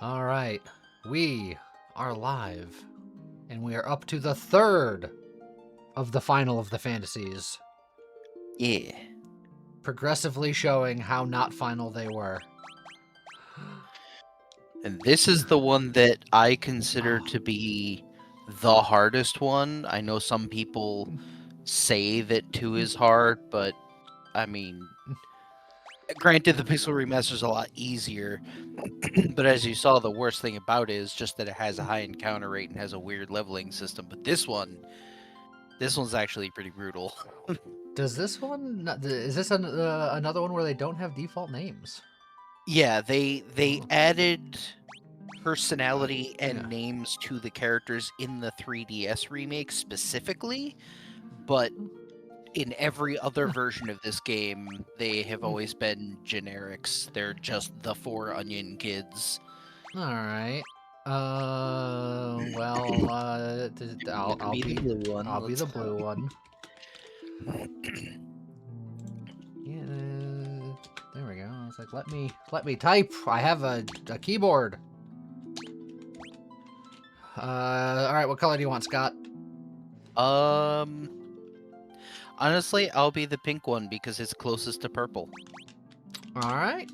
All right, we are live, and we are up to the third of the final of the fantasies, Yeah. progressively showing how not final they were. And this is the one that I consider to be the hardest one. I know some people say that 2 is hard, but I mean, granted, the Pixel Remaster is a lot easier. But as you saw, the worst thing about it is just that it has a high encounter rate and has a weird leveling system. But this one's actually pretty brutal. Does this one? Is this another one where they don't have default names? Yeah, they Oh. added personality and Yeah. names to the characters in the 3DS remake specifically, but in every other version of this game, they have always been generics. They're just the 4 Onion Kids. All right. Well, I'll Be the be blue one. I'll be Let's the blue one. Yeah, there we go. I was like, let me type. I have a keyboard. All right. What color do you want, Scott? Honestly, I'll be the pink one because it's closest to purple. All right.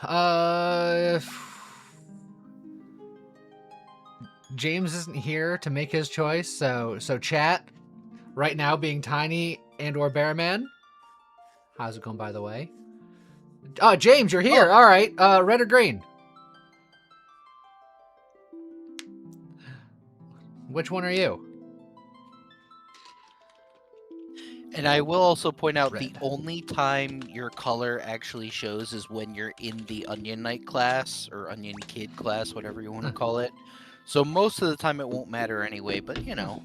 Uh, James isn't here to make his choice, so chat right now being Tiny and or Bearman. How's it going, by the way? Oh, James, you're here. Oh. All right. Red or green? Which one are you? And I will also point out the Red. only time your color actually shows is when you're in the Onion Knight class or Onion Kid class, whatever you want to call it. So most of the time it won't matter anyway, but you know.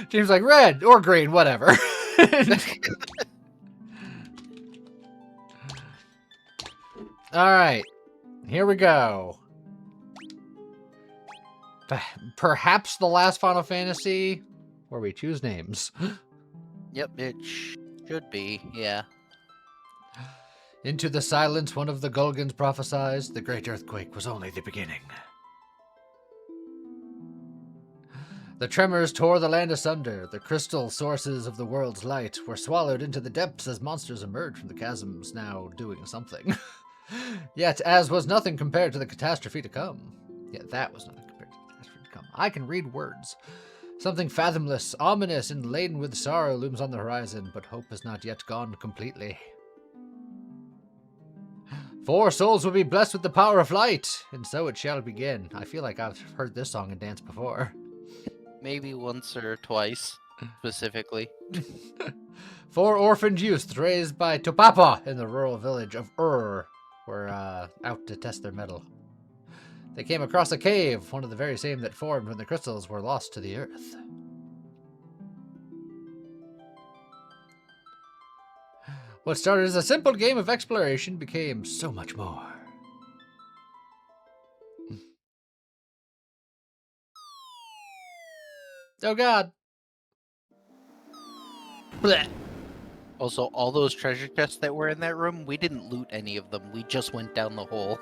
James like red or green, whatever. All right, here we go. Perhaps the last Final Fantasy where we choose names. Yep, it should be, yeah. Into the silence, one of the Gulgans prophesied, the great earthquake was only the beginning. The tremors tore the land asunder. The crystal sources of the world's light were swallowed into the depths as monsters emerged from the chasms, now doing something. Yet, as was nothing compared to the catastrophe to come. Yet that was nothing compared to the catastrophe to come. I can read words. Something fathomless, ominous, and laden with sorrow looms on the horizon, but hope has not yet gone completely. 4 souls will be blessed with the power of light, and so it shall begin. I feel like I've heard this song and dance before. Maybe once or twice, specifically. 4 orphaned youths raised by Topapa in the rural village of Ur were out to test their mettle. They came across a cave, one of the very same that formed when the crystals were lost to the earth. What started as a simple game of exploration became so much more. Oh god. Blech. Also, all those treasure chests that were in that room, we didn't loot any of them. We just went down the hole.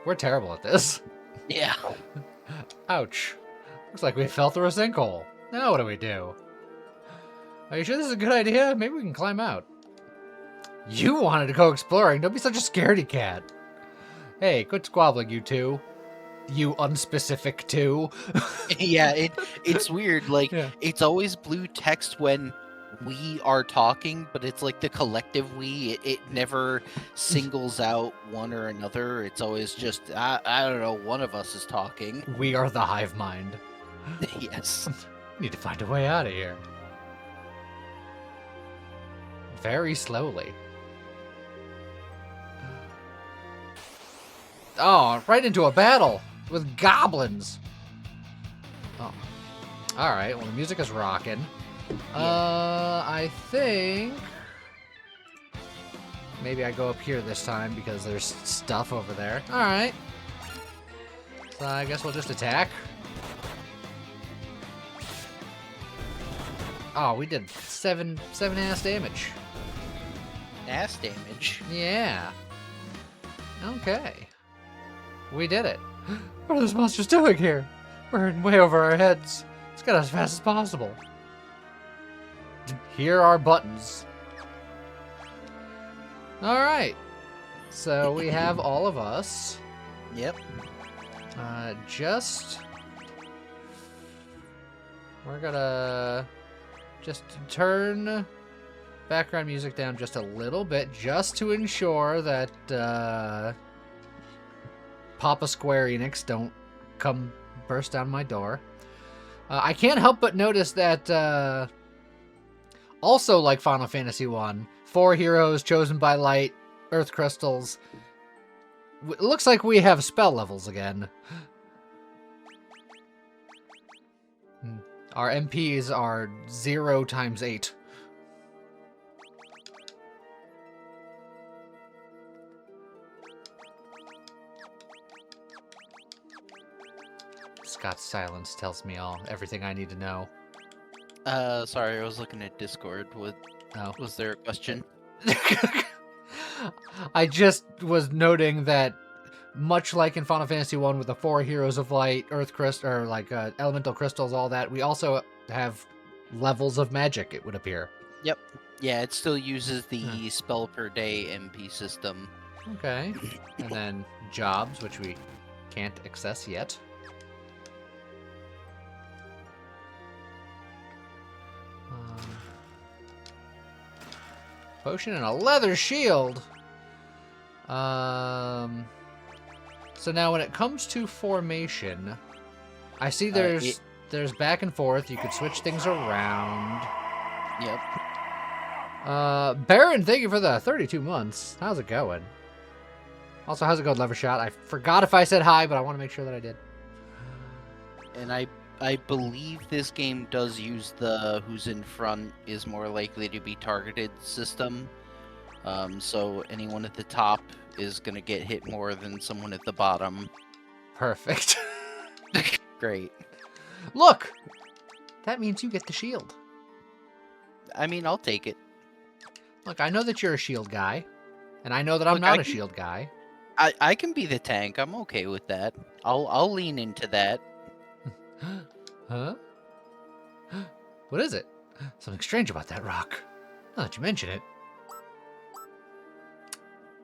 We're terrible at this. Yeah. Ouch. Looks like we fell through a sinkhole. Now what do we do? Are you sure this is a good idea? Maybe we can climb out. You wanted to go exploring. Don't be such a scaredy cat. Hey, quit squabbling, you two. You unspecific two. Yeah, it's weird. Like, Yeah. it's always blue text when we are talking, but it's like the collective we. It never singles out one or another. It's always just, I don't know, one of us is talking. We are the hive mind. Yes. Need to find a way out of here. Very slowly. Oh, right into a battle with goblins. Oh. Alright, well the music is rocking. I think maybe I go up here this time because there's stuff over there. Alright. So I guess we'll just attack. Oh, we did seven ass damage. Ass damage. Yeah. Okay. We did it. What are those monsters doing here? We're in way over our heads. Let's get as fast as possible. Here are buttons. Alright. So we have all of us. Yep. We're gonna just turn background music down just a little bit, just to ensure that Papa Square Enix don't come burst down my door. I can't help but notice that also like Final Fantasy 1, 4 heroes chosen by light, earth crystals. It looks like we have spell levels again. Our MPs are 0 times 8. Scott's silence tells me everything I need to know. Sorry, I was looking at Discord. Was there a question? I just was noting that, much like in Final Fantasy 1 with the 4 heroes of light, earth crystal, or like elemental crystals, all that, we also have levels of magic, it would appear. Yep. Yeah, it still uses the spell per day MP system. Okay. And then jobs, which we can't access yet. Potion and a leather shield. So now when it comes to formation, I see there's back and forth. You could switch things around. Yep. Baron, thank you for the 32 months. How's it going? Also, how's it going, Levershot? I forgot if I said hi, but I want to make sure that I did. And I believe this game does use the who's in front is more likely to be targeted system. So anyone at the top is going to get hit more than someone at the bottom. Perfect. Great. Look! That means you get the shield. I mean, I'll take it. Look, I know that you're a shield guy, and I know that I'm not a shield guy. I can be the tank. I'm okay with that. I'll lean into that. Huh? What is it? Something strange about that rock. Now that you mention it.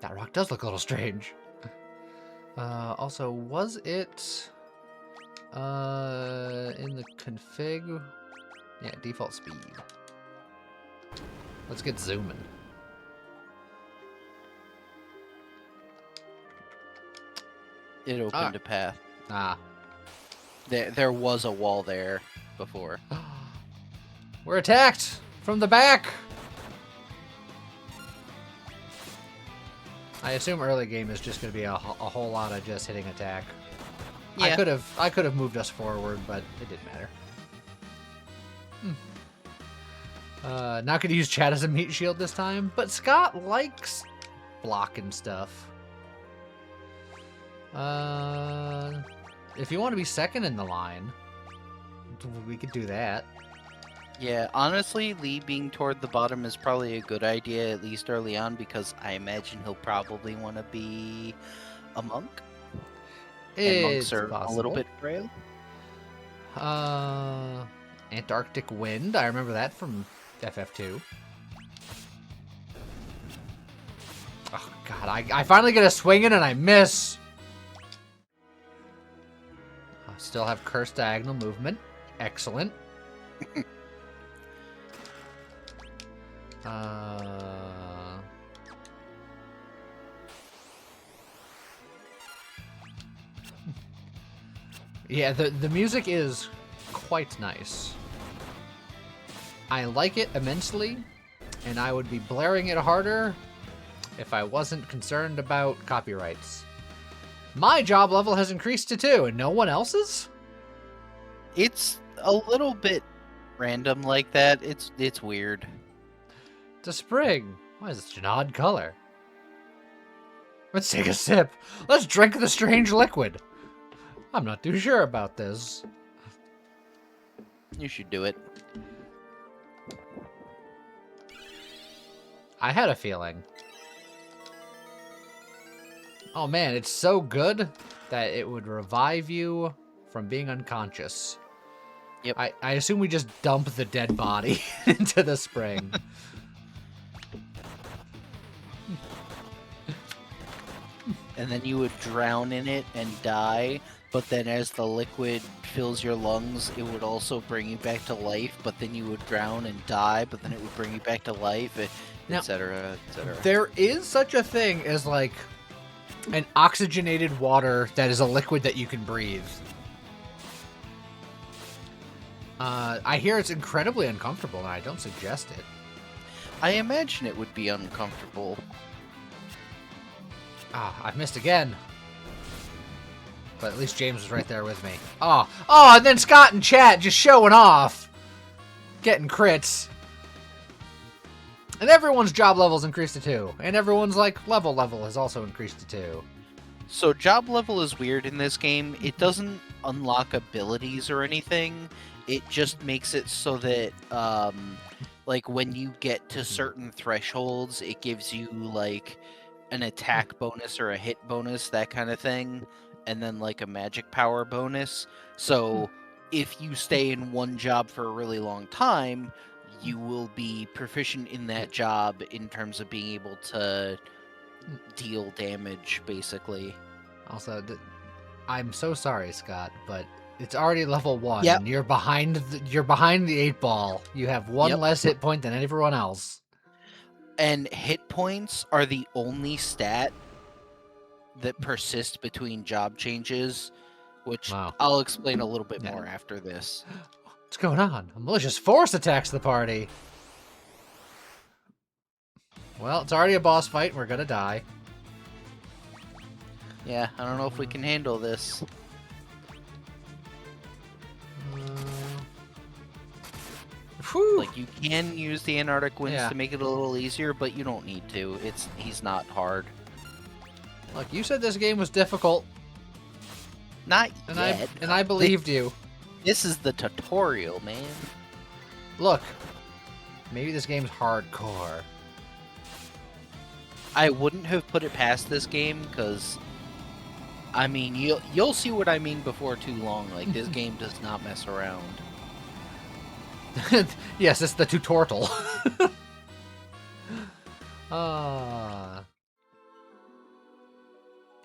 That rock does look a little strange. Also, was it in the config? Yeah, default speed. Let's get zooming. It opened a path. Ah. There was a wall there before. We're attacked from the back. I assume early game is just going to be a whole lot of just hitting attack. Yeah. I could have moved us forward, but it didn't matter. Not going to use chat as a meat shield this time, but Scott likes blocking stuff. If you want to be second in the line, we could do that. Yeah, honestly, Lee being toward the bottom is probably a good idea, at least early on, because I imagine he'll probably want to be a monk. And monks are a little bit frail. Antarctic Wind. I remember that from FF2. Oh, God. I finally get a swing in and I miss. I still have Cursed Diagonal Movement. Excellent. Yeah, the music is quite nice. I like it immensely, and I would be blaring it harder if I wasn't concerned about copyrights. My job level has increased to 2, and no one else's? It's a little bit random like that. It's weird. To spring. Why is it such an odd color? Let's take a sip. Let's drink the strange liquid. I'm not too sure about this. You should do it. I had a feeling. Oh man, it's so good that it would revive you from being unconscious. Yep. I assume we just dump the dead body into the spring. And then you would drown in it and die, but then as the liquid fills your lungs, it would also bring you back to life, but then you would drown and die, but then it would bring you back to life, Now, etc., etc. There is such a thing as like an oxygenated water that is a liquid that you can breathe. I hear it's incredibly uncomfortable, and I don't suggest it. I imagine it would be uncomfortable. Ah, I've missed again. But at least James was right there with me. Oh, and then Scott in chat just showing off. Getting crits. And everyone's job level's increased to 2. And everyone's, like, level has also increased to 2. So job level is weird in this game. It doesn't unlock abilities or anything. It just makes it so that, like, when you get to certain thresholds, it gives you, like, an attack bonus or a hit bonus, that kind of thing. And then, like, a magic power bonus. So if you stay in one job for a really long time, you will be proficient in that job in terms of being able to deal damage, basically. Also, I'm so sorry, Scott, but it's already level 1. Yep. And you're behind the 8 ball. You have one less hit point than everyone else. And hit points are the only stat that persist between job changes, which I'll explain a little bit more after this. What's going on? A malicious force attacks the party. Well, it's already a boss fight. We're gonna die. Yeah, I don't know if we can handle this. Like, you can use the Antarctic winds to make it a little easier, but you don't need to. He's not hard. Look, you said this game was difficult. Not yet. And I believed you. This is the tutorial, man. Look, maybe this game's hardcore. I wouldn't have put it past this game, because, I mean, you'll see what I mean before too long. Like, this game does not mess around. Yes, it's the tutorial.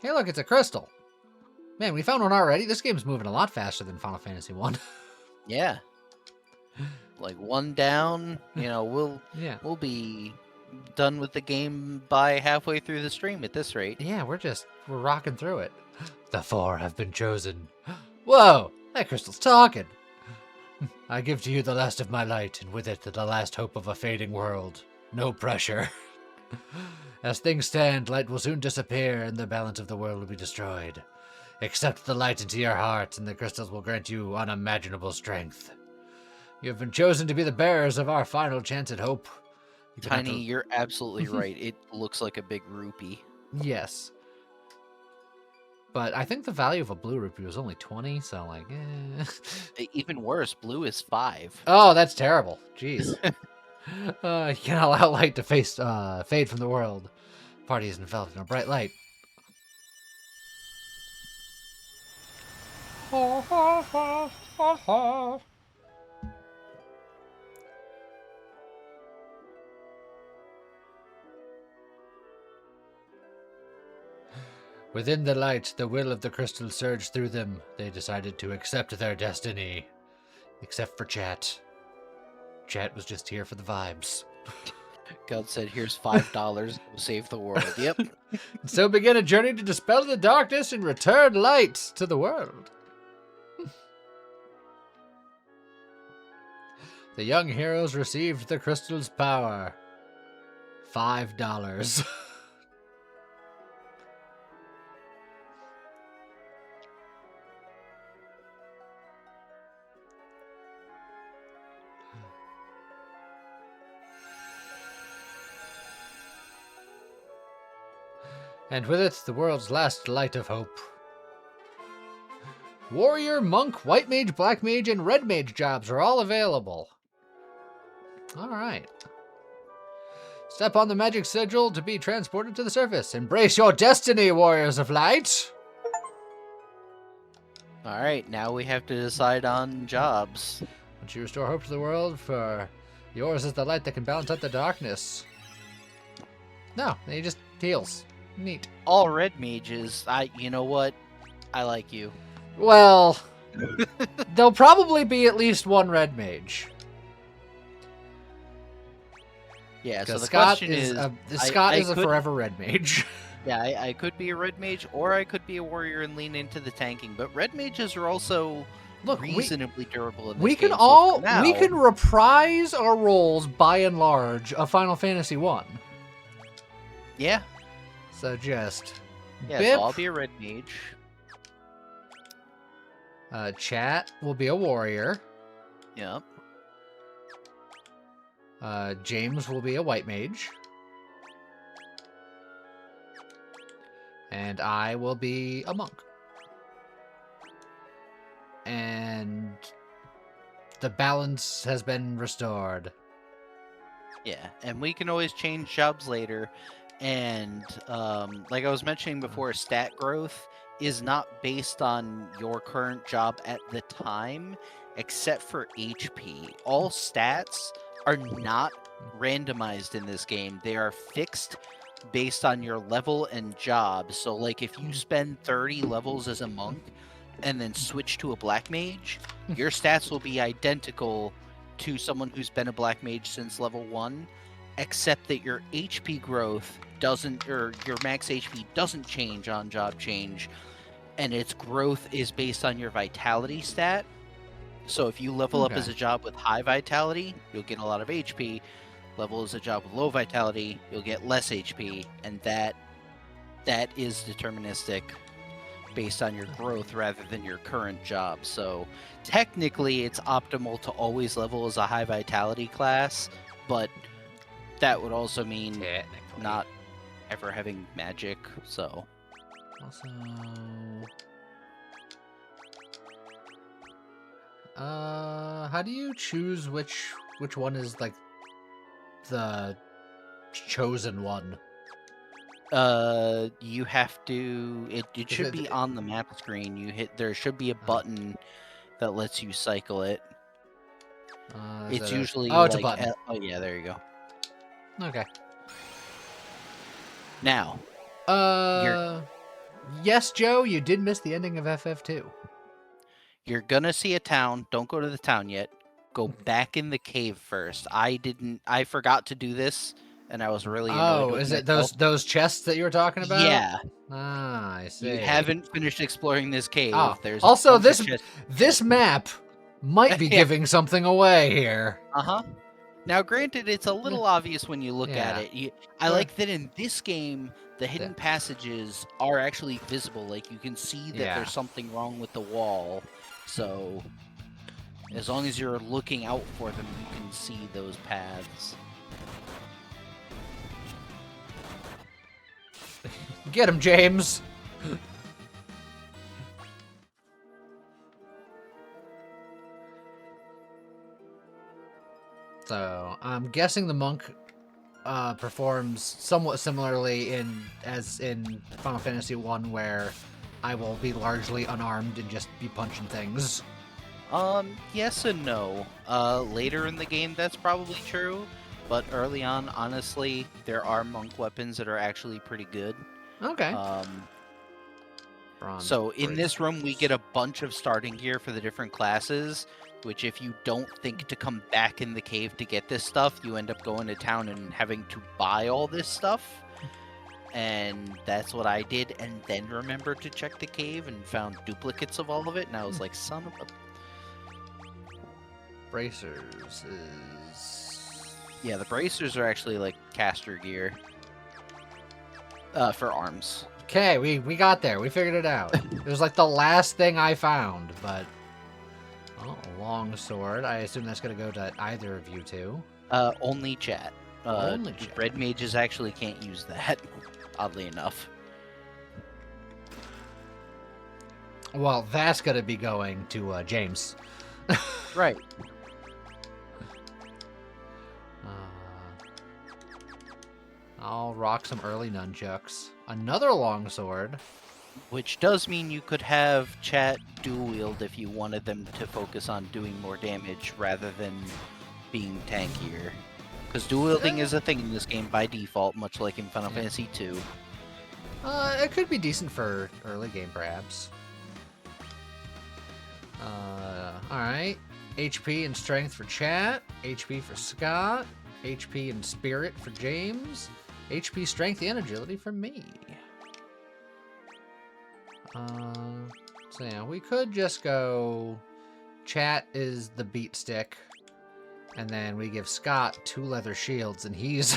Hey, look, it's a crystal. Man, we found one already. This game's moving a lot faster than Final Fantasy 1. Yeah. Like, one down, we'll be done with the game by halfway through the stream at this rate. Yeah, we're rocking through it. The 4 have been chosen. Whoa, that crystal's talking. I give to you the last of my light, and with it the last hope of a fading world. No pressure. As things stand, light will soon disappear, and the balance of the world will be destroyed. Accept the light into your heart, and the crystals will grant you unimaginable strength. You have been chosen to be the bearers of our final chance at hope. Tiny, you're absolutely right. It looks like a big rupee. Yes. But I think the value of a blue rupee was only 20, so like, Even worse, blue is 5. Oh, that's terrible. Jeez. You cannot allow light to fade from the world. Party is enveloped in a bright light. Within the light, the will of the crystal surged through them. They decided to accept their destiny. Except for Chat. Chat was just here for the vibes. God said, here's $5, we'll save the world. Yep. So begin a journey to dispel the darkness and return light to the world. The young heroes received the crystal's power. $5. And with it, the world's last light of hope. Warrior, Monk, White Mage, Black Mage, and Red Mage jobs are all available. Alright. Step on the magic sigil to be transported to the surface. Embrace your destiny, warriors of light. All right, now we have to decide on jobs. Once you restore hope to the world, for yours is the light that can balance out the darkness. No, he just heals. Neat. All red mages. You know what? I like you. Well, there'll probably be at least one red mage. Yeah. So the Scott question is, Scott I is a could- forever red mage. Yeah, I could be a red mage, or I could be a warrior and lean into the tanking. But red mages are also Look, reasonably durable in this we can game, so all for now- we can reprise our roles by and large of Final Fantasy 1. Yeah. So just Yeah. Bip, So I'll be a red mage. Chat will be a warrior. Yep. James will be a white mage. And I will be a monk. And the balance has been restored. Yeah, and we can always change jobs later. And like I was mentioning before, stat growth is not based on your current job at the time, except for HP. All stats are not randomized in this game. They are fixed based on your level and job. So like if you spend 30 levels as a monk and then switch to a black mage, your stats will be identical to someone who's been a black mage since level 1, except that your HP growth doesn't, or your max HP doesn't change on job change, and its growth is based on your vitality stat. So if you level up as a job with high vitality, you'll get a lot of HP. Level as a job with low vitality, you'll get less HP, and that is deterministic based on your growth rather than your current job. So technically it's optimal to always level as a high vitality class, but that would also mean not ever having magic. So Also, how do you choose which one is like the chosen one? you have to, it should be on the map screen. There should be a button that lets you cycle it. It's usually it's a like button. oh yeah, there you go. Okay. Now, yes, Joe, you did miss the ending of FF2. you're gonna see a town. Don't go to the town yet. Go back in the cave first. I forgot to do this, and I was really annoyed with is it myself. those chests that you were talking about? Yeah. Ah, I see. You haven't finished exploring this cave. Oh, There's also a bunch of chests. this map might be Yeah. giving something away here. Uh-huh. Now, granted, it's a little obvious when you look at it. I like that in this game, the hidden passages are actually visible. Like, you can see that there's something wrong with the wall. So, as long as you're looking out for them, you can see those paths. Get him, James. So, I'm guessing the monk performs somewhat similarly as in Final Fantasy 1, where I will be largely unarmed and just be punching things. Yes and no. Later in the game, that's probably true. But early on, honestly, there are monk weapons that are actually pretty good. Okay. So in this room, we get a bunch of starting gear for the different classes, which if you don't think to come back in the cave to get this stuff, you end up going to town and having to buy all this stuff. And that's what I did, and then remembered to check the cave and found duplicates of all of it, and I was like, son of a... Bracers is... Yeah, the bracers are actually like caster gear. For arms. Okay, we got there. We figured it out. It was like the last thing I found, but... Oh, a long sword. I assume that's going to go to either of you two. Only chat. Only chat. Red mages actually can't use that, oddly enough. Well, that's going to be going to James. Right. I'll rock some early nunchucks. Another longsword. Which does mean you could have chat dual wield if you wanted them to focus on doing more damage rather than being tankier. Because dual wielding is a thing in this game by default, much like in Final Fantasy II. It could be decent for early game, perhaps. Alright. HP and strength for chat. HP for Scott. HP and spirit for James. HP, strength, and agility for me. So yeah, we could just go... Chat is the beat stick. And then we give Scott 2 leather shields, and he's...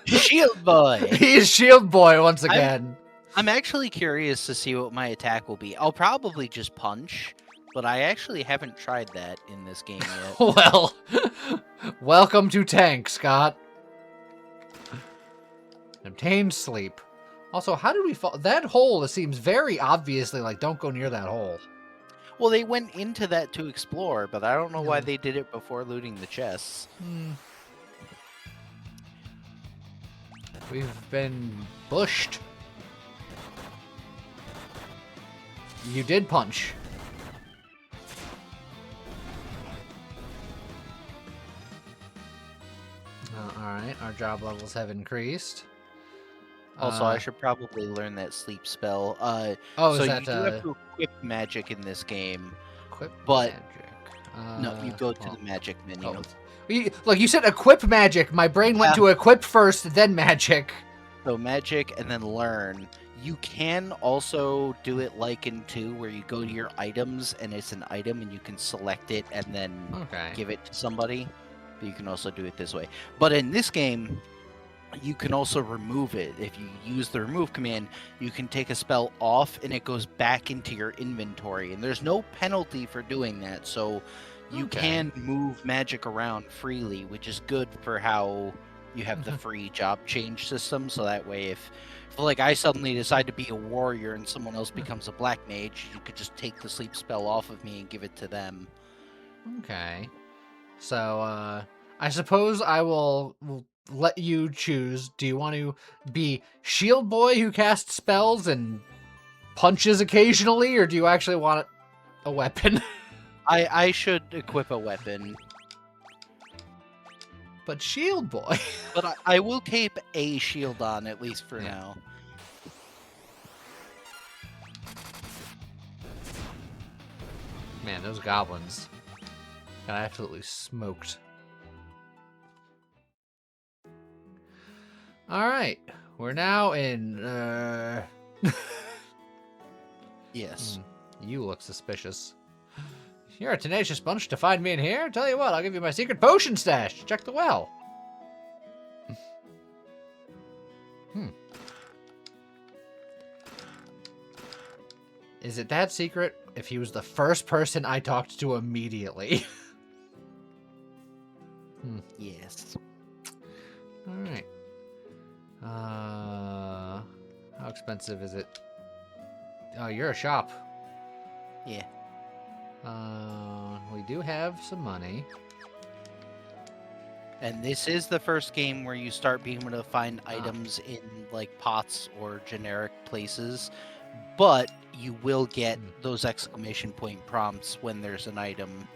Shield boy! He's shield boy once again. I'm actually curious to see what my attack will be. I'll probably just punch, but I actually haven't tried that in this game yet. Well, welcome to tank, Scott. Obtain sleep. Also, how did we fall? That hole seems very obviously like don't go near that hole. Well, they went into that to explore, but I don't know why they did it before looting the chests. We've been bushed. You did punch. Alright, our job levels have increased. Also, I should probably learn that sleep spell. Oh, so is that you do have to equip magic in this game. equip but- magic? No, you go to the magic menu. Look, you said equip magic. My brain went to equip first, then magic. So magic and then learn. You can also do it like in 2, where you go to your items and it's an item and you can select it and then give it to somebody. But you can also do it this way. But in this game, you can also remove it. If you use the remove command, you can take a spell off and it goes back into your inventory. And there's no penalty for doing that. So you can move magic around freely, which is good for how you have the free job change system. So that way, if like I suddenly decide to be a warrior and someone else becomes a black mage, you could just take the sleep spell off of me and give it to them. Okay. So, I suppose I will let you choose. Do you want to be shield boy who casts spells and punches occasionally, or do you actually want a weapon? I should equip a weapon. But shield boy. But I will keep a shield on, at least for now. Man, those goblins got absolutely smoked. Alright, we're now in, Yes. You look suspicious. You're a tenacious bunch to find me in here. Tell you what, I'll give you my secret potion stash. Check the well. Is it that secret if he was the first person I talked to immediately? Yes. Alright. How expensive is it? Oh, you're a shop. Yeah. We do have some money. And this is the first game where you start being able to find items in like pots or generic places, but you will get those exclamation point prompts when there's an item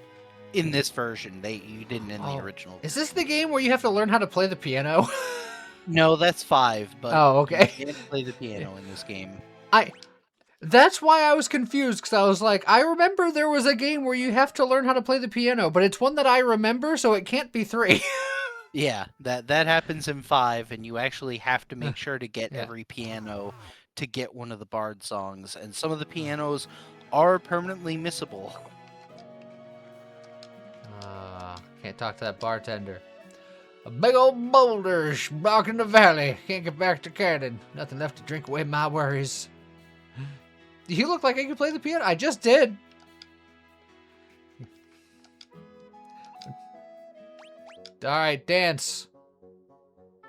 in this version. You didn't in the original. Is this the game where you have to learn how to play the piano? No, that's 5, but okay. you can't play the piano in this game. That's why I was confused, because I was like, I remember there was a game where you have to learn how to play the piano, but it's one that I remember, so it can't be 3. Yeah, that happens in 5, and you actually have to make sure to get every piano to get one of the Bard songs, and some of the pianos are permanently missable. Can't talk to that bartender. A big old boulder blocking the valley. Can't get back to Cannon. Nothing left to drink away my worries. You look like I can play the piano. I just did. Alright, dance.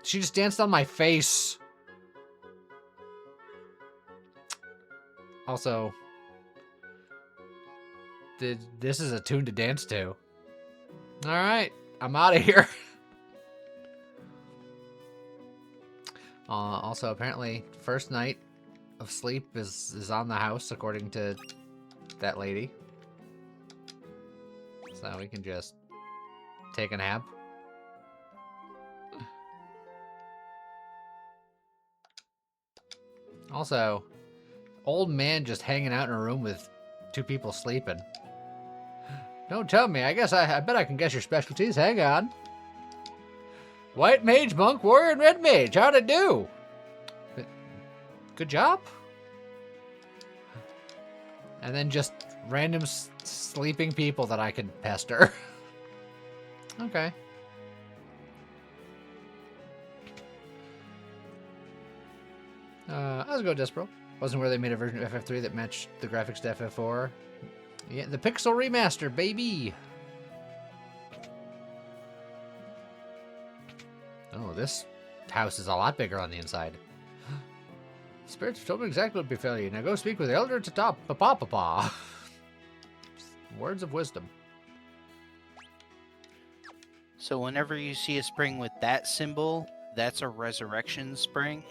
She just danced on my face. Also, this is a tune to dance to. Alright, I'm out of here. Also, apparently, first night of sleep is on the house, according to that lady. So we can just take a nap. Also, old man just hanging out in a room with 2 people sleeping. Don't tell me. I guess I bet I can guess your specialties. Hang on. White mage, monk, warrior, and red mage. How'd it do? Good job. And then just random sleeping people that I can pester. Okay. Let's go Despero. Wasn't where they made a version of FF3 that matched the graphics to FF4. Yeah, the Pixel Remaster, baby! Oh, this house is a lot bigger on the inside. Spirits told me exactly what befell you. Now go speak with the Elder Tatop Papa. Words of wisdom. So whenever you see a spring with that symbol, that's a resurrection spring.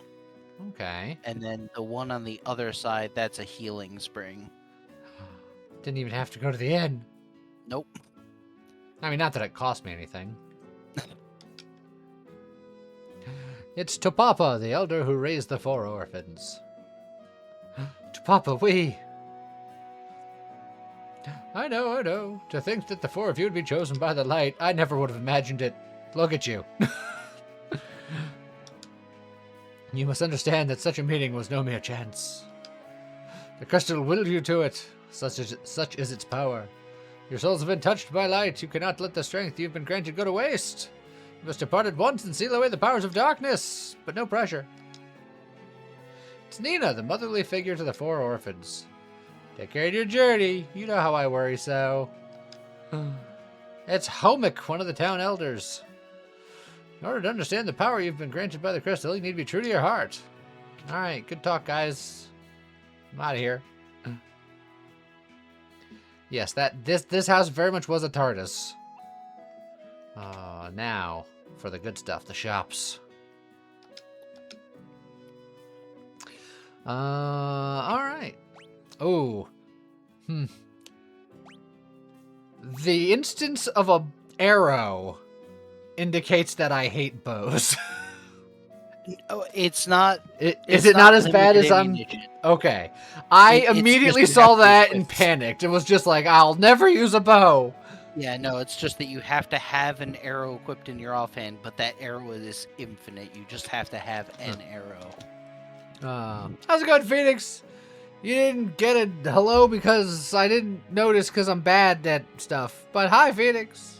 Okay. And then the one on the other side, that's a healing spring. Didn't even have to go to the inn. Nope. I mean, not that it cost me anything. It's Topapa, the elder who raised the 4 orphans. Topapa, we... I know. To think that the 4 of you would be chosen by the light, I never would have imagined it. Look at you. You must understand that such a meeting was no mere chance. The crystal willed you to it, such is its power. Your souls have been touched by light. You cannot let the strength you've been granted go to waste. You must depart at once and seal away the powers of darkness, but no pressure. It's Nina, the motherly figure to the 4 orphans. Take care of your journey. You know how I worry so. It's Homik, one of the town elders. In order to understand the power you've been granted by the crystal, you need to be true to your heart. Alright, good talk, guys. I'm out of here. Yes, this house very much was a TARDIS. Now, for the good stuff, the shops. Alright. Oh. The instance of a arrow indicates that I hate bows. Oh, it's not. Is it not as bad as I'm? Okay. I immediately saw that and panicked. It was just like, I'll never use a bow. Yeah, no, it's just that you have to have an arrow equipped in your offhand, but that arrow is infinite. You just have to have an arrow. How's it going, Phoenix? You didn't get a hello because I didn't notice because I'm bad at stuff. But hi, Phoenix.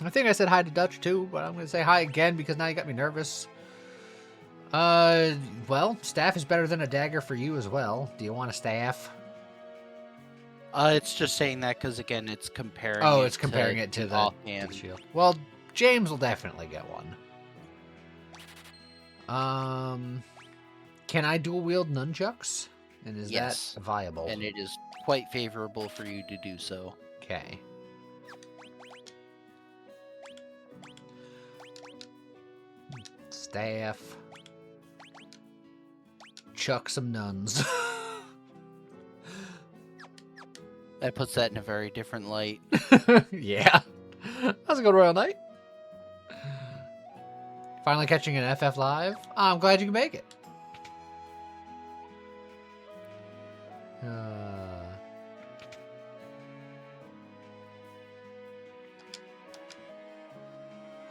I think I said hi to Dutch too, but I'm going to say hi again because now you got me nervous. Well, staff is better than a dagger for you as well. Do you want a staff? It's just saying that because, again, it's comparing Oh, it's comparing it to the offhand shield. Well, James will definitely get one. Can I dual wield nunchucks? And is Yes. that viable? And it is quite favorable for you to do so. Okay. Staff. Chuck some nuns. That puts that in a very different light. Yeah. How's it going, Royal Knight? Finally catching an FF Live? I'm glad you can make it.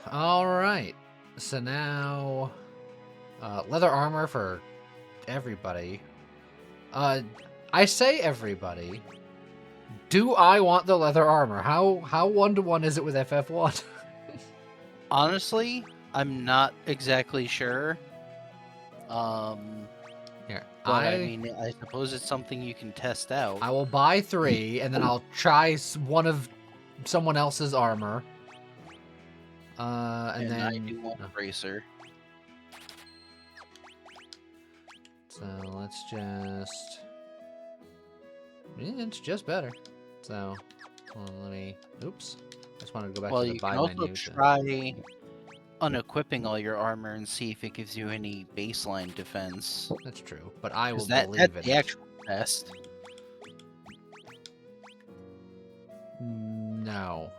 Alright. So now... leather armor for everybody. I say everybody. Do I want the leather armor? How 1-to-1 is it with FF1? Honestly, I'm not exactly sure. Here, But I mean, I suppose it's something you can test out. I will buy 3, and then I'll try one of someone else's armor. And then I do want a bracer. So let's just... Yeah, it's just better. So, well, let me... Oops. I just wanted to go back Well, to the you buy can also menu. try unequipping all your armor and see if it gives you any baseline defense. That's true, but I will Because that's believe in the it. actual test. No.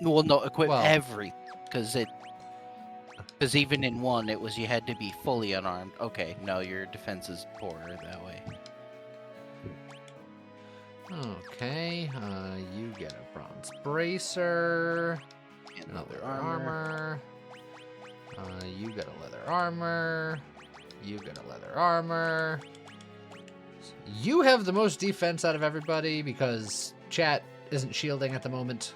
Well, no, equip Well- everything. Because even in one, it was you had to be fully unarmed. Okay, no, your defense is poorer that way. Okay, you get a bronze bracer. Another Another armor. armor. You get a leather armor. You get a leather armor. You have the most defense out of everybody because chat isn't shielding at the moment.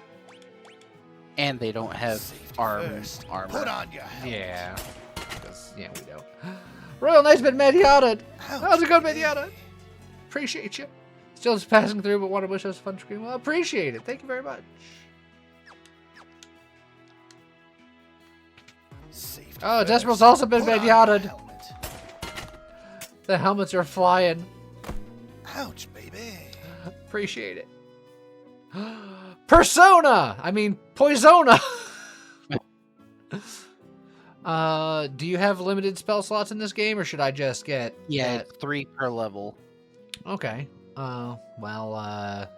And they don't have Safety armor. first. Put on your helmet. Yeah. Because, yeah, we don't. Royal Knight's been Mediata. Ouch, How's it going, baby. Mediata? Appreciate you. Still just passing through, but want to wish us a fun stream. Well, appreciate it. Thank you very much. Safety Oh, first. Desperat's also been Put on your Mediata'd. helmet. The helmets are flying. Ouch, baby. Appreciate it. Persona! I mean, Poisona! Do you have limited spell slots in this game, or should I just get... Yeah, that? it's 3 per level. Okay. How So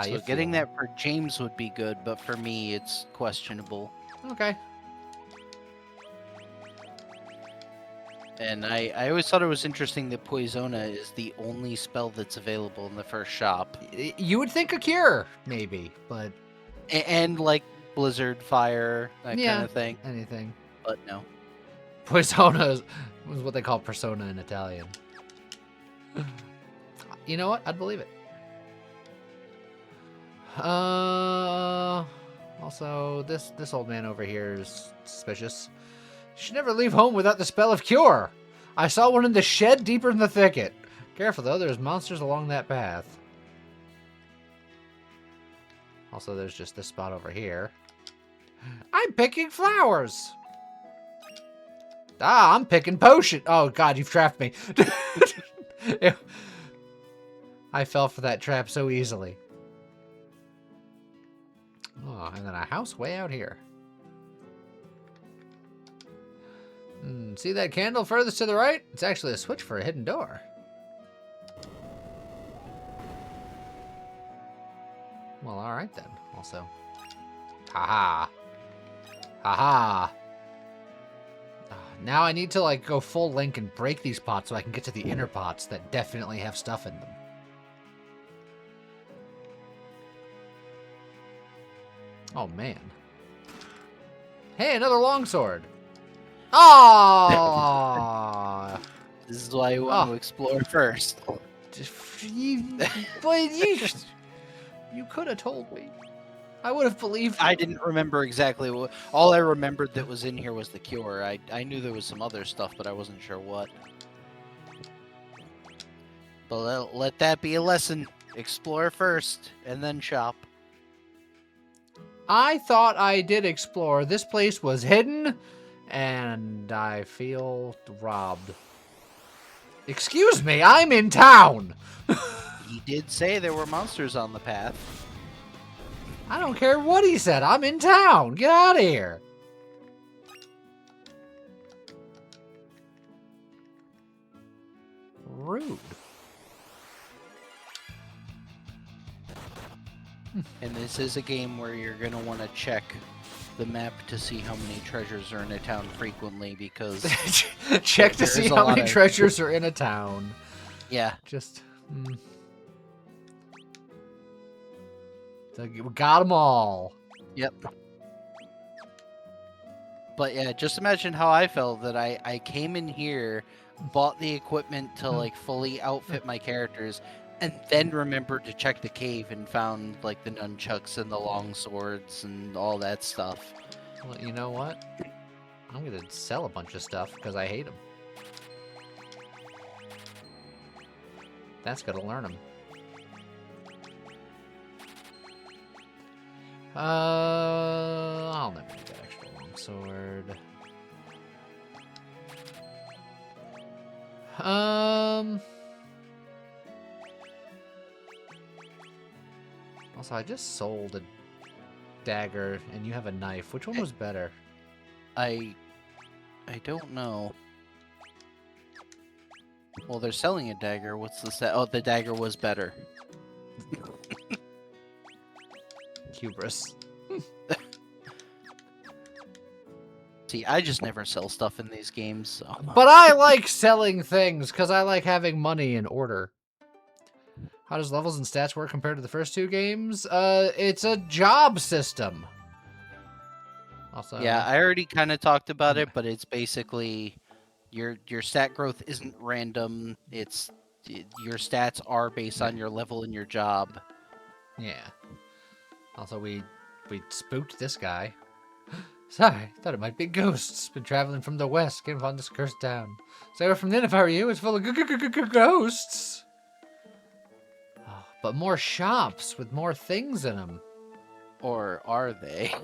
you getting feeling? that for James would be good, but for me, it's questionable. Okay. And I always thought it was interesting that Poisona is the only spell that's available in the first shop. You would think a cure, maybe, but And like Blizzard, Fire, that Yeah. kind of thing. anything. But no. Poisona was what they call persona in Italian. You know what? I'd believe it. Also, this old man over here is suspicious. You should never leave home without the spell of cure. I saw one in the shed deeper in the thicket. Careful though, there's monsters along that path. Also, there's just this spot over here. I'm picking flowers. Ah, I'm picking potion. Oh God, you've trapped me. I fell for that trap so easily. Oh, and then a house way out here. See that candle furthest to the right? It's actually a switch for a hidden door. Well, alright then. Also. Haha. Haha. Now I need to, like, go full Link and break these pots so I can get to the inner pots that definitely have stuff in them. Oh, man. Hey, another longsword. Oh! This is why you want to explore first. You could have told me. I would have believed you. I didn't remember exactly what. All I remembered that was in here was the cure. I knew there was some other stuff, but I wasn't sure what. But let that be a lesson. Explore first, and then shop. I thought I did explore. This place was hidden, and I feel robbed. Excuse me, I'm in town! He did say there were monsters on the path. I don't care what he said. I'm in town. Get out of here. Rude. And this is a game where you're going to want to check the map to see how many treasures are in a town frequently, because Check to There see is a how lot many of- treasures are in a town. yeah, Just. So we got them all. yep. But yeah, just imagine how I felt that I came in here, bought the equipment to like fully outfit my characters, and then remembered to check the cave and found like the nunchucks and the long swords and all that stuff. Well, you know what? I'm gonna sell a bunch of stuff because I hate them. That's gonna learn them. I'll never need that extra longsword. Also, I just sold a dagger, and you have a knife. Which one was better? I don't know. Well, they're selling a dagger. What's the set? Oh, the dagger was better. Hubris. See, I just never sell stuff in these games, so. But I like selling things because I like having money in order. How does levels and stats work compared to the first two games? It's a job system. Also, Yeah, I already kind of talked about it, but it's basically your stat growth isn't random. Your stats are based on your level in your job. yeah. Also, we spooked this guy. Sorry, thought it might be ghosts. Been traveling from the west, came upon this cursed town. Stay away from the inn if I were you. It's full of ghosts. Oh, but more shops with more things in them. Or are they?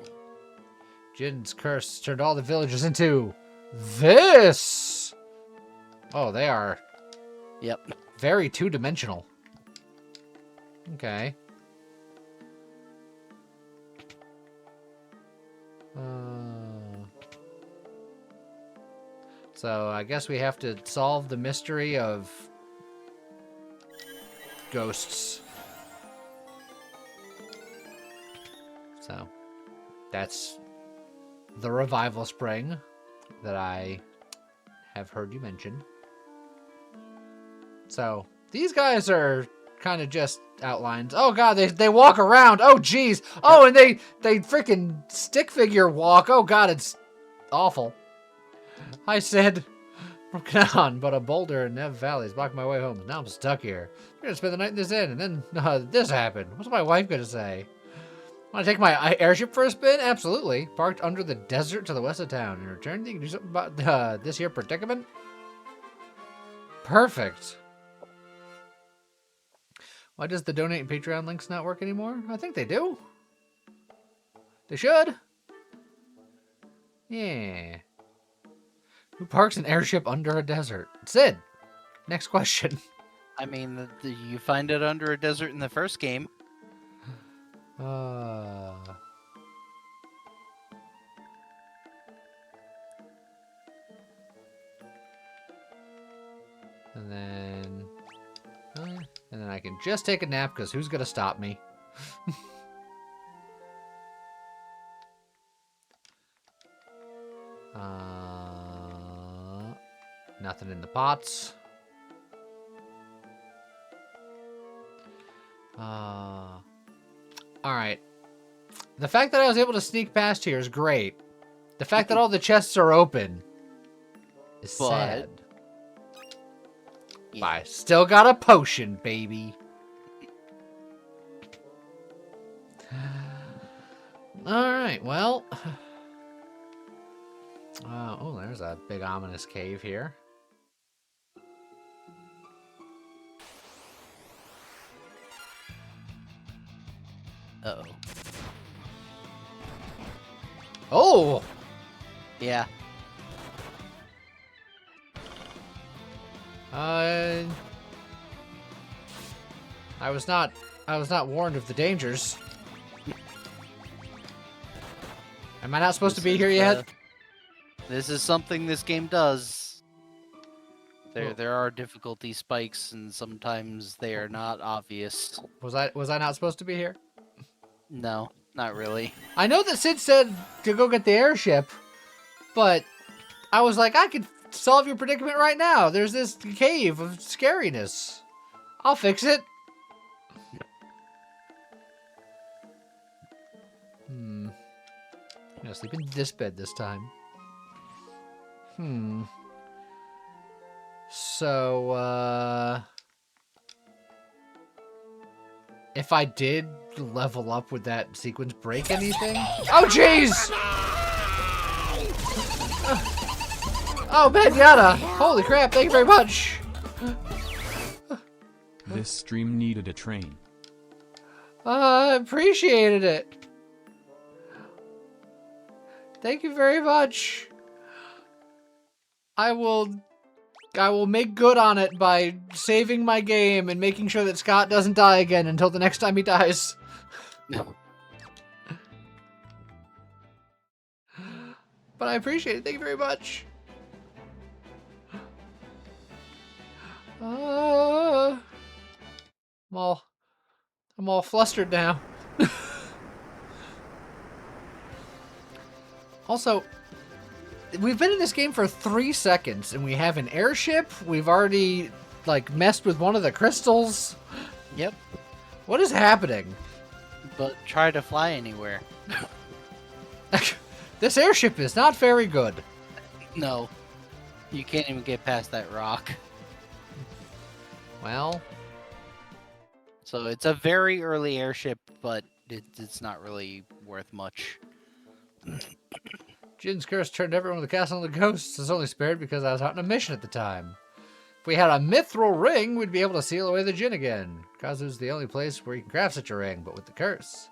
Jin's curse turned all the villagers into this. Oh, they are Yep. very two-dimensional. Okay. So I guess we have to solve the mystery of ghosts. So that's the revival spring that I have heard you mention. So these guys are kind of just outlines. Oh god, they walk around. Oh jeez. Oh, and they freaking stick figure walk. Oh god, it's awful. I said broken on, but a boulder in Nev Valley is blocking my way home. Now I'm stuck here. I'm gonna spend the night in this inn, and then this happened. What's my wife gonna say? Want to take my airship for a spin? Absolutely. Parked under the desert to the west of town. In return, you can do something about this here predicament? Perfect. Why does the donate and Patreon links not work anymore? I think they do. They should. Yeah. Who parks an airship under a desert? Sid. Next question. I mean, you find it under a desert in the first game. And then I can just take a nap because who's gonna stop me? Nothing in the pots. All right. The fact that I was able to sneak past here is great. The fact that all the chests are open is sad. Yeah. I still got a potion, baby. Alright, well. Oh, there's a big ominous cave here. Uh-oh. Oh! Yeah. I was not warned of the dangers. Am I not supposed to be here yet? This is something this game does. There are difficulty spikes, and sometimes they are not obvious. Was I not supposed to be here? No, not really. I know that Sid said to go get the airship, but I was like, I could solve your predicament right now. There's this cave of scariness. I'll fix it. I'm gonna sleep in this bed this time. So, if I did level up, would that sequence break anything? Oh, jeez! Oh, Benyatta! Holy crap, thank you very much! This stream needed a train. I appreciated it. Thank you very much. I will make good on it by saving my game and making sure that Scott doesn't die again until the next time he dies. but I appreciate it. Thank you very much. I'm all flustered now. Also, we've been in this game for 3 seconds, and we have an airship. We've already, like, messed with one of the crystals. Yep. What is happening? But try to fly anywhere. This airship is not very good. No. You can't even get past that rock. Well, So it's a very early airship, but it's not really worth much. Jin's curse turned everyone in the castle into ghosts. Is only spared because I was out on a mission at the time. If we had a mithril ring, we'd be able to seal away the Jin again. Kazu's the only place where you can craft such a ring, but with the curse.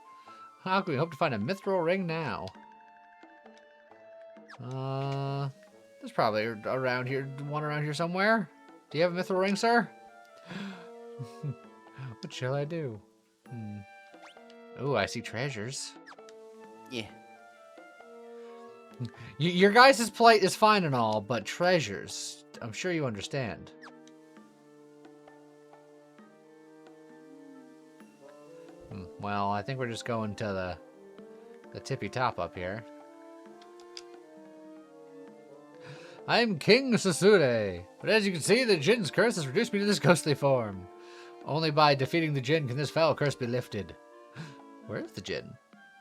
How can we hope to find a mithril ring now? There's probably around here, one around here somewhere. Do you have a mithril ring, sir? What shall I do? Oh, I see treasures. Yeah. Your guys' plight is fine and all, but treasures, I'm sure you understand. Well, I think we're just going to the tippy top up here. I'm King Sasude, but as you can see, the Jin's curse has reduced me to this ghostly form. Only by defeating the Jin can this foul curse be lifted. Where is the Jin?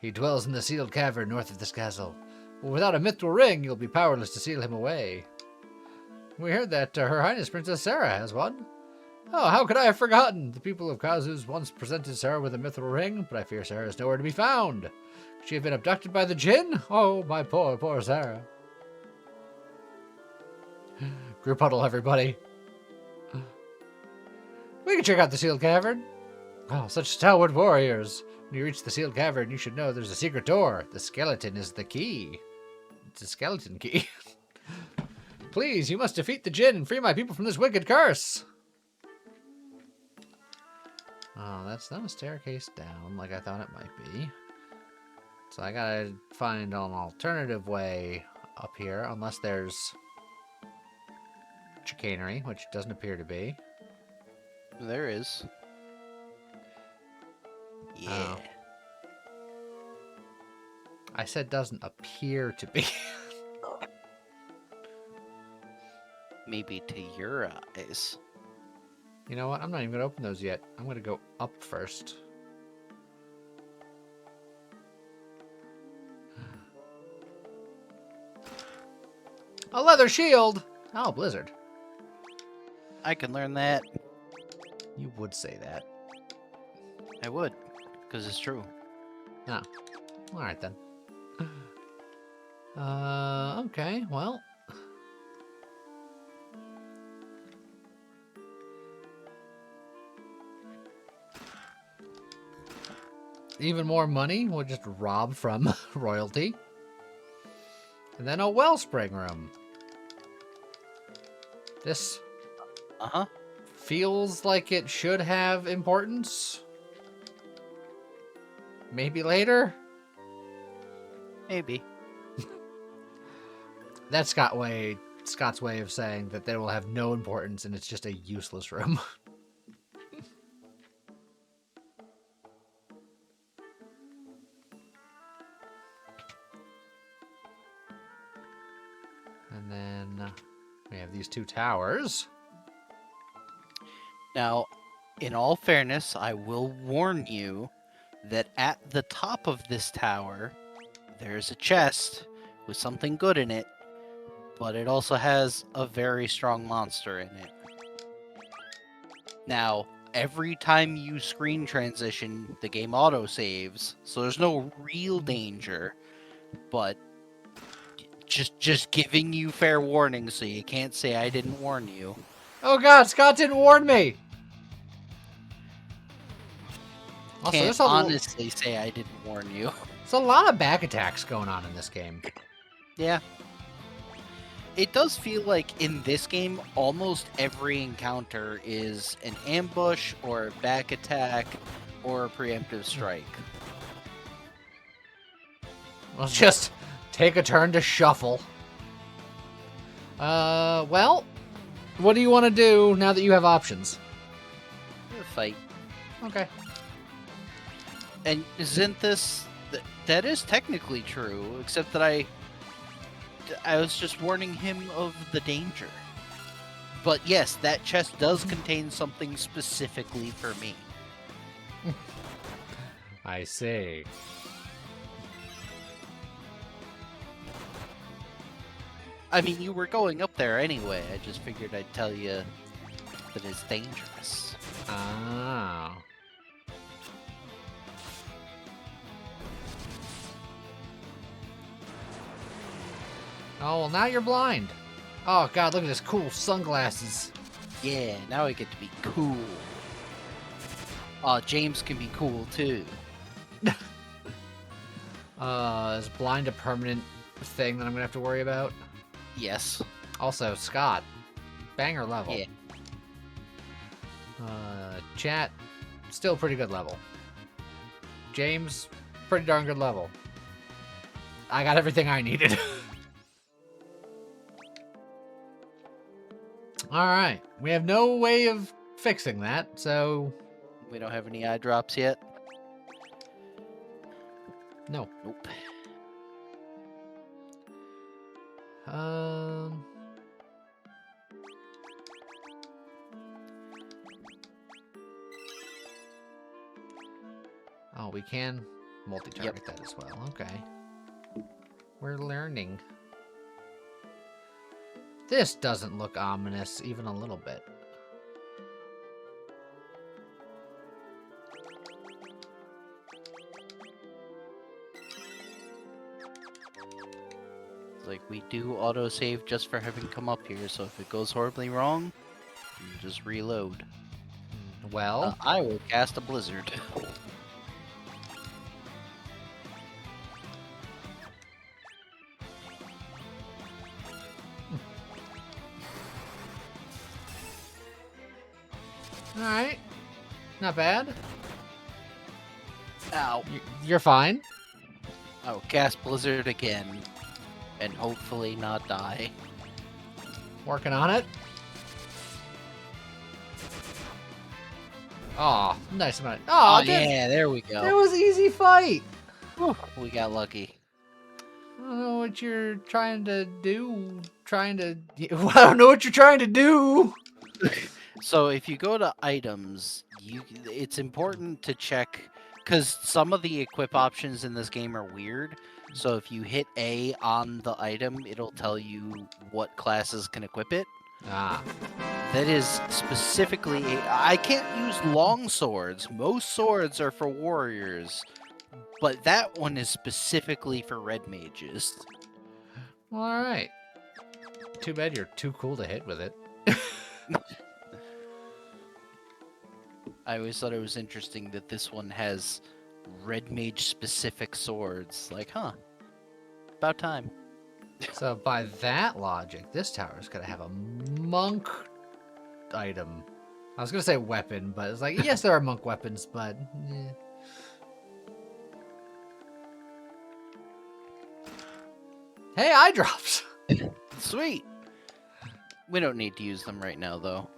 He dwells in the sealed cavern north of this castle. But without a mithril ring, you'll be powerless to seal him away. We heard that Her Highness Princess Sarah has one. Oh, how could I have forgotten? The people of Kazu's once presented Sarah with a mithril ring, but I fear Sarah is nowhere to be found. Could she have been abducted by the Jin? Oh, my poor, poor Sarah. Group huddle, everybody. We can check out the sealed cavern. Oh, such stalwart warriors. When you reach the sealed cavern, you should know there's a secret door. The skeleton is the key. It's a skeleton key. Please, you must defeat the Jin and free my people from this wicked curse. Oh, that's not a staircase down like I thought it might be. So I gotta find an alternative way up here, unless there's chicanery, which doesn't appear to be. There is. Yeah. Oh. I said doesn't appear to be. Maybe to your eyes. You know what? I'm not even going to open those yet. I'm going to go up first. A leather shield! Oh, Blizzard. I can learn that. You would say that. I would, because it's true. Oh. Alright then. Okay, well. Even more money we'll just rob from royalty. And then a wellspring room. This feels like it should have importance. Maybe later? Maybe. That's Scott's way of saying that they will have no importance and it's just a useless room. And then we have these two towers. Now, in all fairness, I will warn you that at the top of this tower, there's a chest with something good in it, but it also has a very strong monster in it. Now, every time you screen transition, the game auto-saves, so there's no real danger, but just giving you fair warning so you can't say I didn't warn you. Oh god, Scott didn't warn me! Also, Can't there's honestly say I didn't warn you. a lot of back attacks going on in this game. Yeah. It does feel like in this game, almost every encounter is an ambush or a back attack or a preemptive strike. Well, just take a turn to shuffle. Well, what do you want to do now that you have options? Fight. Okay. And isn't this... that is technically true, except that I was just warning him of the danger. But yes, that chest does contain something specifically for me. I see. I mean, you were going up there anyway. I just figured I'd tell you that it's dangerous. Ah. Oh, well, now you're blind. Oh, God, look at this cool sunglasses. Yeah, now I get to be cool. James can be cool too. Is blind a permanent thing that I'm gonna have to worry about? Yes. Also, Scott, banger level. Yeah. Chat, still pretty good level. James, pretty darn good level. I got everything I needed. Alright, we have no way of fixing that, so... We don't have any eye drops yet? No. Nope. Oh, we can multi-target that as well. Okay. We're learning. This doesn't look ominous even a little bit. Like, we do autosave just for having come up here, so if it goes horribly wrong, you just reload. Well, I will cast a blizzard. alright. Not bad. Ow. You're fine. I will cast blizzard again, and hopefully not die. Working on it. Aw, nice amount. Oh, Aw, yeah, there we go. That was easy fight. Whew, we got lucky. I don't know what you're trying to do. I don't know what you're trying to do. So if you go to items, it's important to check, because some of the equip options in this game are weird. So if you hit A on the item, it'll tell you what classes can equip it. Ah. That is specifically... I can't use long swords. Most swords are for warriors. But that one is specifically for red mages. Well, alright. Too bad you're too cool to hit with it. I always thought it was interesting that this one has red mage specific swords. Like, huh. About time. So by that logic, this tower is going to have a monk item. I was going to say weapon, but it's like, yes, there are monk weapons, but... eh. Hey, eye drops! Sweet! We don't need to use them right now, though.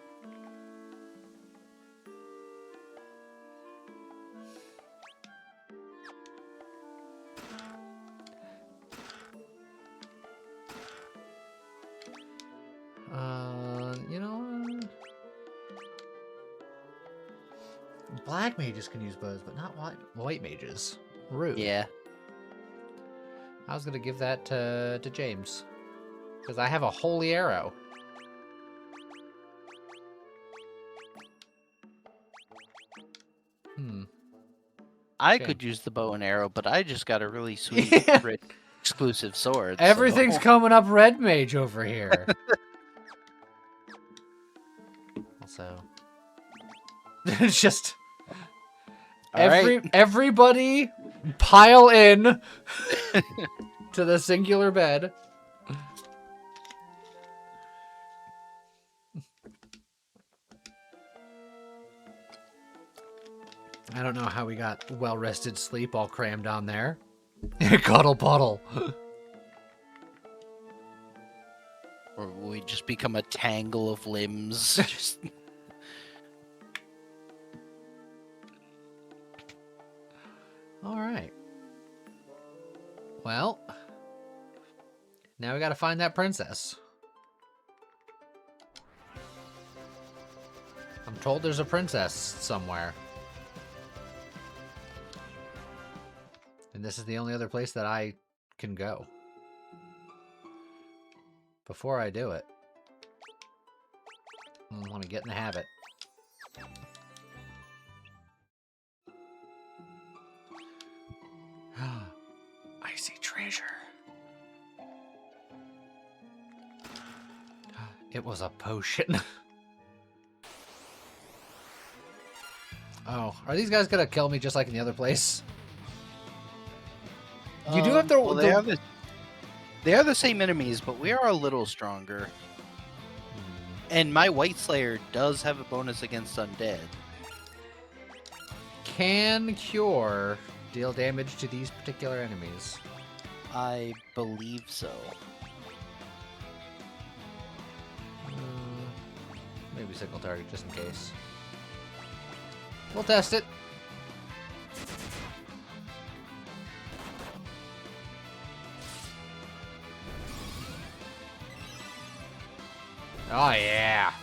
You know... Black mages can use bows, but not white mages. Rude. Yeah. I was gonna give that to James. Because I have a holy arrow. I Okay. could use the bow and arrow, but I just got a really sweet Yeah. red exclusive sword. Everything's so... coming up red mage over here. Also, it's just everybody pile in to the singular bed. I don't know how we got well-rested sleep all crammed on there. Cuddle puddle. We just become a tangle of limbs. Just All right. Well, now we gotta find that princess. I'm told there's a princess somewhere. And this is the only other place that I can go. Before I do it, let me get in the habit. I see treasure. It was a potion. Oh, are these guys gonna kill me just like in the other place? You do have to. well, they are the same enemies, but we are a little stronger. And my White Slayer does have a bonus against undead. Can cure deal damage to these particular enemies? I believe so. Maybe single target just in case. We'll test it. Oh yeah.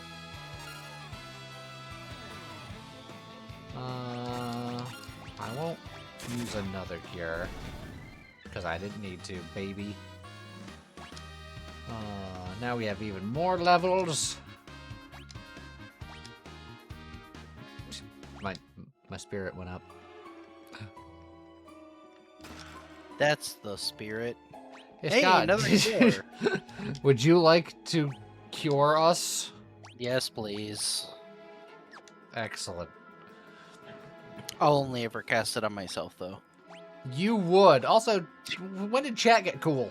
I won't use another cure because I didn't need to, baby. Now we have even more levels. My spirit went up. That's the spirit. Hey, Hey, Scott, another cure. would you like to cure us? Yes, please. Excellent. I'll only ever cast it on myself, though. You would. Also, when did chat get cool?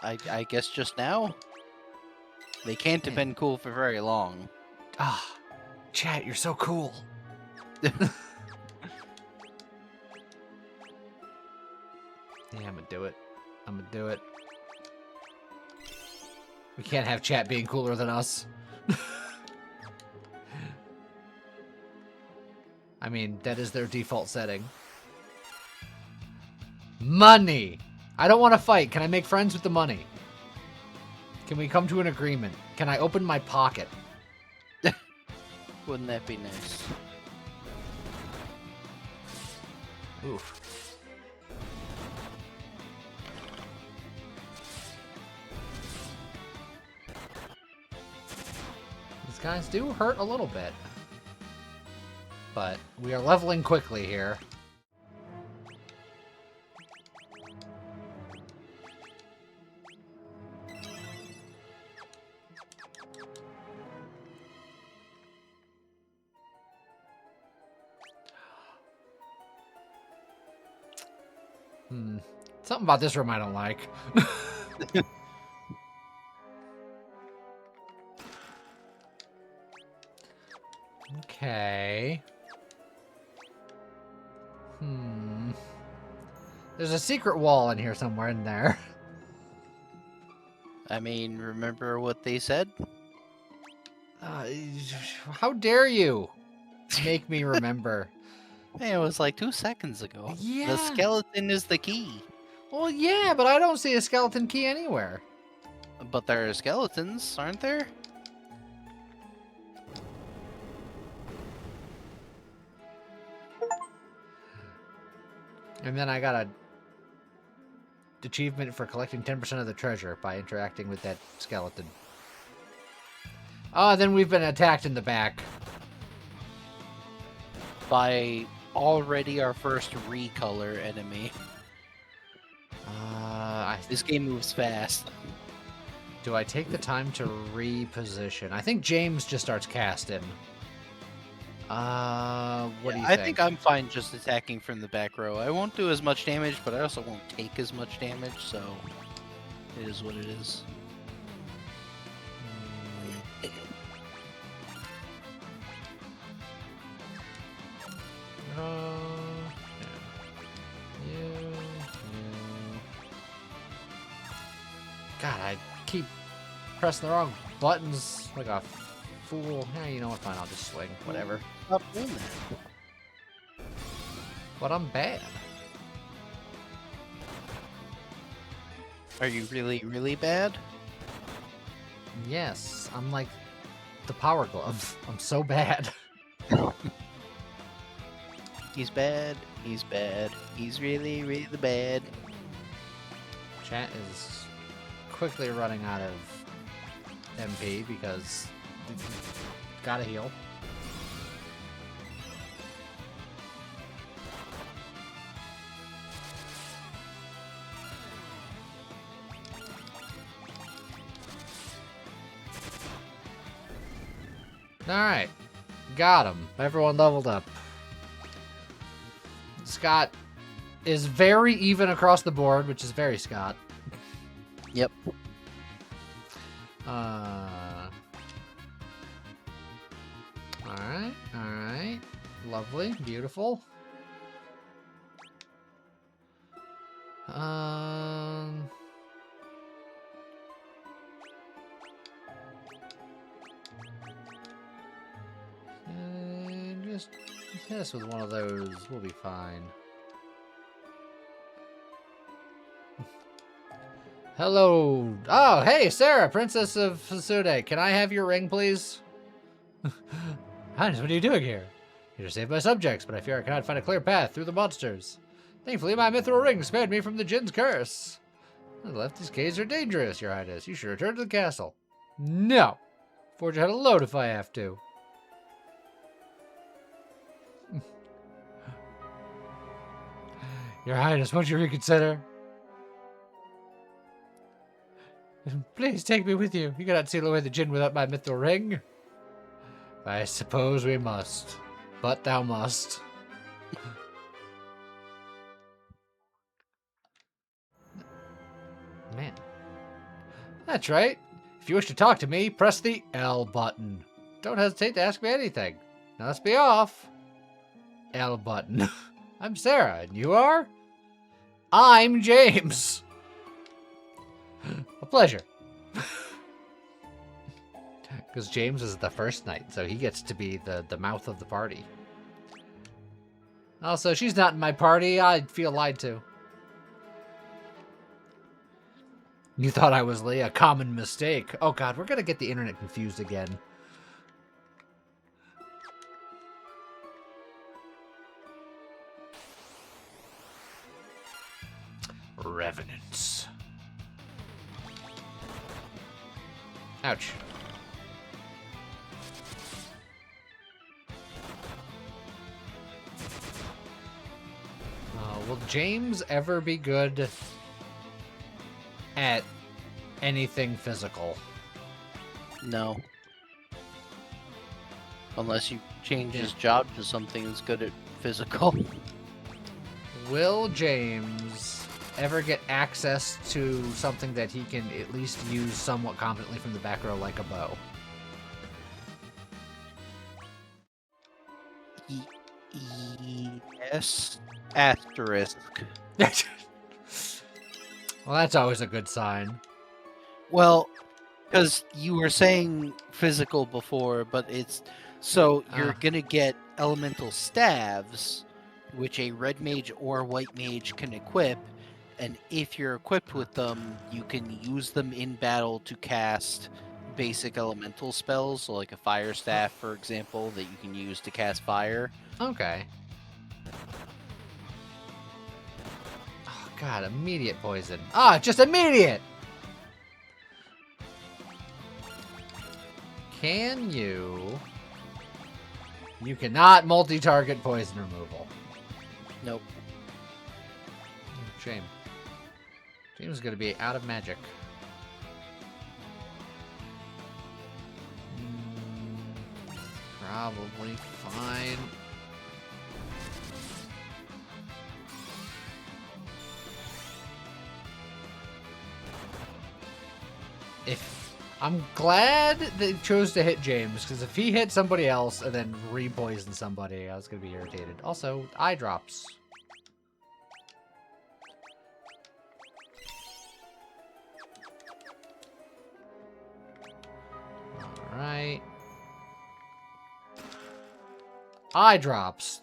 I guess just now? They can't have been cool for very long. Ah, chat, you're so cool. Yeah, I'm gonna do it. I'm gonna do it. We can't have chat being cooler than us. I mean, that is their default setting. Money! I don't want to fight. Can I make friends with the money? Can we come to an agreement? Can I open my pocket? Wouldn't that be nice? Oof. These guys do hurt a little bit. But we are leveling quickly here. Something about this room I don't like. Okay. There's a secret wall in here somewhere in there. I mean, remember what they said? How dare you make me remember? Hey, it was like 2 seconds ago. Yeah. The skeleton is the key. Well, yeah, but I don't see a skeleton key anywhere. But there are skeletons, aren't there? And then I got a achievement for collecting 10% of the treasure by interacting with that skeleton. Oh, then we've been attacked in the back. By already our first recolor enemy. This game moves fast. Do I take the time to reposition? I think James just starts casting. What do you think? I think I'm fine just attacking from the back row. I won't do as much damage, but I also won't take as much damage, so it is what it is. God, keep pressing the wrong buttons like a fool. Yeah, you know what? Fine, I'll just swing. Whatever. Stop doing that. But I'm bad. Are you really, really bad? Yes, I'm like the Power Glove. I'm so bad. He's bad. He's bad. He's really, really bad. Chat is quickly running out of MP because gotta heal. Alright. Got him. Everyone leveled up. Scott is very even across the board, which is very Scott. Yep. Alright, alright. Lovely, beautiful. Just hit us with one of those, we'll be fine. Hello. Oh, hey, Sarah, Princess of Fusude. Can I have your ring, please? Highness, what are you doing here? Here to save my subjects, but I fear I cannot find a clear path through the monsters. Thankfully, my mithril ring spared me from the Jinn's curse. The Lefty's caves are dangerous, Your Highness. You should return to the castle. No. Forge ahead alone if I have to. Your Highness, won't you reconsider? Please take me with you. You cannot seal away the Jinn without my mithril ring. I suppose we must. But thou must. Man. That's right. If you wish to talk to me, press the L button. Don't hesitate to ask me anything. Now let's be off. L button. I'm Sarah, and you are? I'm James. A pleasure. Because James is the first knight, so he gets to be the mouth of the party. Also, she's not in my party. I'd feel lied to. You thought I was Lee? A common mistake. Oh god, we're gonna get the internet confused again. Revenants. Ouch. Will James ever be good at anything physical? No. Unless you change his job to something that's good at physical. Will James ever get access to something that he can at least use somewhat competently from the back row, like a bow? Yes. Asterisk. Well, that's always a good sign. Well, because you were saying physical before, but it's... So you're gonna get elemental staves, which a red mage or white mage can equip, and if you're equipped with them, you can use them in battle to cast basic elemental spells, so like a fire staff, for example, that you can use to cast fire. Okay. Oh, God, immediate poison. Ah, just immediate! Can you... You cannot multi-target poison removal. Nope. Shame. James is going to be out of magic. Probably fine. I'm glad they chose to hit James, because if he hit somebody else and then re-poisoned somebody, I was going to be irritated. Also, eye drops. eye drops.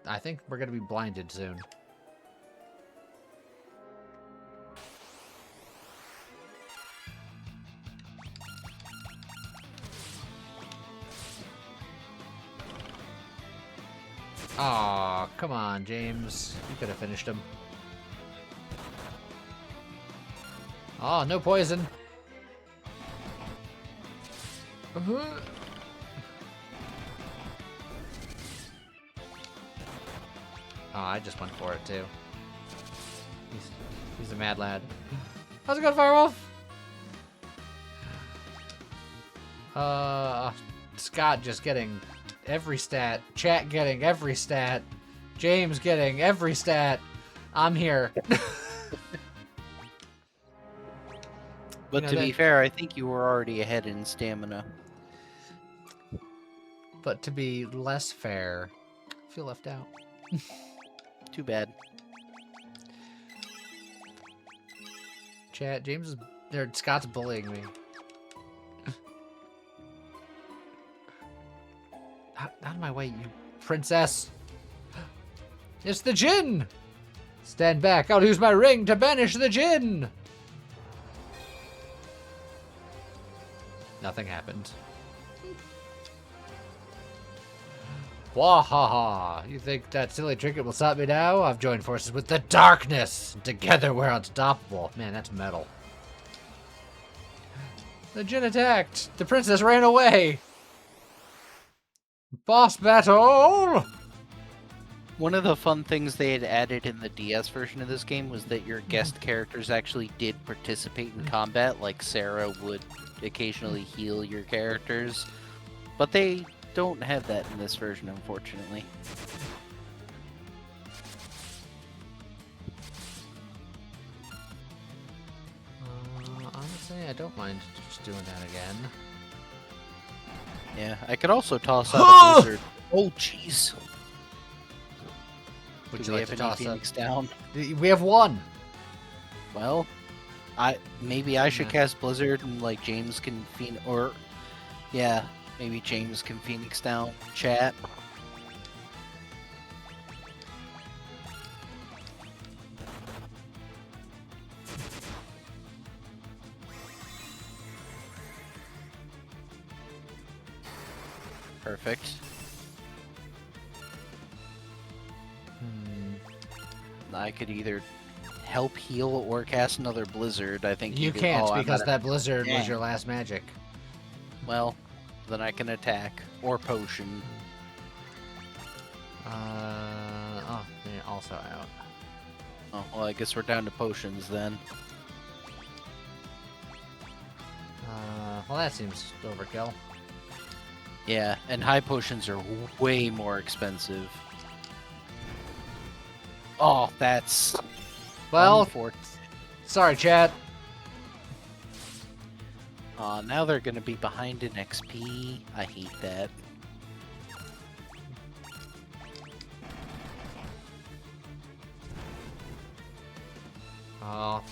I think we're gonna be blinded soon. Aw, come on, James. You could have finished him. Oh, no poison. Oh, I just went for it too. He's a mad lad. How's it going, Firewolf? Scott just getting every stat. Chat getting every stat. James getting every stat. I'm here. But You know, to be that- fair, I think you were already ahead in stamina. But to be less fair, I feel left out. Too bad. Chat, Scott's bullying me. Out of my way, you princess. It's the Djinn! Stand back, I'll use my ring to banish the Djinn! Nothing happened. Wahaha! You think that silly trinket will stop me now? I've joined forces with the darkness! Together we're unstoppable. Man, that's metal. The Djinn attacked! The princess ran away! Boss battle! One of the fun things they had added in the DS version of this game was that your guest characters actually did participate in combat, like Sarah would occasionally heal your characters. But they don't have that in this version, unfortunately. Honestly, I don't mind just doing that again. Yeah, I could also toss out a blizzard. Oh, jeez. Would Do you we like to have any toss up? Phoenix down? We have one! Well, maybe I should Nah. cast Blizzard and like James can yeah, maybe James can Phoenix down chat. Perfect. I could either help heal or cast another Blizzard. I think You could- can't oh, I'm because not- that blizzard was Yeah. your last magic. Well, then I can attack or potion. Oh, they're also out. Oh, well, I guess we're down to potions then. Well, that seems overkill. Yeah, and high potions are way more expensive. Oh, that's Well, unfortunate. sorry, chat. Now they're gonna be behind in XP. I hate that. Oh,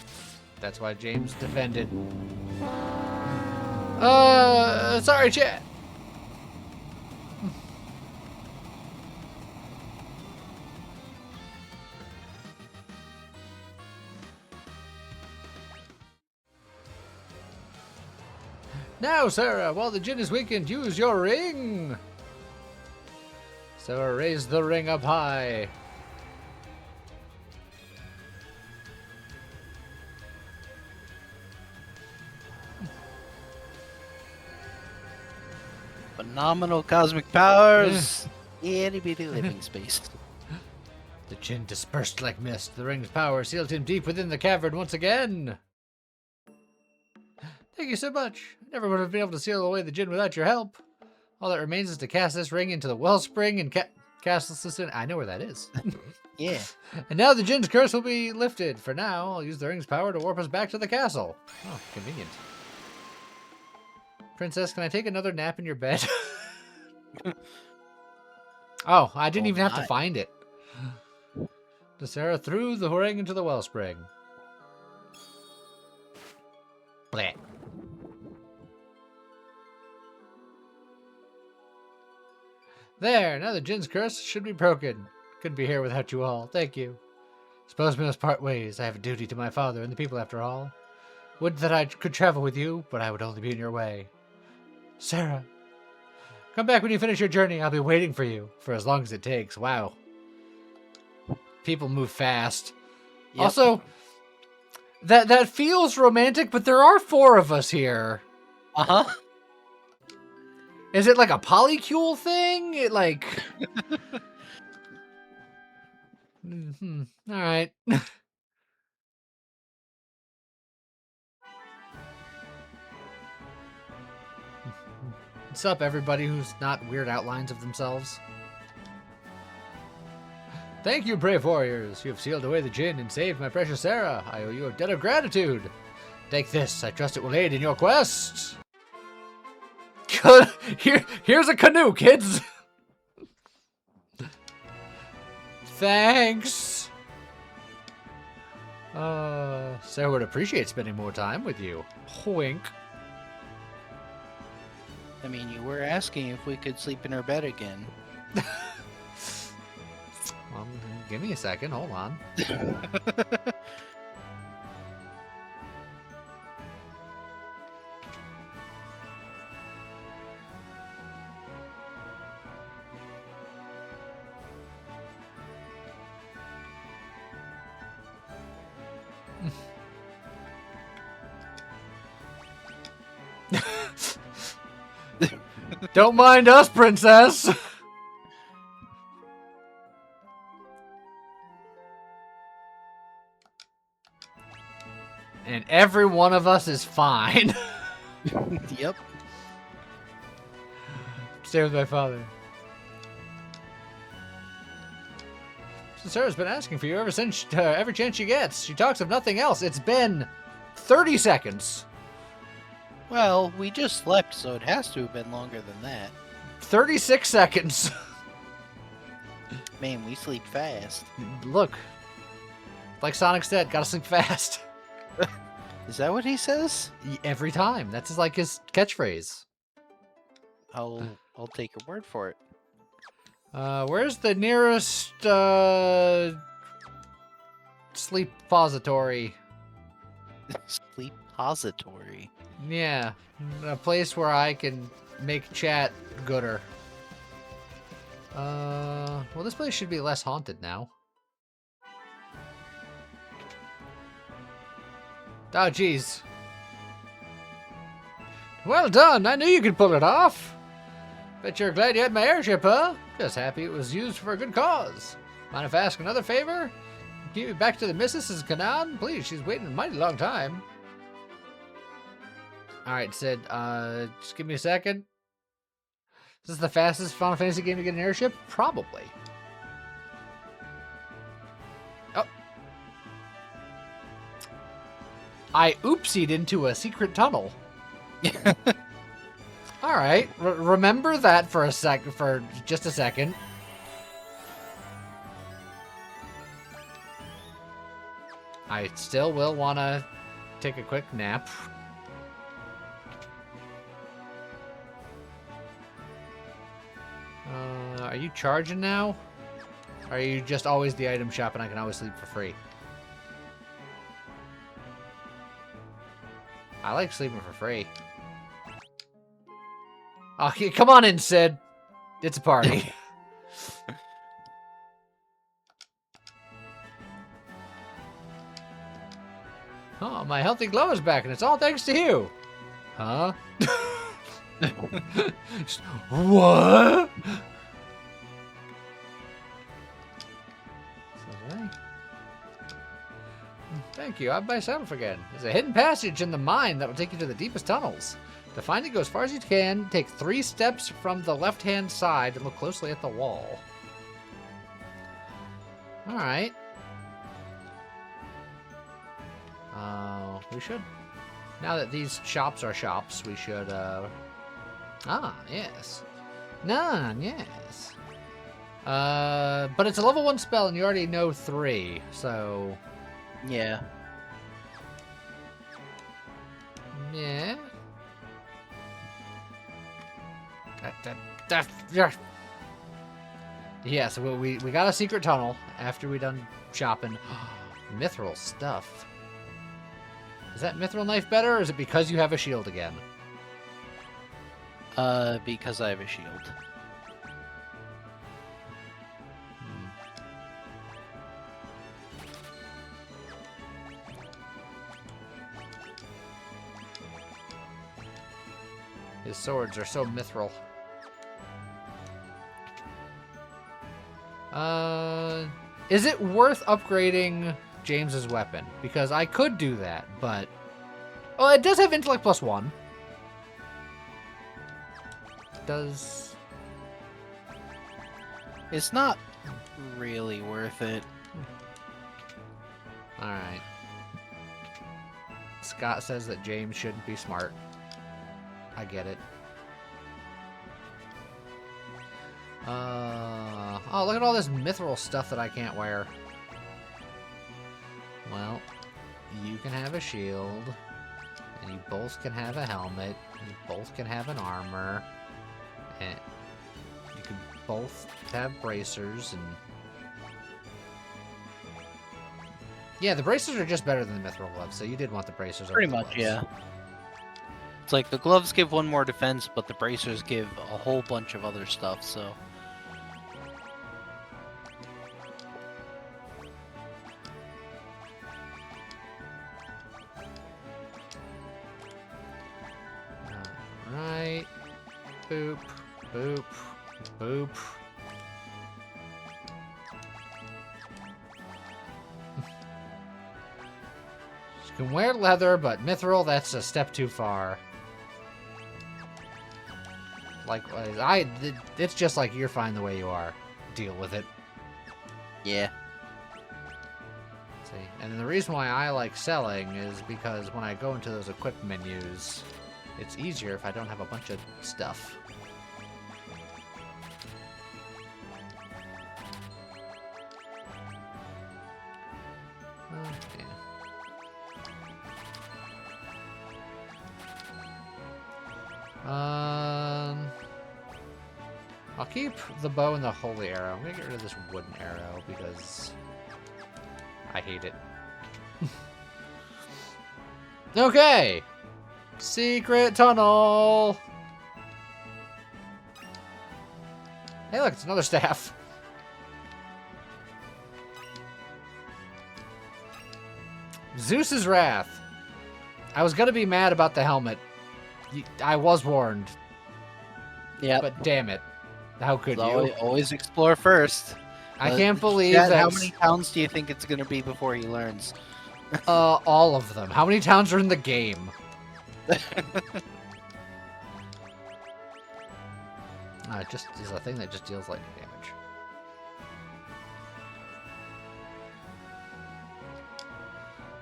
that's why James defended. Sorry, chat. Now, Sarah, while the Djinn is weakened, use your ring. Sarah, raise the ring up high. Phenomenal cosmic powers! Itty bitty living space. The Djinn dispersed like mist. The ring's power sealed him deep within the cavern once again. Thank you so much. I never would have been able to seal away the Djinn without your help. All that remains is to cast this ring into the wellspring and cast this in. I know where that is. Yeah. And now the Djinn's curse will be lifted. For now, I'll use the ring's power to warp us back to the castle. Oh, convenient. Princess, can I take another nap in your bed? Oh, I didn't Oh even have to my. find it. Sarah threw the ring into the wellspring. Bleh. There, now the Jin's curse should be broken. Couldn't be here without you all. Thank you. Suppose we must part ways. I have a duty to my father and the people after all. Would that I could travel with you, but I would only be in your way. Sarah, come back when you finish your journey. I'll be waiting for you, for as long as it takes. Wow. People move fast. Yep. Also, that feels romantic, but there are 4 of us here. Uh-huh. Is it like a polycule thing? It like... All right. What's up, everybody who's not weird outlines of themselves? Thank you, brave warriors. You have sealed away the Jinn and saved my precious Sarah. I owe you a debt of gratitude. Take this. I trust it will aid in your quest. Here's a canoe, kids. Thanks. Sarah would appreciate spending more time with you. Wink. I mean, you were asking if we could sleep in her bed again. Well, give me a second. Hold on. Don't mind us, princess. And every one of us is fine. Yep. Stay with my father. So Sarah's been asking for you ever since every chance she gets. She talks of nothing else. It's been 30 seconds. Well, we just slept, so it has to have been longer than that. 36 seconds. Man, we sleep fast. Look. Like Sonic said, gotta sleep fast. Is that what he says? Every time. That's like his catchphrase. I'll take your word for it. Where's the nearest sleep-pository? Sleep-pository. Yeah, a place where I can make chat gooder. Well, this place should be less haunted now. Oh, jeez. Well done. I knew you could pull it off. Bet you're glad you had my airship, huh? Just happy it was used for a good cause. Mind if I ask another favor? Get me back to the Mrs. Canaan? Please, she's waiting a mighty long time. Alright, Sid, just give me a second. Is this the fastest Final Fantasy game to get an airship? Probably. Oh. I oopsied into a secret tunnel. Alright, remember that for just a second. I still will want to take a quick nap. Are you charging now? Or are you just always the item shop and I can always sleep for free? I like sleeping for free. Okay, come on in, Sid. It's a party. Oh, my healthy glow is back, and it's all thanks to you. Huh? What? Thank you. I'm myself again. There's a hidden passage in the mine that will take you to the deepest tunnels. To find it, go as far as you can. Take 3 steps from the left-hand side and look closely at the wall. All right. We should. Now that these shops are shops, we should. Yes. None. Yes. But it's a level 1 spell, and you already know 3, so. Yeah. Yeah, so we got a secret tunnel after we done shopping. Mithril stuff. Is that mithril knife better, or is it because you have a shield again? Because I have a shield. His swords are so mithril. Is it worth upgrading James's weapon? Because I could do that, but... Oh, it does have intellect +1. Does... It's not really worth it. Alright. Scott says that James shouldn't be smart. I get it. Oh, look at all this mithril stuff that I can't wear. Well, you can have a shield, and you both can have a helmet, and you both can have an armor, and you can both have bracers, and... Yeah, the bracers are just better than the mithril gloves, so you did want the bracers over Pretty the much, gloves. yeah. It's like the gloves give one more defense, but the bracers give a whole bunch of other stuff, so... Alright. Boop. Boop. Boop. You can wear leather, but mithril, that's a step too far. Likewise, it's just like you're fine the way you are. Deal with it. Yeah. See, and the reason why I like selling is because when I go into those equip menus, it's easier if I don't have a bunch of stuff. Okay. I'll keep the bow and the holy arrow. I'm gonna get rid of this wooden arrow because I hate it. Okay! Secret tunnel! Hey look, it's another staff. Zeus's Wrath. I was gonna be mad about the helmet. I was warned. Yeah. But damn it. How could you? Always explore first. I can't believe Chad, that. how many towns do you think it's gonna be before he learns? All of them. How many towns are in the game? It just is a thing that just deals lightning damage.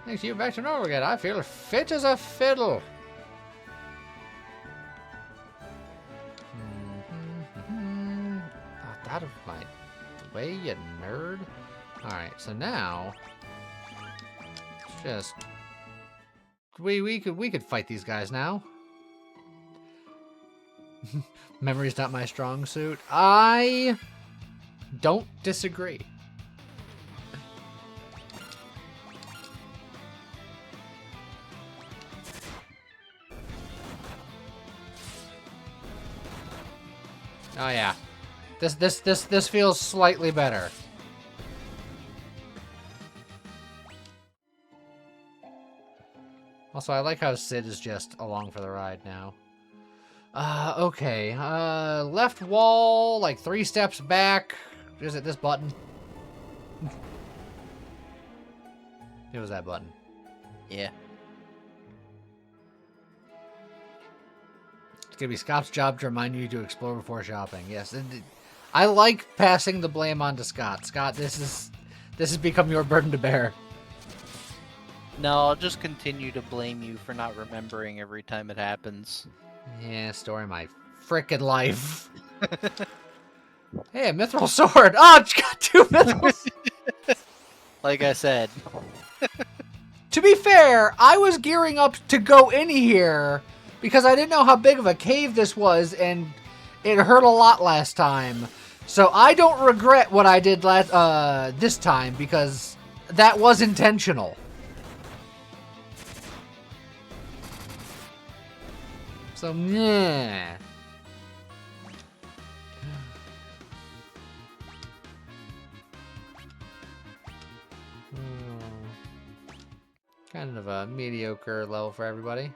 Thanks you back to normal again. I feel fit as a fiddle. Out of my way, you nerd. Alright, so now it's just we could fight these guys now. Memory's not my strong suit. I don't disagree. Oh yeah. This feels slightly better. Also, I like how Sid is just along for the ride now. Okay. Left wall, like 3 steps back. Is it this button? It was that button. Yeah. It's gonna be Scott's job to remind you to explore before shopping. Yes, I like passing the blame on to Scott. Scott, this has become your burden to bear. No, I'll just continue to blame you for not remembering every time it happens. Yeah, story of my frickin' life. Hey, a mithril sword! Oh, it's got 2 mithrils! Like I said. To be fair, I was gearing up to go in here because I didn't know how big of a cave this was, and it hurt a lot last time. So I don't regret what I did this time because that was intentional. So, yeah. Kind of a mediocre level for everybody.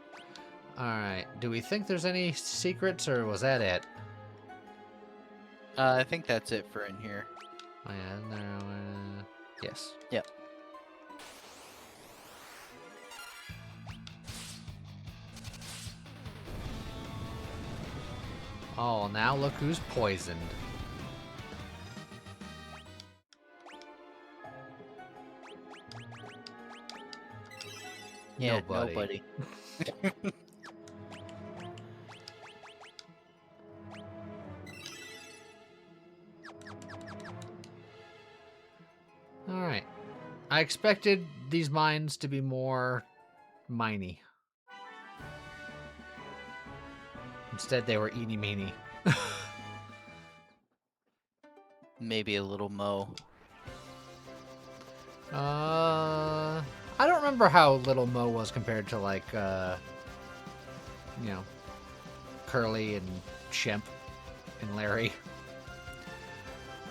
Alright, do we think there's any secrets, or was that it? I think that's it for in here. Oh yeah, no, yes. Yep. Oh, now look who's poisoned. Yeah, Nobody. nobody. Alright. I expected these mines to be more miney. Instead, they were eeny meeny. Maybe a little Mo. I don't remember how little Mo was compared to, like, you know, Curly and Shemp and Larry.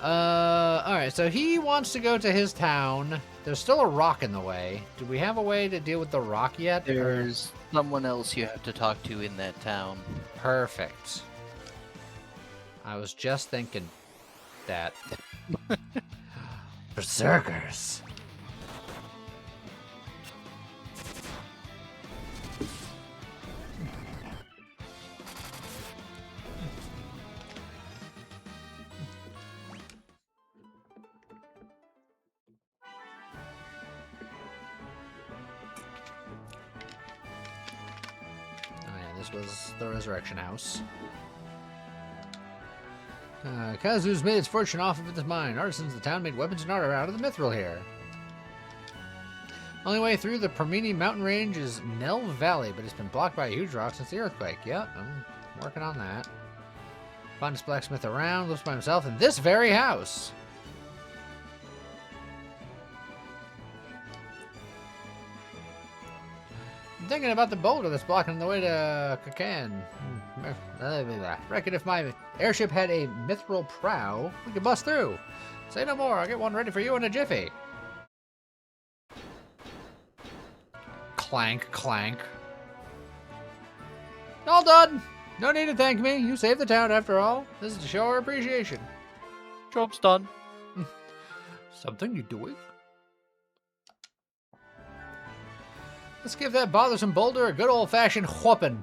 Alright, so he wants to go to his town. There's still a rock in the way. Do we have a way to deal with the rock yet? or- There's someone else you have to talk to in that town. Perfect. I was just thinking that. Berserkers. This was the Resurrection House. Kazu's made its fortune off of this mine. Artisans of the town made weapons and art out of the mithril here. Only way through the Permini mountain range is Nell Valley, but it's been blocked by a huge rock since the earthquake. Yep, I'm working on that. Finest blacksmith around, lives by himself in this very house. I'm thinking about the boulder that's blocking the way to Kakan. Reckon if my airship had a mithril prow, we could bust through. Say no more, I'll get one ready for you in a jiffy. Clank, clank. All done! No need to thank me. You saved the town after all. This is to show our appreciation. Job's done. Something you doing? Let's give that bothersome boulder a good old-fashioned whooping.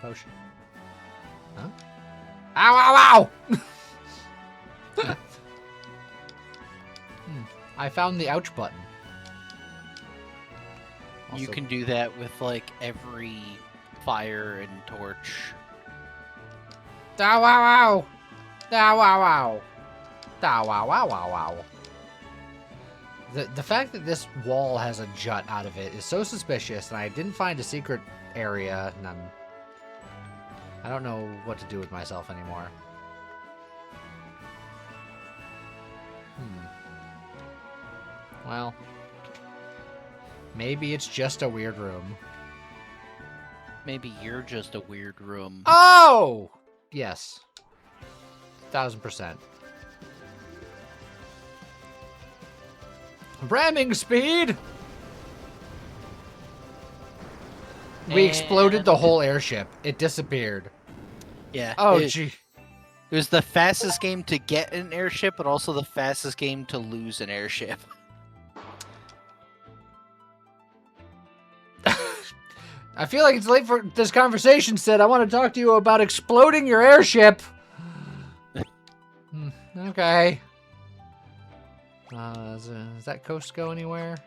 Potion. Huh? Ow, ow, ow! I found the ouch button. You Also- can do that with like every fire and torch. Ow, ow, ow! Ow, ow, ow! Ow, ow, ow, ow, ow. The fact that this wall has a jut out of it is so suspicious, and I didn't find a secret area, and I don't know what to do with myself anymore. Well, maybe it's just a weird room. Maybe you're just a weird room. Oh! Yes. 1000%. Ramming speed! We exploded the whole airship. It disappeared. Yeah. Oh, it, gee. it was the fastest game to get an airship, but also the fastest game to lose an airship. I feel like it's late for this conversation, Sid. I want to talk to you about exploding your airship. Okay. Does that coast go anywhere?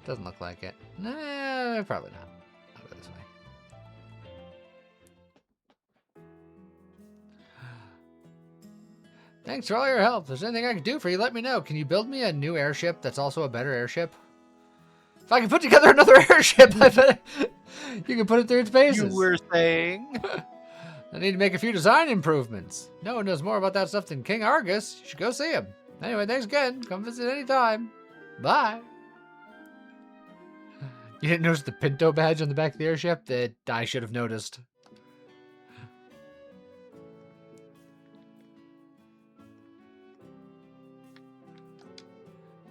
Doesn't look like it. Nah, probably not. I'll go this way. Thanks for all your help. If there's anything I can do for you, let me know. Can you build me a new airship that's also a better airship? If I can put together another airship, I bet you can put it through its paces. You were saying. I need to make a few design improvements. No one knows more about that stuff than King Argus. You should go see him. Anyway, thanks again. Come visit anytime. Bye. You didn't notice the Pinto badge on the back of the airship? That I should have noticed.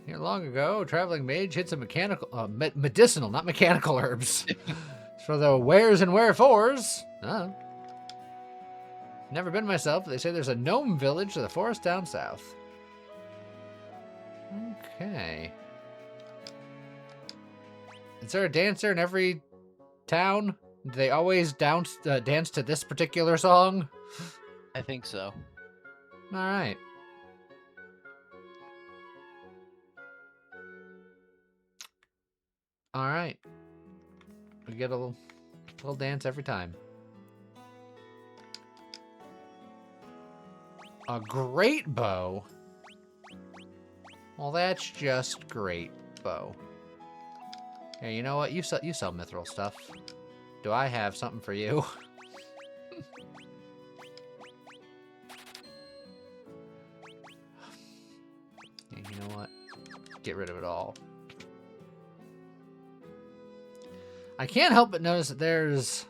Here long ago, a traveling mage hits a medicinal, not mechanical herbs. For the wheres and wherefores. Never been myself, but they say there's a gnome village to the forest down south. Okay. Is there a dancer in every town? Do they always dance to this particular song? I think so. All right. All right. We get a little dance every time. A great bow? Well, that's just great bow. Hey, you know what? You sell mithril stuff. Do I have something for you? Hey, you know what? Get rid of it all. I can't help but notice that there's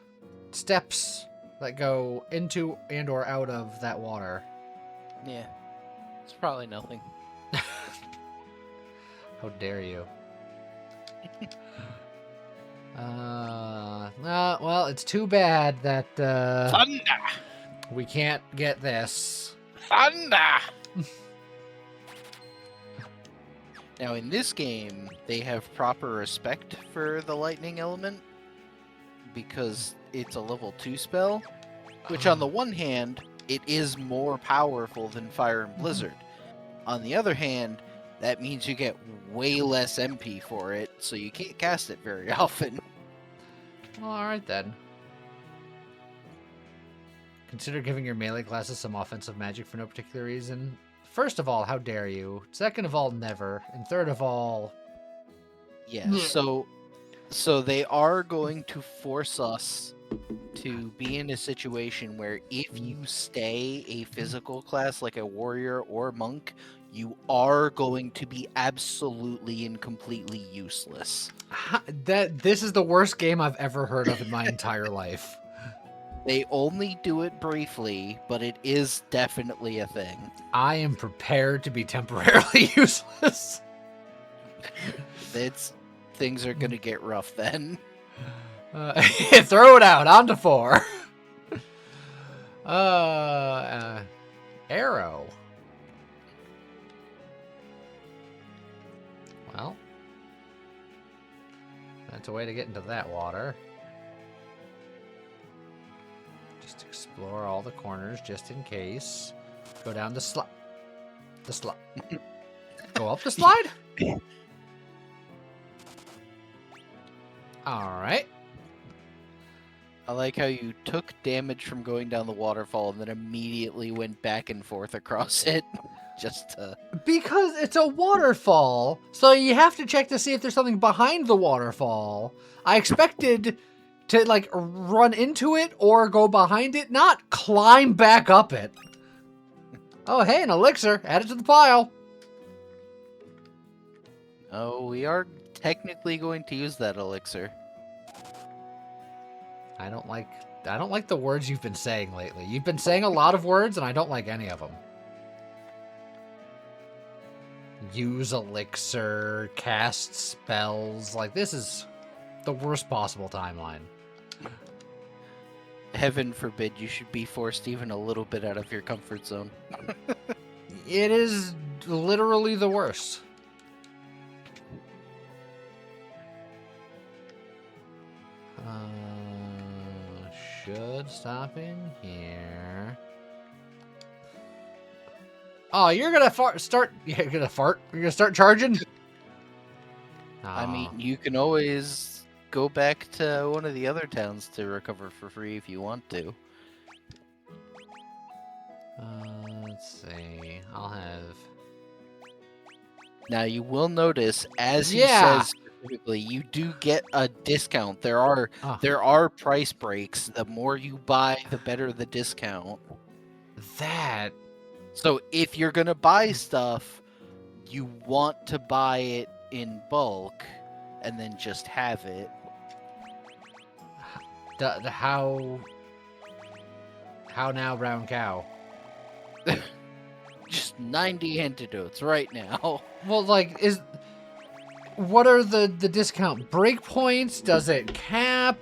steps that go into and or out of that water. Yeah. It's probably nothing. How dare you? Well, it's too bad that Thunder! we can't get this. Thunder! Now, in this game, they have proper respect for the lightning element because it's a level 2 spell, which on the one hand, it is more powerful than Fire and Blizzard. On the other hand, that means you get way less MP for it, so you can't cast it very often. Well, alright then. Consider giving your melee classes some offensive magic for no particular reason. First of all, how dare you? Second of all, never. And third of all... Yeah, so they are going to force us to be in a situation where if you stay a physical class like a warrior or monk, you are going to be absolutely and completely useless. This is the worst game I've ever heard of in my entire life. They only do it briefly, but it is definitely a thing. I am prepared to be temporarily useless. Things are gonna get rough then. Throw it out onto 4. Arrow. Well, that's a way to get into that water. Just explore all the corners just in case. Go down the slide. Go up the slide? Alright. I like how you took damage from going down the waterfall and then immediately went back and forth across it. Just to... Because it's a waterfall, so you have to check to see if there's something behind the waterfall. I expected to, like, run into it or go behind it, not climb back up it. Oh, hey, an elixir. Add it to the pile. Oh, we are technically going to use that elixir. I don't like the words you've been saying lately. You've been saying a lot of words, and I don't like any of them. Use elixir, cast spells. Like, this is the worst possible timeline. Heaven forbid you should be forced even a little bit out of your comfort zone. It is literally the worst. Should stop in here. Oh, you're gonna start. You're gonna fart. You're gonna start charging. I mean, you can always go back to one of the other towns to recover for free if you want to. Let's see. I'll have. Now you will notice as he Yeah. says specifically, you do get a discount. There are Oh, price breaks. The more you buy, the better the discount. that. So if you're gonna buy stuff, you want to buy it in bulk and then just have it. How now, brown cow? Just 90 antidotes right now. Well, like, what are the discount breakpoints? Does it cap?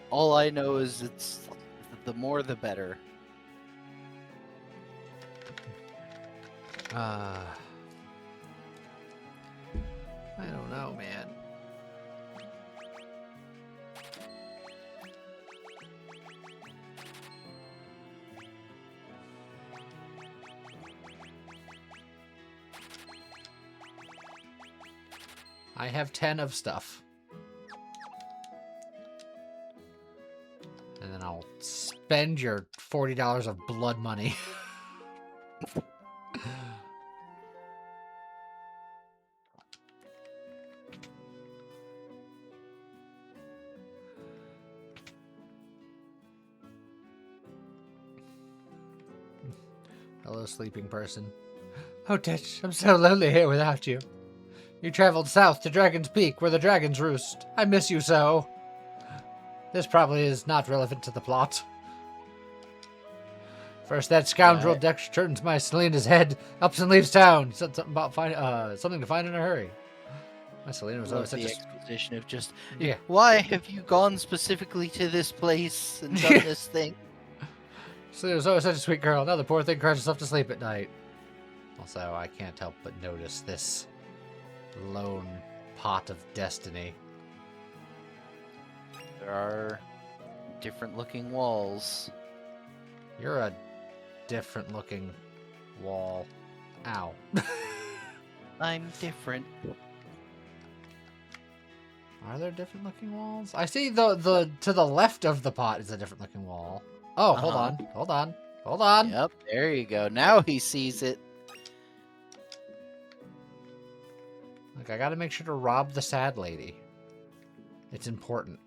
All I know is it's the more the better. I don't know, man. I have 10 of stuff. And then I'll spend your $40 of blood money. Hello, sleeping person. Oh, Ditch, I'm so lonely here without you. You traveled south to Dragon's Peak, where the dragons roost. I miss you so. This probably is not relevant to the plot. First, that scoundrel Dex turns my Selena's head, ups and leaves town. Said something about something to find in a hurry. My Selena was always Love such the a... exposition of just, Yeah. why have you gone specifically to this place and done this thing? Selena was always such a sweet girl. Now the poor thing cries herself to sleep at night. Also, I can't help but notice this lone pot of destiny. There are different looking walls. You're a different looking wall. Ow. I'm different. Are there different looking walls? I see the to the left of the pot is a different looking wall. Oh, hold on. Yep, there you go. Now he sees it. Like, I gotta make sure to rob the sad lady. It's important.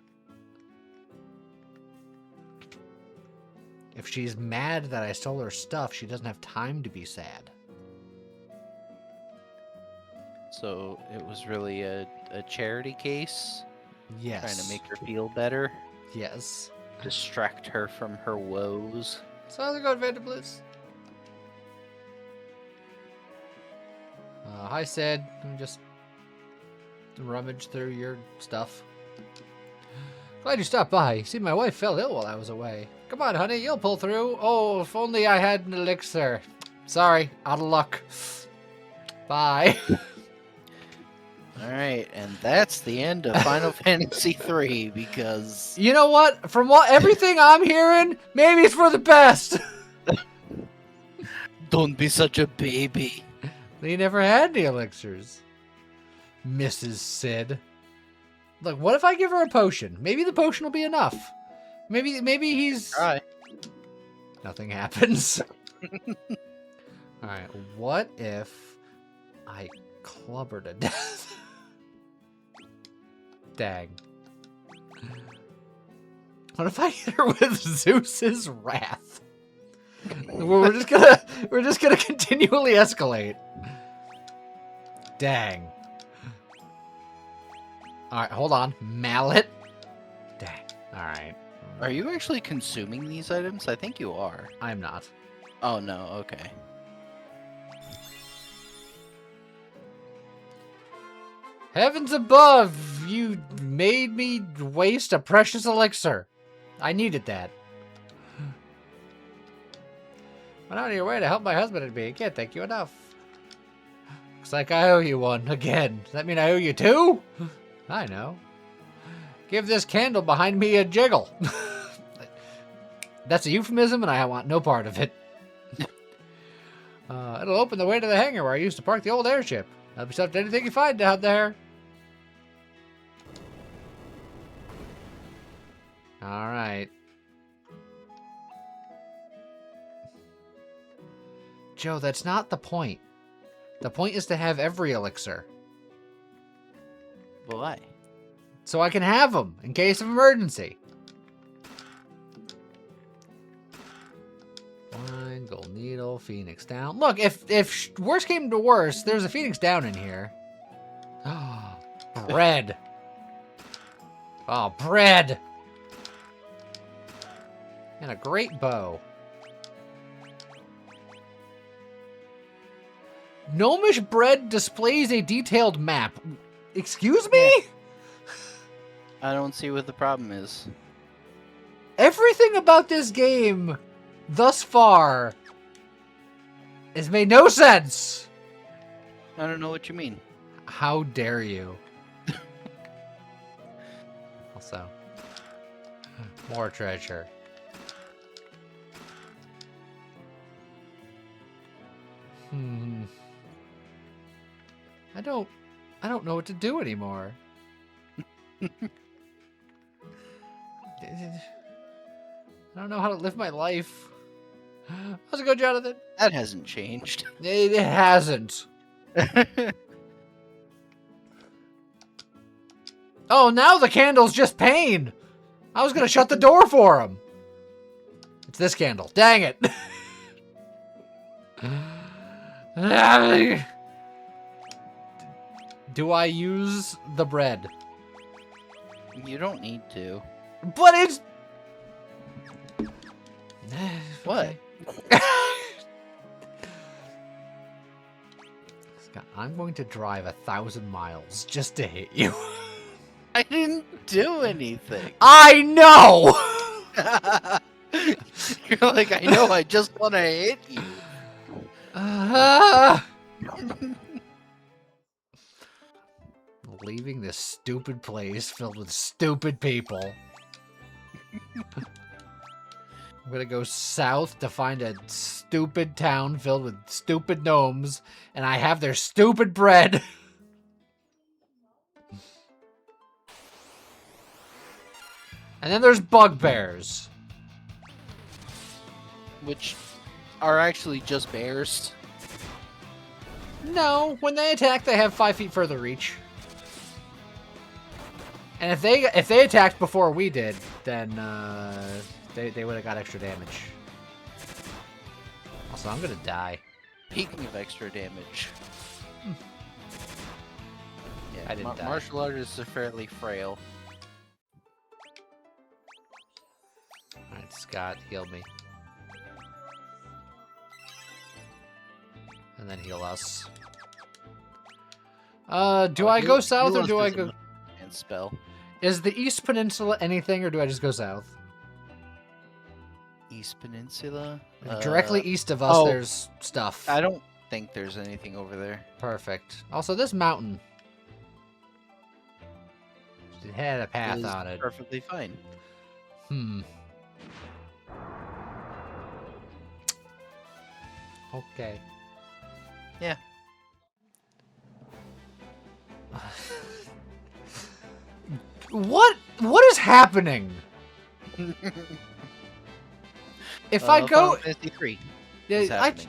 If she's mad that I stole her stuff, she doesn't have time to be sad. So it was really a charity case? Yes. Trying to make her feel better? Yes. Distract her from her woes? So how's it going, Vanderblues? Hi, Sid. Let me just rummage through your stuff. Glad you stopped by. See, my wife fell ill while I was away. Come on, honey, you'll pull through. Oh, if only I had an elixir. Sorry, out of luck. Bye. Alright, and that's the end of Final Fantasy III because... You know what? From everything I'm hearing, maybe it's for the best. Don't be such a baby. They never had any elixirs. Mrs. Sid. Look, what if I give her a potion? Maybe the potion will be enough. Maybe he's... Try. Nothing happens. Alright, what if I club her to death? Dang. What if I hit her with Zeus's wrath? We're just gonna continually escalate. Dang. Alright, hold on. Mallet. Dang. Alright. Are you actually consuming these items? I think you are. I'm not. Oh no, okay. Heavens above! You made me waste a precious elixir. I needed that. Went out of your way to help my husband and me. I can't thank you enough. Looks like I owe you one again. Does that mean I owe you two? I know. Give this candle behind me a jiggle. That's a euphemism, and I want no part of it. It'll open the way to the hangar where I used to park the old airship. Help yourself to anything you find out there. Alright. Joe, that's not the point. The point is to have every elixir. Why? So I can have them in case of emergency. Wine, gold needle, phoenix down. Look, if worst came to worst, there's a phoenix down in here. Oh, bread. Oh, bread. And a great bow. Gnomish bread displays a detailed map. Excuse me? I don't see what the problem is. Everything about this game thus far has made no sense. I don't know what you mean. How dare you? Also, more treasure. I don't know what to do anymore. I don't know how to live my life. How's it go, Jonathan? That hasn't changed. It hasn't. Oh, now the candle's just pain. I was gonna shut the door for him. It's this candle. Dang it. Do I use the bread? You don't need to. But it's... What? Scott, I'm going to drive 1,000 miles just to hit you. I didn't do anything. I know! You're like, I know, I just want to hit you. Leaving this stupid place filled with stupid people. I'm gonna go south to find a stupid town filled with stupid gnomes, and I have their stupid bread. And then there's bugbears. Which are actually just bears. No, when they attack, they have 5 feet further reach. And if they attacked before we did, then they would have got extra damage. Also, I'm gonna die. Speaking of extra damage. Yeah, I didn't die. Martial artists are fairly frail. Alright, Scott, heal me. And then heal us. Do I go south or do I go... And spell. Is the East Peninsula anything, or do I just go south? East Peninsula? Directly east of us, there's stuff. I don't think there's anything over there. Perfect. Also, this mountain. It had a path Is on it. perfectly fine. Okay. Yeah. What is happening? If I go, Final Fantasy 3.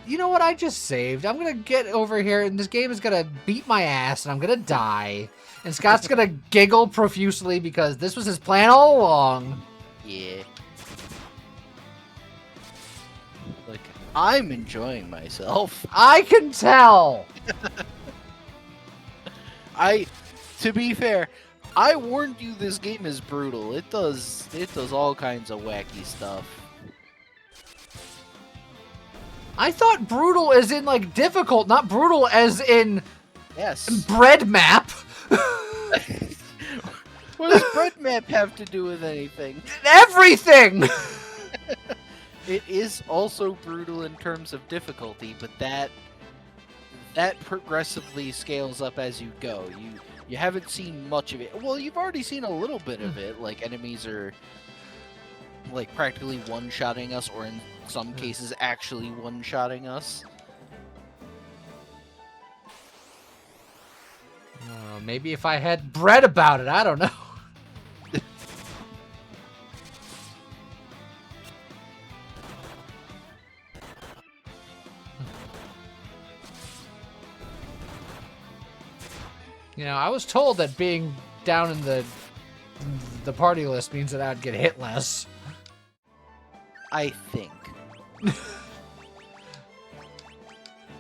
you know what? I just saved. I'm gonna get over here, and this game is gonna beat my ass, and I'm gonna die. And Scott's gonna giggle profusely because this was his plan all along. Yeah. Like, I'm enjoying myself. I can tell. To be fair, I warned you this game is brutal. It does all kinds of wacky stuff. I thought brutal as in like difficult, not brutal as in Yes. bread map. What does bread map have to do with anything? Everything. It is also brutal in terms of difficulty, but that progressively scales up as you go. You haven't seen much of it. Well, you've already seen a little bit of it. Like, enemies are like practically one-shotting us, or in some cases actually one-shotting us. Maybe if I had bread about it, I don't know. You know, I was told that being down in the party list means that I'd get hit less. I think.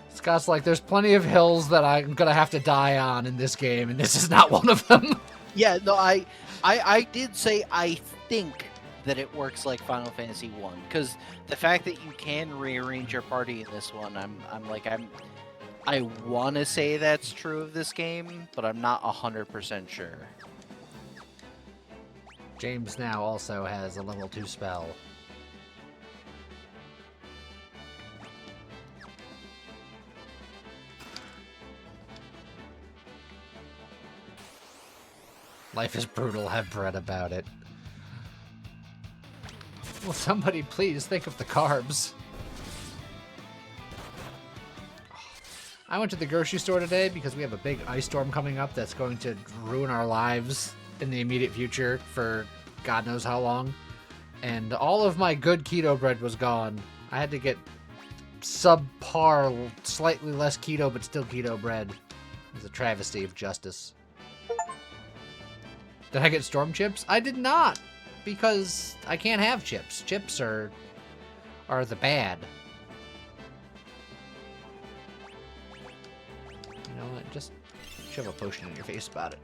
Scott's like, there's plenty of hills that I'm gonna have to die on in this game, and this is not one of them. Yeah, no, I did say I think that it works like Final Fantasy 1, because the fact that you can rearrange your party in this one, I want to say that's true of this game, but I'm not 100% sure. James now also has a level 2 spell. Life is brutal, have bread about it. Will somebody please think of the carbs? I went to the grocery store today because we have a big ice storm coming up that's going to ruin our lives in the immediate future for God knows how long. And all of my good keto bread was gone. I had to get subpar, slightly less keto, but still keto bread. It was a travesty of justice. Did I get storm chips? I did not, because I can't have chips. Chips are the bad. You know what? Just shove a potion in your face about it.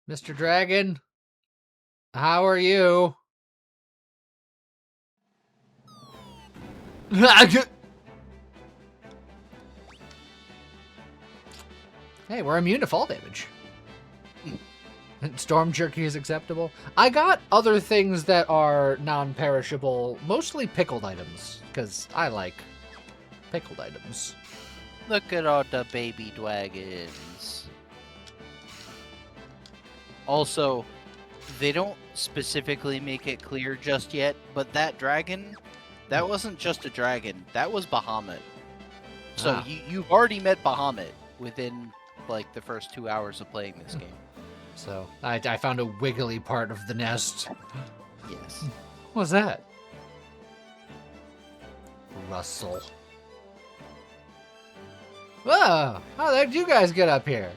Mr. Dragon, how are you? Hey, we're immune to fall damage. Storm jerky is acceptable. I got other things that are non-perishable, mostly pickled items, because I like pickled items. Look at all the baby dragons. Also, they don't specifically make it clear just yet, but that dragon, that wasn't just a dragon. That was Bahamut. So Ah. you've already met Bahamut within, like, the first 2 hours of playing this game. So, I found a wiggly part of the nest. Yes. What's that? Russell. Whoa! How the heck did you guys get up here?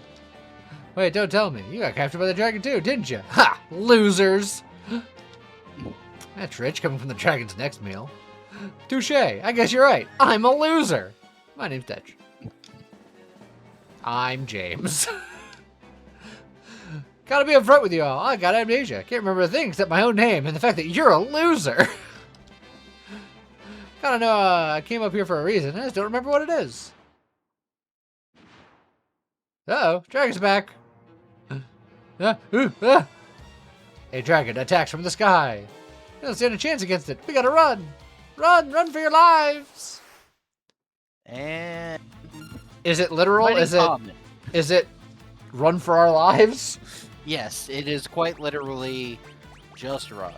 Wait, don't tell me. You got captured by the dragon too, didn't you? Ha! Losers! That's rich coming from the dragon's next meal. Touché. I guess you're right. I'm a loser. My name's Tetch. I'm James. Gotta be upfront with you all. I got amnesia. Can't remember a thing except my own name and the fact that you're a loser. Gotta know I came up here for a reason. I just don't remember what it is. Uh-oh, dragon's back. A dragon attacks from the sky. You don't stand a chance against it. We gotta run. Run for your lives. And Is it literal? Mighty Is it run for our lives? Yes, it is quite literally just run.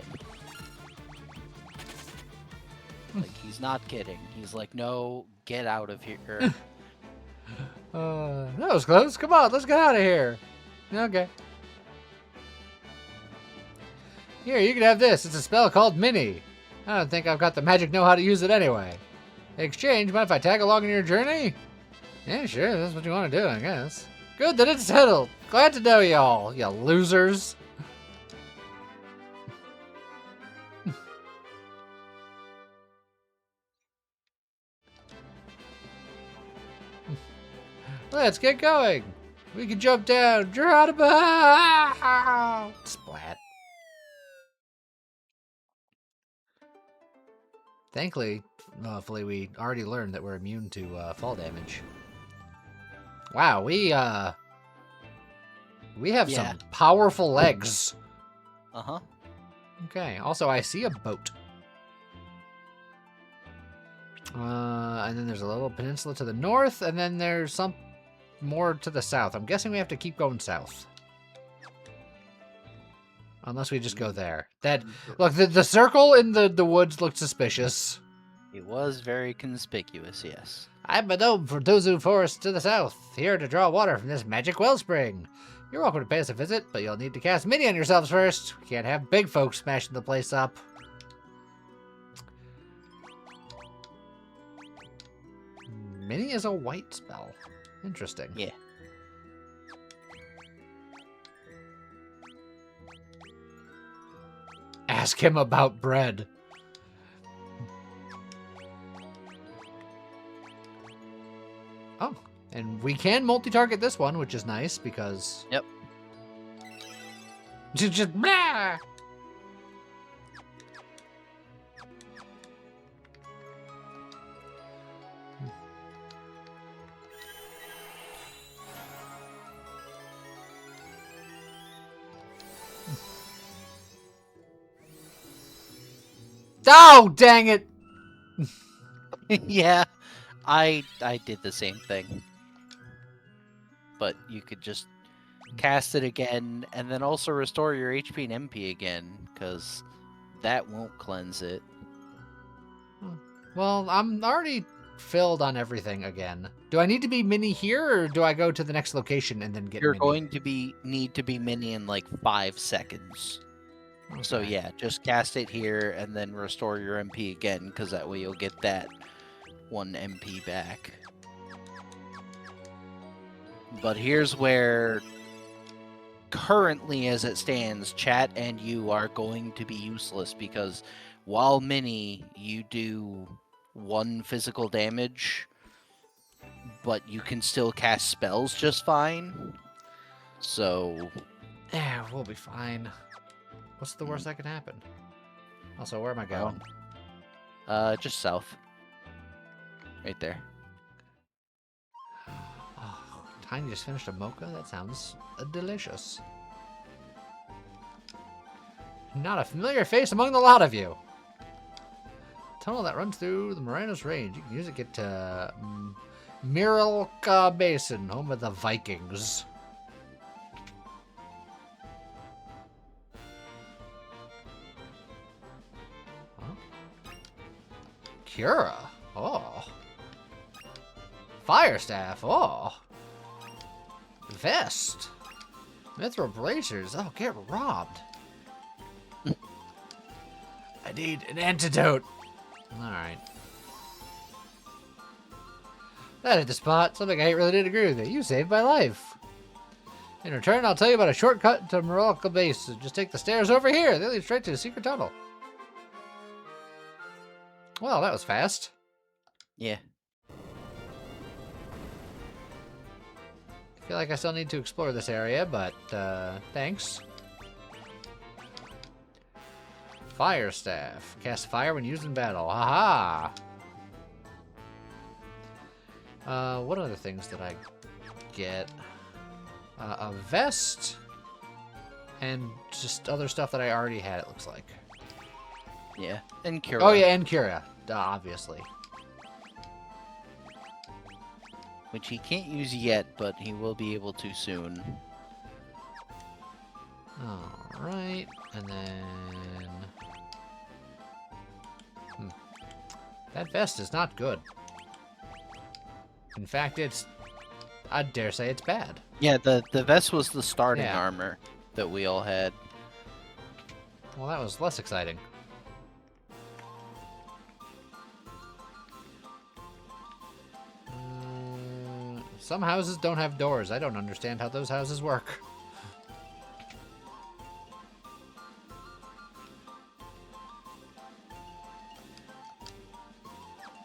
Like, he's not kidding. He's like, no, get out of here. That was close. Come on, let's get out of here. Okay. Here, you can have this. It's a spell called Mini. I don't think I've got the magic know how to use it anyway. In exchange, mind if I tag along in your journey? Yeah, sure, that's what you want to do, I guess. Good that it's settled. Glad to know y'all, you losers. Let's get going. We can jump down. Geronimo! Splat. Thankfully, hopefully we already learned that we're immune to fall damage. Wow, we have some powerful legs. Uh-huh. Okay, also I see a boat. And then there's a little peninsula to the north, and then there's some more to the south. I'm guessing we have to keep going south. Unless we just go there. Look, the circle in the woods looked suspicious. It was very conspicuous, yes. I'm a gnome from Dozu Forest to the south, here to draw water from this magic wellspring. You're welcome to pay us a visit, but you'll need to cast Mini on yourselves first. We can't have big folks smashing the place up. Mini is a white spell. Interesting. Yeah. Ask him about bread. Oh, and we can multi-target this one, which is nice because... Yep. Just blah! Oh, dang it! Yeah, I did the same thing. But you could just cast it again, and then also restore your HP and MP again, because that won't cleanse it. Well, I'm already filled on everything again. Do I need to be mini here, or do I go to the next location and then get You're mini? going to need to be mini in like 5 seconds. So Okay. yeah, just cast it here and then restore your MP again, because that way you'll get that 1 MP back. But here's where, currently as it stands, chat and you are going to be useless, because while mini, you do 1 physical damage, but you can still cast spells just fine. So Yeah, we'll be fine. What's the worst that could happen? Also, where am I going? just south. Right there. Oh, Tiny just finished a mocha? That sounds delicious. Not a familiar face among the lot of you. Tunnel that runs through the Moranos Range. You can use it to get to Miralka Basin, home of the Vikings. Huh? Cura. Oh. Fire Staff. Oh. Vest. Mithril Bracers. Oh, get robbed. I need an antidote. Alright. That hit the spot. Something I really did agree with you. You saved my life. In return, I'll tell you about a shortcut to Morocco Base. So just take the stairs over here. They lead straight to the secret tunnel. Well, that was fast. Yeah. I feel like I still need to explore this area, but thanks. Fire Staff. Cast fire when used in battle. Haha! What other things did I get? A vest. And just other stuff that I already had, it looks like. Yeah. And Cura. Oh yeah, and Cura. Obviously. Which he can't use yet, but he will be able to soon. Alright. And then... That vest is not good. In fact, it's... I dare say it's bad. Yeah, the vest was the starting Yeah. armor that we all had. Well, that was less exciting. Some houses don't have doors. I don't understand how those houses work.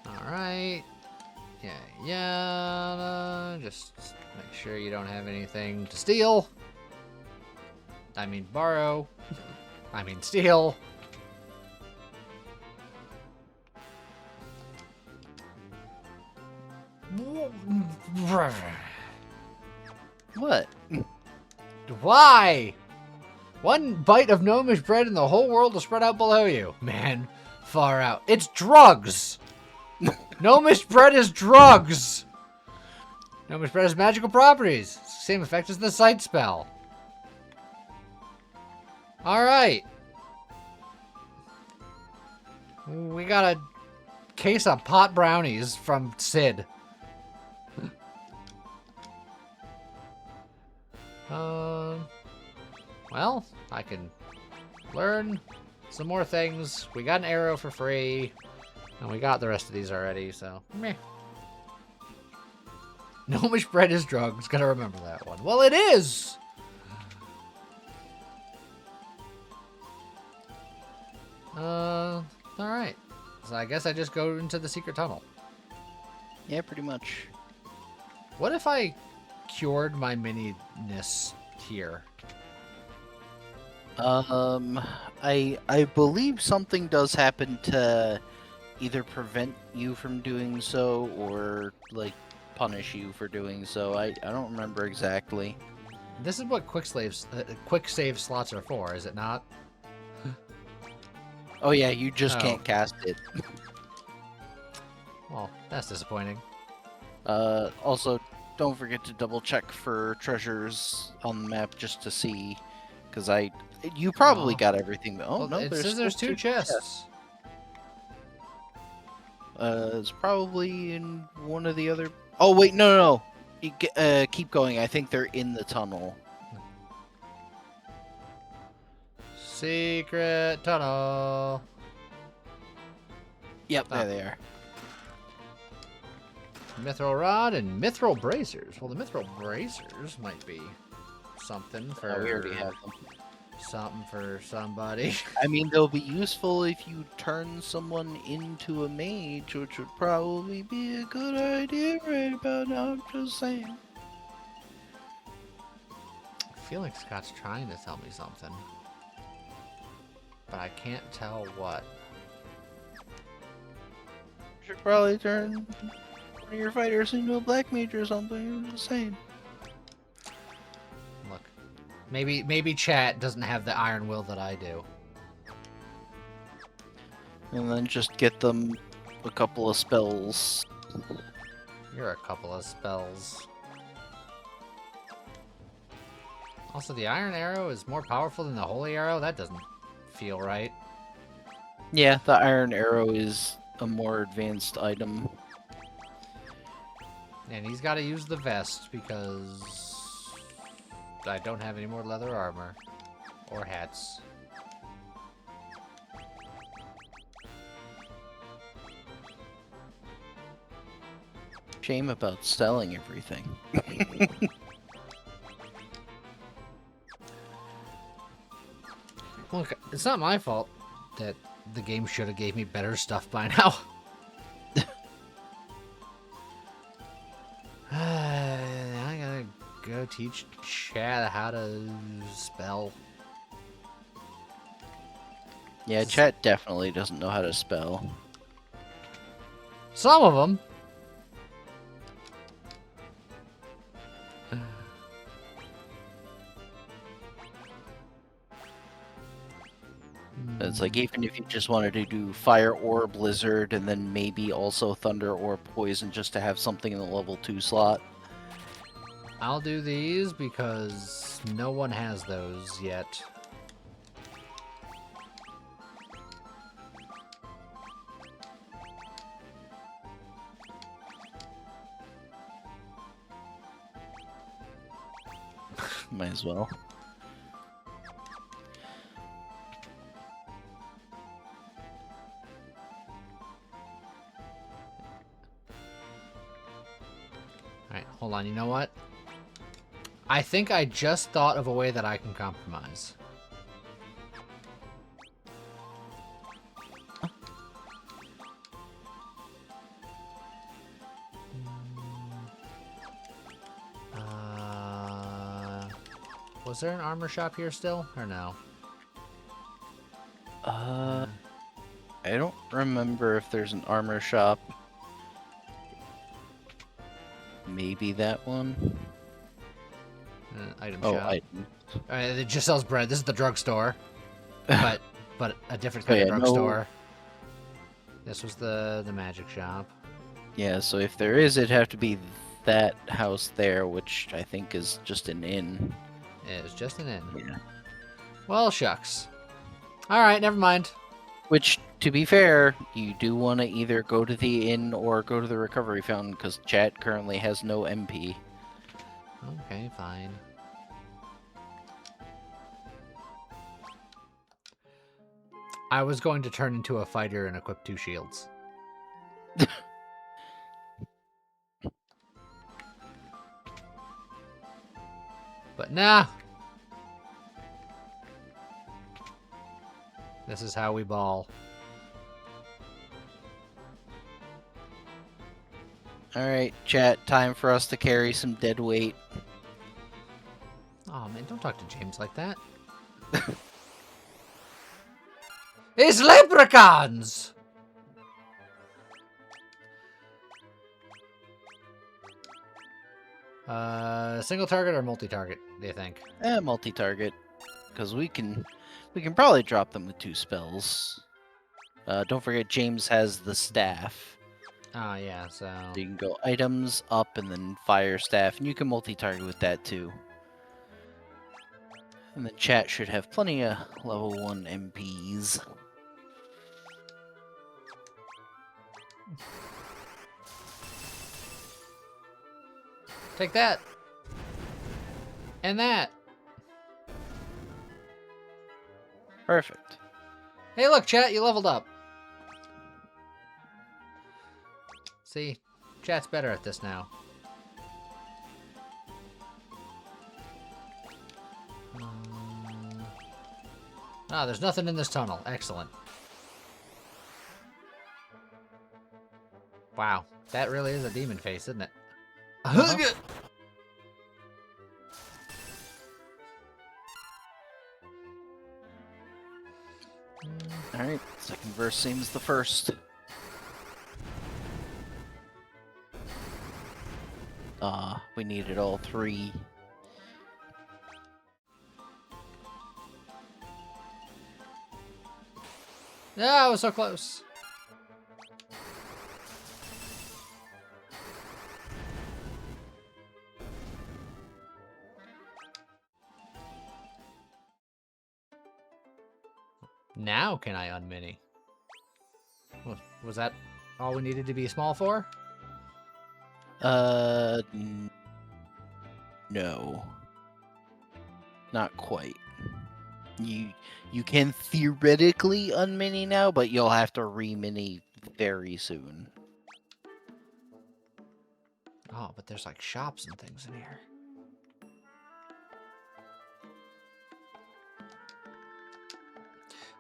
Alright. Yeah. Just make sure you don't have anything to steal. I mean borrow. I mean steal. What? Why? One bite of gnomish bread and the whole world will spread out below you. Man, far out. It's drugs! Gnomish bread is drugs! Gnomish bread has magical properties. Same effect as the sight spell. Alright. We got a case of pot brownies from Sid. Well, I can learn some more things. We got an arrow for free, and we got the rest of these already, so meh. Gnomish bread is drugs. Gotta remember that one. Well, it is! Alright. So I guess I just go into the secret tunnel. Yeah, pretty much. What if I cured my mininess here? I believe something does happen to either prevent you from doing so or like punish you for doing so. I don't remember exactly. This is what quick save slots are for, is it not? Oh yeah, you just Oh. can't cast it. Well, that's disappointing. Also, don't forget to double check for treasures on the map just to see, because you probably Aw. got everything. Oh Well, no, it says still there's two chests. It's probably in one of the other. Oh wait, no. Keep going. I think they're in the tunnel. Secret tunnel. Yep, Ah. there they are. Mithril rod and mithril bracers. Well, the mithril bracers might be something for Oh, we already have them. something for somebody. I mean, they'll be useful if you turn someone into a mage, which would probably be a good idea right about now. I'm just saying. I feel like Scott's trying to tell me something, but I can't tell what. Should probably turn one of your fighters into a black mage or something. I'm just saying. Look, maybe chat doesn't have the iron will that I do. And then just get them a couple of spells. You're a couple of spells. Also, the iron arrow is more powerful than the holy arrow. That doesn't feel right. Yeah, the iron arrow is a more advanced item. And he's got to use the vest because I don't have any more leather armor or hats. Shame about selling everything. Look, it's not my fault that the game should have gave me better stuff by now. I gotta go teach Chad how to spell. Yeah, chat definitely doesn't know how to spell. Some of them. It's like even if you just wanted to do fire or blizzard and then maybe also thunder or poison just to have something in the level 2 slot. I'll do these because no one has those yet. Might as well. Alright, hold on, you know what? I think I just thought of a way that I can compromise. Was there an armor shop here still, or no? I don't remember if there's an armor shop. Maybe that one? Item Oh, shop. item. It just sells bread. This is the drugstore, but a different kind Oh, of yeah, no- drugstore. This was the magic shop. Yeah, so if there is, it'd have to be that house there, which I think is just an inn. It was just an inn. Yeah. Well, shucks. All right, never mind. Which, to be fair, you do want to either go to the inn or go to the recovery fountain, because chat currently has no MP. Okay, fine. I was going to turn into a fighter and equip 2 shields. But nah. This is how we ball. Alright, chat, time for us to carry some dead weight. Oh man, don't talk to James like that. It's leprechauns! Single target or multi-target, do you think? Multi-target. Because we can probably drop them with 2 spells. Don't forget James has the staff. Oh yeah, so... So you can go items, up, and then fire staff, and you can multi-target with that too. And the chat should have plenty of level 1 MPs. Take that! And that! Perfect. Hey look, chat, you leveled up. See? Chat's better at this now. Ah, there's nothing in this tunnel. Excellent. Wow, that really is a demon face, isn't it? Uh-huh. Alright, second verse seems the first. We needed all 3. Yeah, I was so close. Now can I unmini? Was that all we needed to be small for? No. Not quite. You can theoretically unmini now, but you'll have to remini very soon. Oh, but there's like shops and things in here.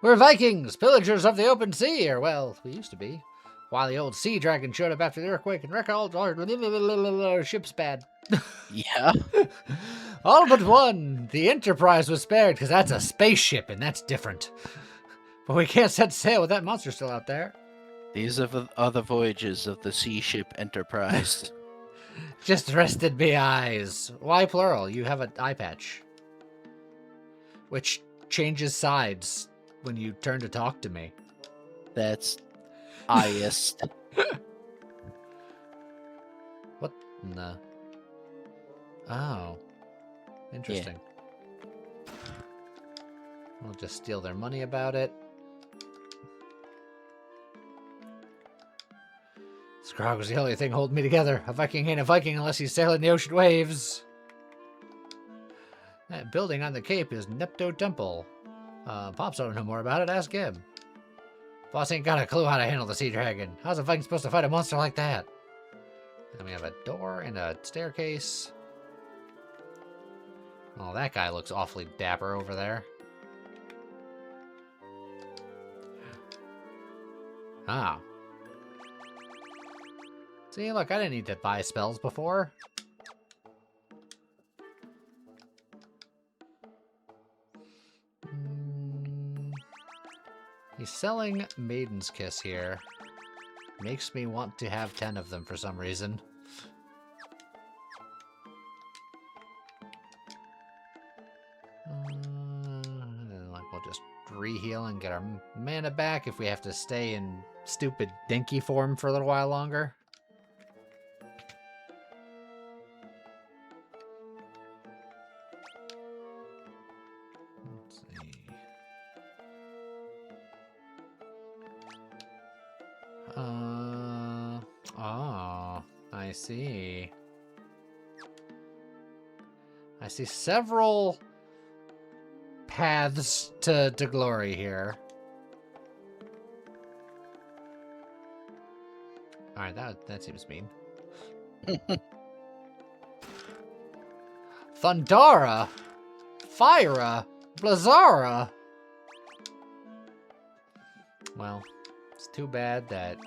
We're Vikings, pillagers of the open sea, or well, we used to be. While the old sea dragon showed up after the earthquake and wrecked all our ship's bad. Yeah. All but one. The Enterprise was spared because that's a spaceship and that's different. But we can't set sail with that monster still out there. These are the other voyages of the sea ship Enterprise. Just rested me eyes. Why plural? You have an eye patch. Which changes sides when you turn to talk to me. That's highest. What in the... Oh. Interesting. We'll just steal their money about it. Scrog was the only thing holding me together. A Viking ain't a Viking unless he's sailing the ocean waves. That building on the cape is Nepto Temple. Pops don't know more about it. Ask him. Boss ain't got a clue how to handle the sea dragon. How's a Viking supposed to fight a monster like that? Then we have a door and a staircase. Oh, that guy looks awfully dapper over there. Ah. See, look, I didn't need to buy spells before. He's selling Maiden's Kiss here. Makes me want to have 10 of them for some reason. We'll just re-heal and get our mana back if we have to stay in stupid dinky form for a little while longer. Let's see. Oh, I see. I see several paths to glory here. Alright, that seems mean. Thundara, Fyra, Blazara. Well, it's too bad that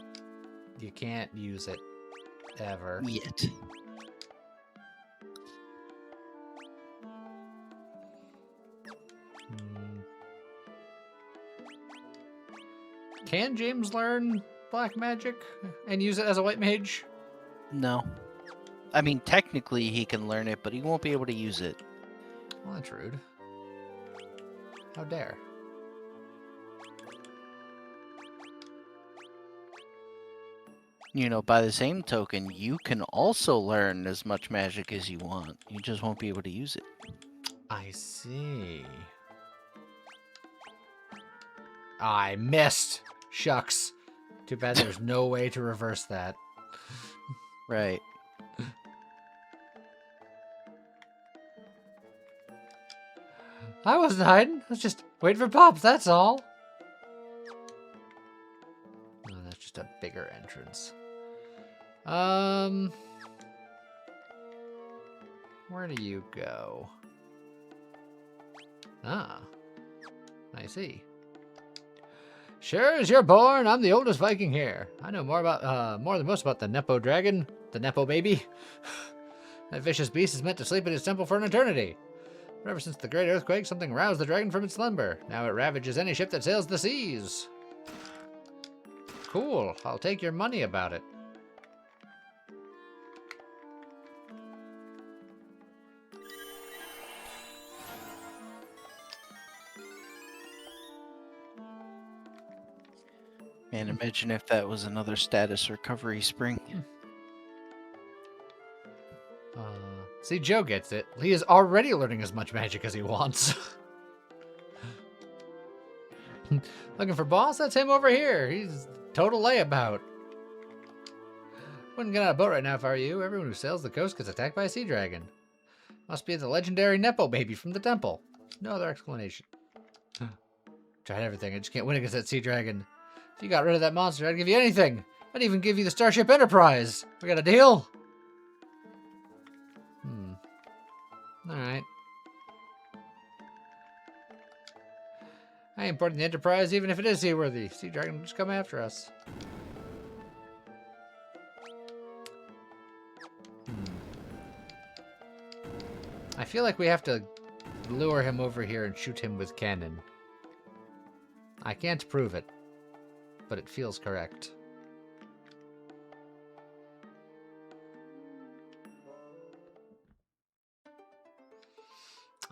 you can't use it ever. Yet. Can James learn black magic and use it as a white mage? No. I mean, technically he can learn it, but he won't be able to use it. Well, that's rude. How dare. You know, by the same token, you can also learn as much magic as you want. You just won't be able to use it. I see. I missed. Shucks. Too bad there's no way to reverse that. Right. I wasn't hiding. I was just waiting for Pops, that's all. Oh, that's just a bigger entrance. Where do you go? Ah, I see. Sure as you're born, I'm the oldest Viking here. I know more than most about the Nepo dragon, the Nepo baby. That vicious beast is meant to sleep in his temple for an eternity. But ever since the great earthquake, something roused the dragon from its slumber. Now it ravages any ship that sails the seas. Cool. I'll take your money about it. Man, imagine if that was another status recovery spring. See, Joe gets it. He is already learning as much magic as he wants. Looking for boss? That's him over here. He's total layabout. Wouldn't get on a boat right now if I were you. Everyone who sails the coast gets attacked by a sea dragon. Must be the legendary Nepo baby from the temple. No other explanation. Tried everything. I just can't win against that sea dragon. If you got rid of that monster, I'd give you anything. I'd even give you the Starship Enterprise. We got a deal? Alright. I ain't boarding the Enterprise even if it is seaworthy. Sea Dragon will just come after us. I feel like we have to lure him over here and shoot him with cannon. I can't prove it, but it feels correct.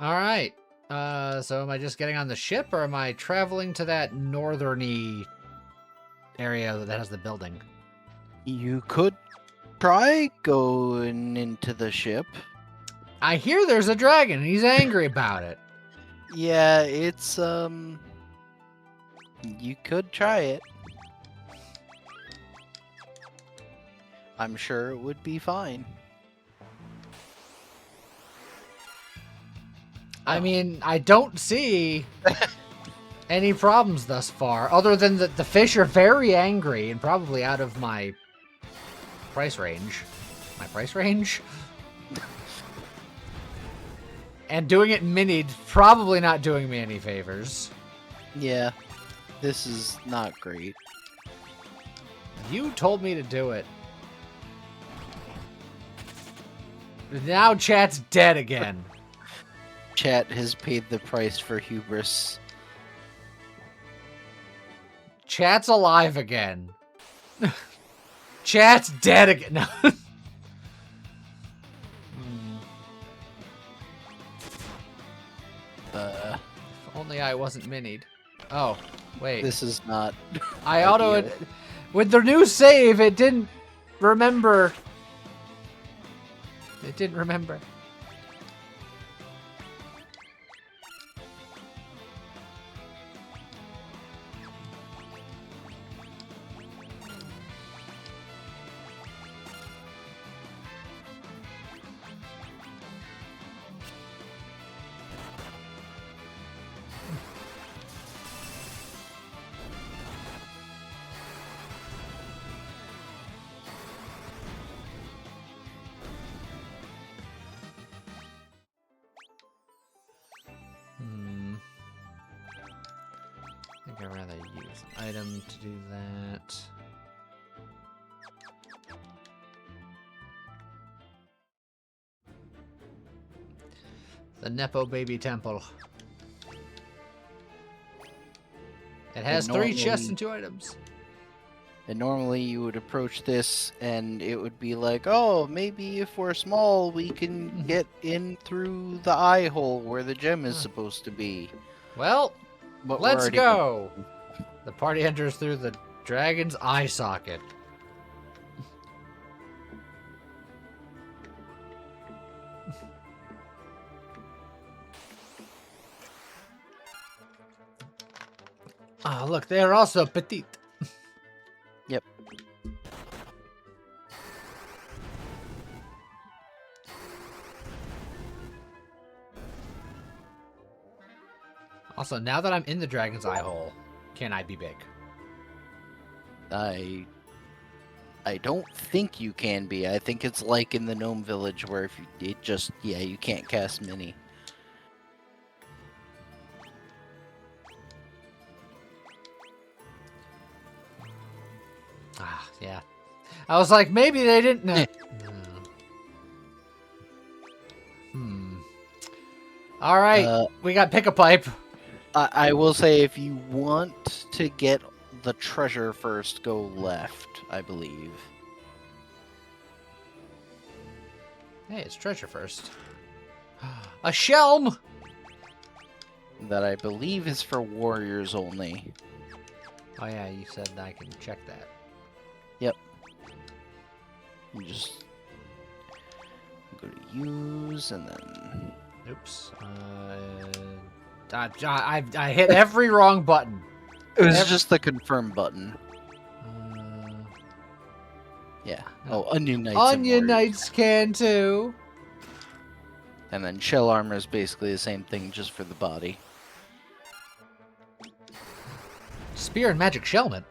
All right. So am I just getting on the ship, or am I traveling to that northerny area that has the building? You could try going into the ship. I hear there's a dragon, and he's angry about it. Yeah, it's, you could try it. I'm sure it would be fine. I mean, I don't see any problems thus far, other than that the fish are very angry and probably out of my price range. My price range? And doing it minied, probably not doing me any favors. Yeah, this is not great. You told me to do it. Now chat's dead again. Chat has paid the price for hubris. Chat's alive again. Chat's dead again. No. If only I wasn't minied. Oh, wait. This is not. I ideal. auto with the new save. It didn't remember. It didn't remember. think I'd rather use an item to do that. The Nepo Baby Temple. It has 3 chests and 2 items. And normally you would approach this and it would be like, oh, maybe if we're small, we can get in through the eye hole where the gem is supposed to be. Well, But we're let's already- go! The party enters through the dragon's eye socket. Ah, look, they are also petite. Yep. Also, now that I'm in the dragon's eye hole, can I be big? I don't think you can be. I think it's like in the gnome village where if you, you can't cast mini. Ah, yeah. I was like, maybe they didn't know. All right, we got pick a pipe. I will say if you want to get the treasure first, go left, I believe. Hey, it's treasure first. A shelm! That I believe is for warriors only. Oh yeah, you said I can check that. Yep. You just go to use and then... Oops. I hit every wrong button. It was just the confirm button. Yeah. no. Oh, Onion Knights. and Onion Warriors. Knights can too. And then Shell Armor is basically the same thing, just for the body. Spear and Magic Shelmet.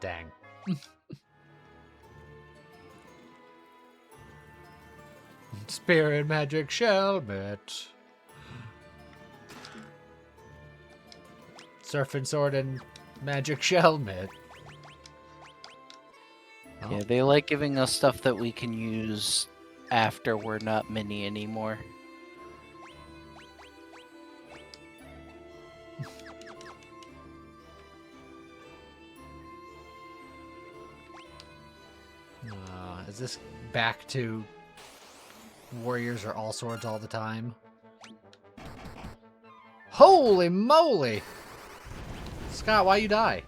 Dang. Spear and Magic Shelmet. Surfing Sword and Magic Shelmet. Oh. Yeah, they like giving us stuff that we can use after we're not mini anymore. Is this back to warriors are all swords all the time? Holy moly! Scott, why you die?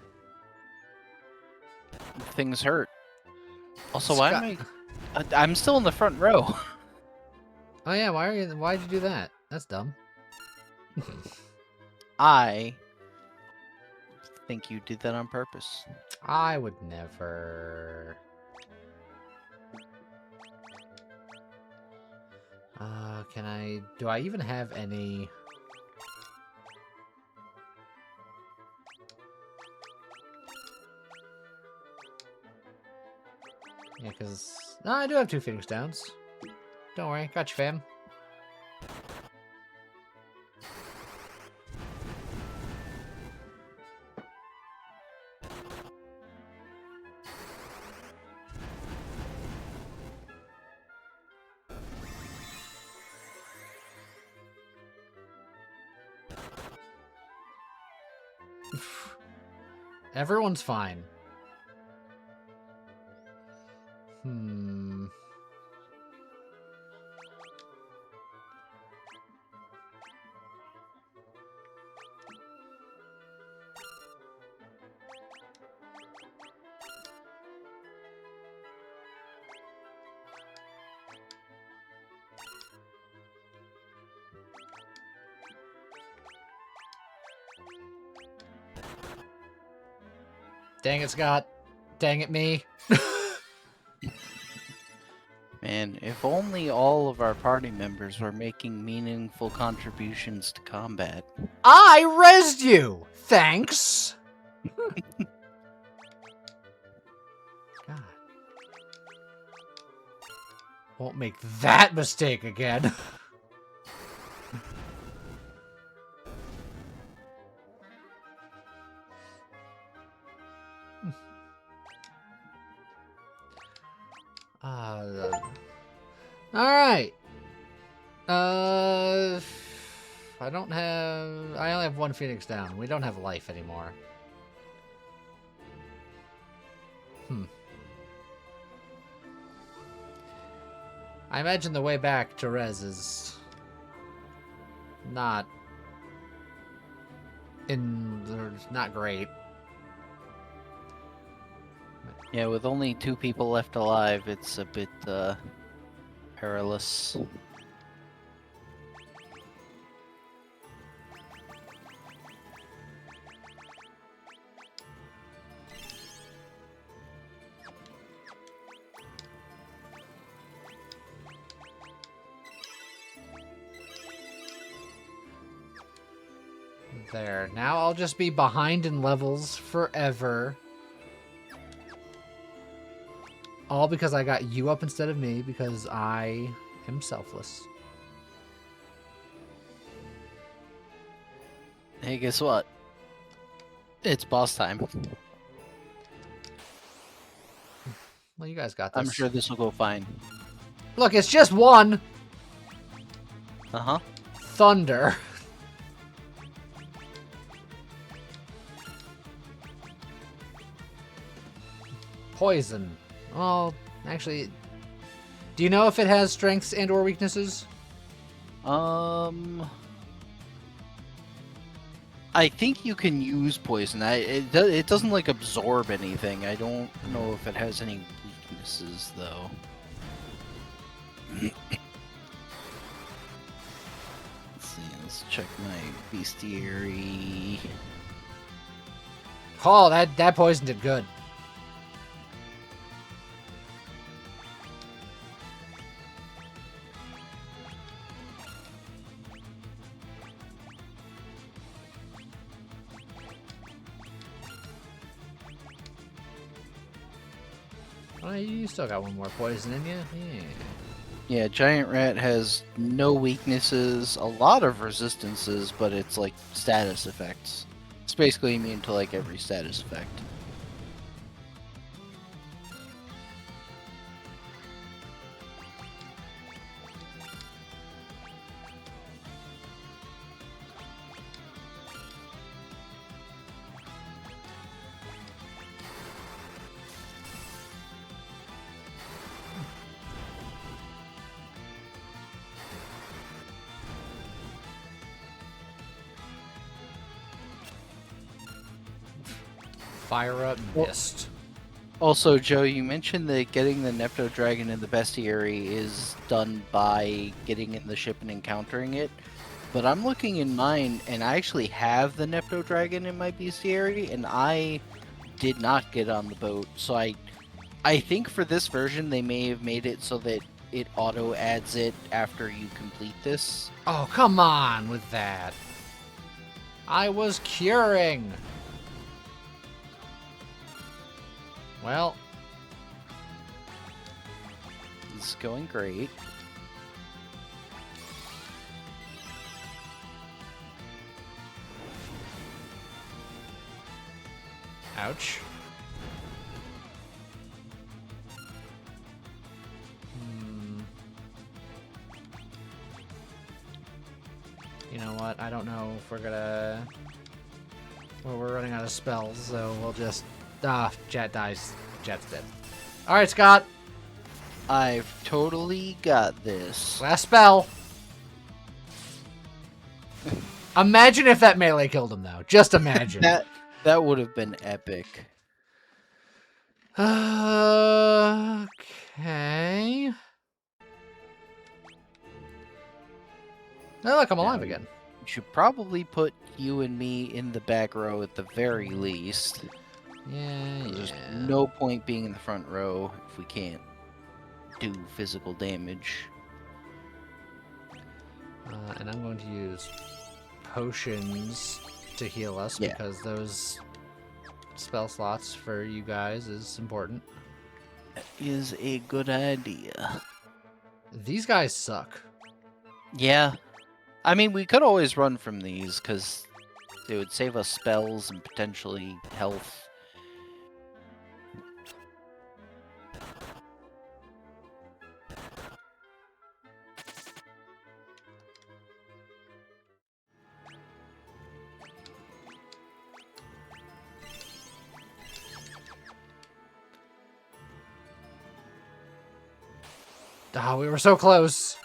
Things hurt. Also, why Scott- am I'm still in the front row. Oh yeah, why'd you do that? That's dumb. I think you did that on purpose. I would never. Do I even have any? Yeah, because... No, I do have 2 Phoenix Downs. Don't worry, got you, fam. Everyone's fine. Dang it, Scott. Dang it, me. Man, if only all of our party members were making meaningful contributions to combat. I rezzed you! Thanks! God. Won't make that mistake again. Alright. I don't have... I only have one Phoenix down. We don't have life anymore. I imagine the way back to Rez is... not great. Yeah, with only 2 people left alive, it's a bit perilous. There. Now I'll just be behind in levels forever. All because I got you up instead of me, because I am selfless. Hey, guess what? It's boss time. Well, you guys got this. I'm sure this will go fine. Look, it's just one! Uh-huh. Thunder. Poison. Well, actually, do you know if it has strengths and or weaknesses? I think you can use poison. It doesn't like absorb anything. I don't know if it has any weaknesses though. Let's see. Let's check my bestiary. Oh, that poison did good. Oh, you still got one more poison in you? Yeah. Yeah, Giant Rat has no weaknesses, a lot of resistances, but it's like status effects. It's basically immune to like every status effect. Fire up mist. Also, Joe, you mentioned that getting the Nepto Dragon in the bestiary is done by getting in the ship and encountering it. But I'm looking in mine, and I actually have the Nepto Dragon in my bestiary, and I did not get on the boat. So I think for this version, they may have made it so that it auto adds it after you complete this. Oh, come on with that. I was curing. Well, It's going great. ouch. You know what? I don't know if we're gonna... Well, we're running out of spells, so we'll just... Jet dies. Jet's dead. Alright, Scott. I've totally got this. Last spell. Imagine if that melee killed him, though. Just imagine. That would have been epic. Okay. Oh, look, I'm alive again. We should probably put you and me in the back row at the very least. Yeah, There's yeah. no point being in the front row if we can't do physical damage. And I'm going to use potions to heal us Yeah. because those spell slots for you guys is important. That is a good idea. These guys suck. Yeah. I mean, we could always run from these, because they would save us spells and potentially health. Ah, we were so close.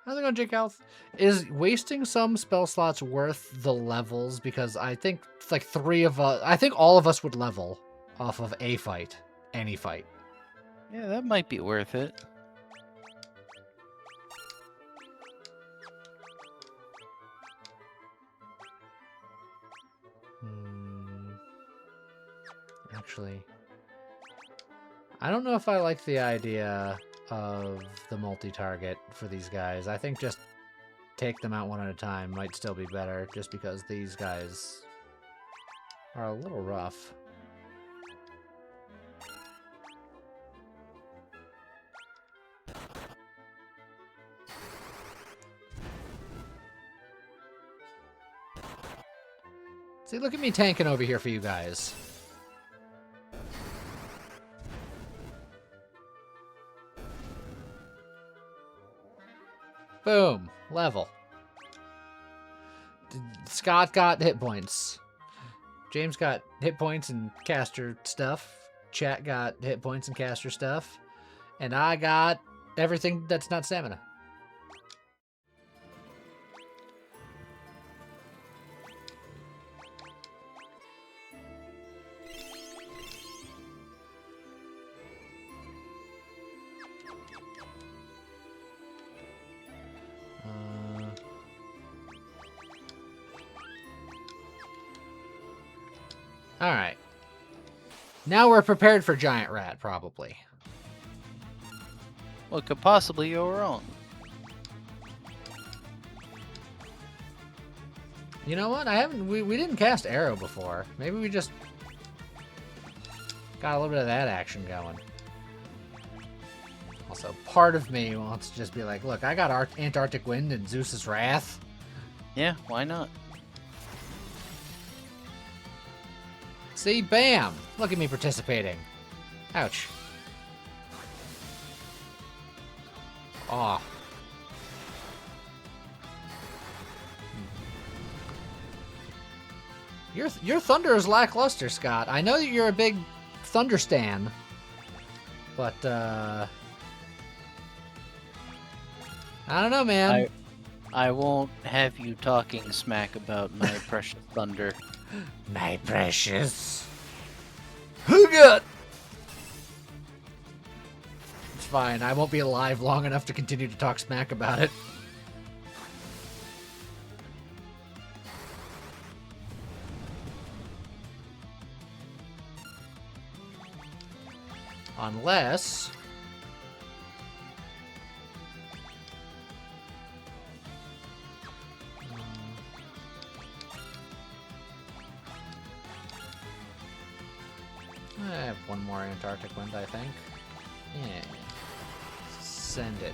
How's it going, Jake Health? Is wasting some spell slots worth the levels? Because I think like 3 of us, I think all of us would level off of a fight, any fight. Yeah, that might be worth it. Actually, I don't know if I like the idea of the multi-target for these guys. I think just take them out one at a time might still be better, just because these guys are a little rough. See, look at me tanking over here for you guys. Boom. Level. Scott got hit points. James got hit points and caster stuff. Chat got hit points and caster stuff. And I got everything that's not stamina. Alright. Now we're prepared for Giant Rat, probably. What could possibly go wrong? You know what? We didn't cast Arrow before. Maybe we just got a little bit of that action going. Also, part of me wants to just be like, look, I got Antarctic Wind and Zeus's Wrath. Yeah, why not? See, bam! Look at me participating. Ouch. Aw. Your thunder is lackluster, Scott. I know that you're a big thunder stan, but I don't know, man. I won't have you talking smack about my precious thunder. My precious. Who got? It's fine. I won't be alive long enough to continue to talk smack about it. Unless... I have one more Antarctic Wind, I think. Yeah. Send it.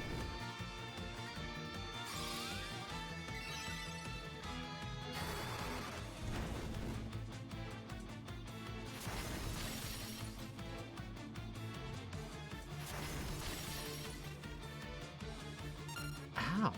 Ow.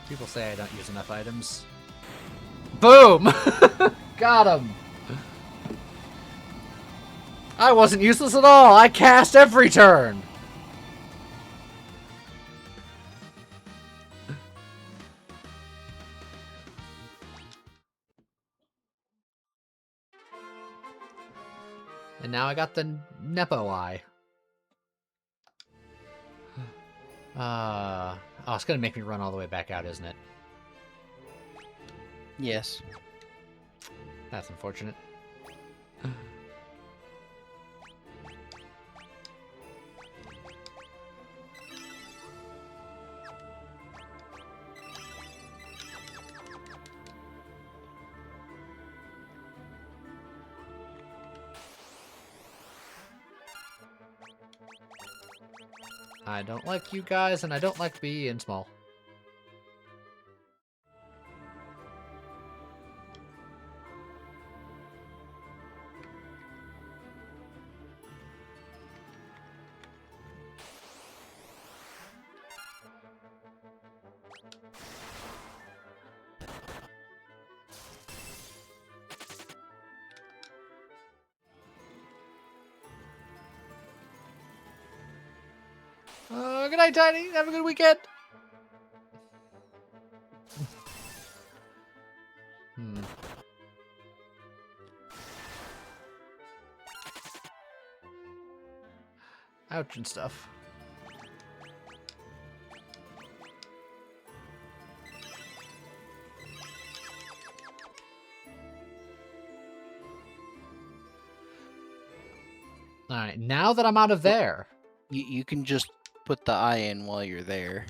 People say I don't use enough items. Boom! Got him! I wasn't useless at all! I cast every turn! And now I got the Nepo eye. Oh, it's gonna make me run all the way back out, isn't it? Yes. That's unfortunate. I don't like you guys, and I don't like being small. Good night, Tiny. Have a good weekend. Ouch and stuff. Alright, now that I'm out of there. You can just put the eye in while you're there.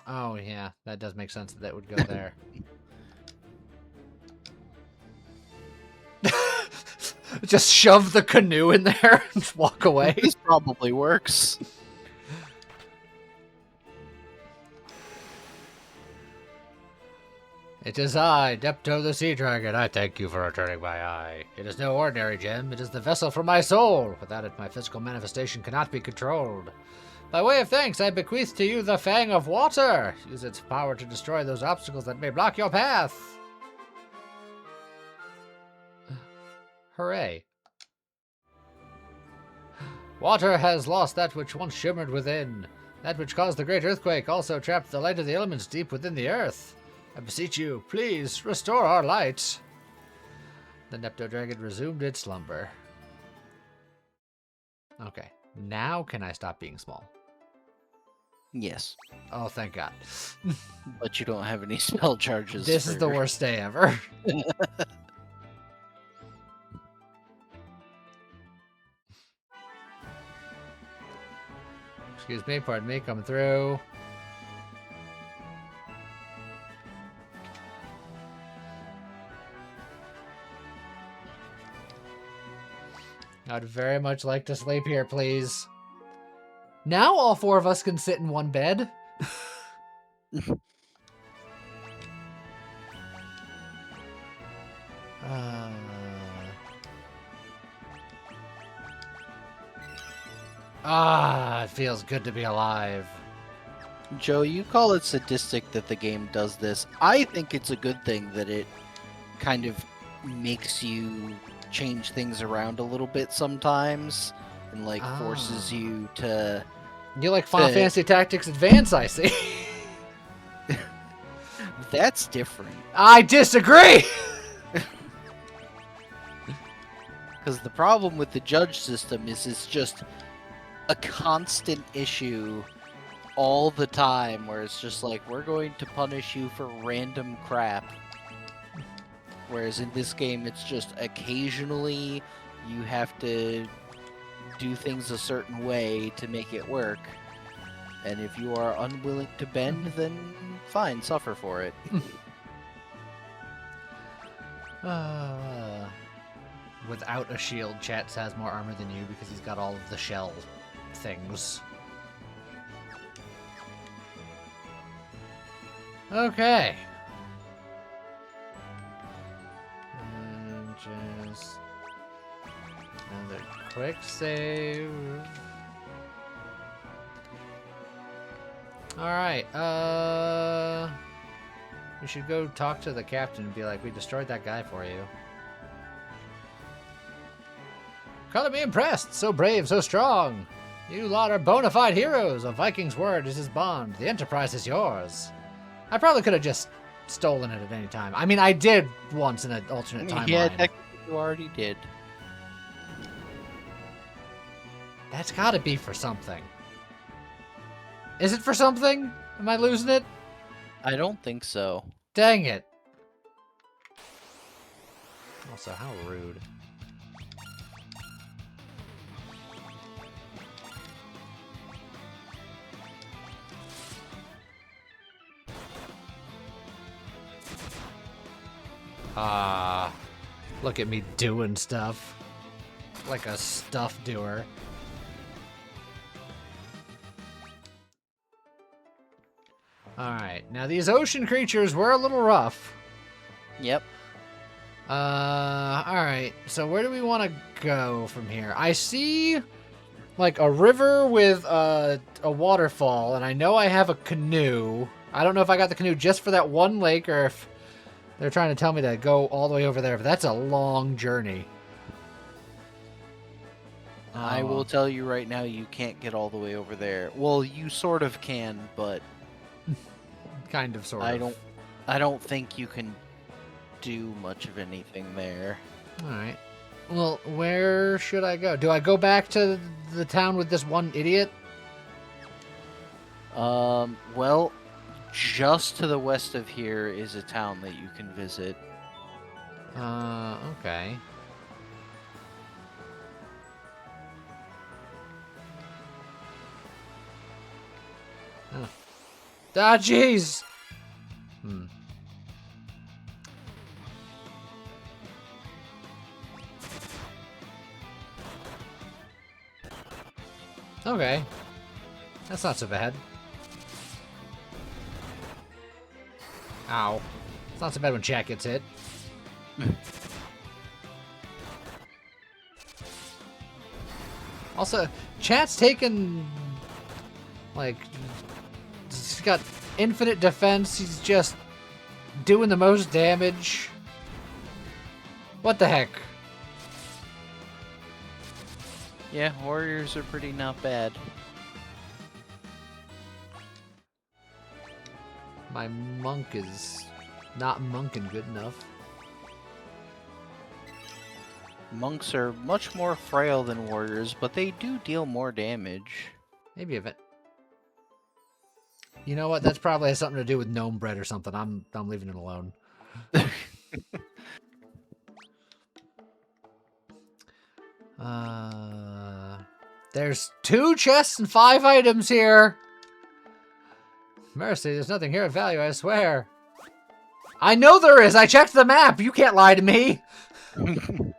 Oh, yeah. That does make sense that would go there. Just shove the canoe in there and walk away. This probably works. It is I, Depto the Sea Dragon. I thank you for returning my eye. It is no ordinary gem. It is the vessel for my soul. Without it, my physical manifestation cannot be controlled. By way of thanks, I bequeath to you the Fang of Water. Use its power to destroy those obstacles that may block your path. Hooray. Water has lost that which once shimmered within. That which caused the great earthquake also trapped the light of the elements deep within the earth. I beseech you, please, restore our light. The Nepto Dragon resumed its slumber. Okay, now can I stop being small? Yes. Oh, thank God. But you don't have any spell charges. This is the worst day ever. Excuse me, pardon me, coming through. I'd very much like to sleep here, please. Now all four of us can sit in one bed. It feels good to be alive. Joe, you call it sadistic that the game does this. I think it's a good thing that it kind of makes you change things around a little bit sometimes and like forces you to... You like Final Fantasy Tactics Advance, I see. That's different. I disagree! Because the problem with the judge system is it's just a constant issue all the time where it's just like, we're going to punish you for random crap. Whereas in this game, it's just occasionally you have to do things a certain way to make it work. And if you are unwilling to bend, then fine, suffer for it. Without a shield, Chats has more armor than you because he's got all of the shell things. Okay. And just another quick save. Alright, we should go talk to the captain and be like, we destroyed that guy for you. Color me impressed, so brave, so strong. You lot are bona fide heroes. A Viking's word is his bond. The Enterprise is yours. I probably could have just stolen it at any time. I mean, I did once in an alternate timeline. Yeah, technically you already did. That's gotta be for something. Is it for something? Am I losing it? I don't think so. Dang it. Also, how rude. Ah, look at me doing stuff. Like a stuff doer. Alright, now these ocean creatures were a little rough. Yep. Alright, so where do we want to go from here? I see, like, a river with a waterfall, and I know I have a canoe. I don't know if I got the canoe just for that one lake, or if they're trying to tell me to go all the way over there, but that's a long journey. I will tell you right now, you can't get all the way over there. Well, you sort of can, but Kind of, sort of. I don't think you can do much of anything there. Alright. Well, where should I go? Do I go back to the town with this one idiot? Well, just to the west of here is a town that you can visit. Okay. Oh. Ah, jeez! Okay. That's not so bad. Ow. It's not so bad when Jack gets hit. Also, Chat's taken, like, he's got infinite defense. He's just doing the most damage. What the heck? Yeah, warriors are pretty not bad. My monk is not monking good enough. Monks are much more frail than warriors, but they do deal more damage. Maybe if it. You know what? That's probably has something to do with gnome bread or something. I'm leaving it alone. There's 2 chests and 5 items here. Mercy, there's nothing here of value, I swear. I know there is. I checked the map. You can't lie to me. Oh,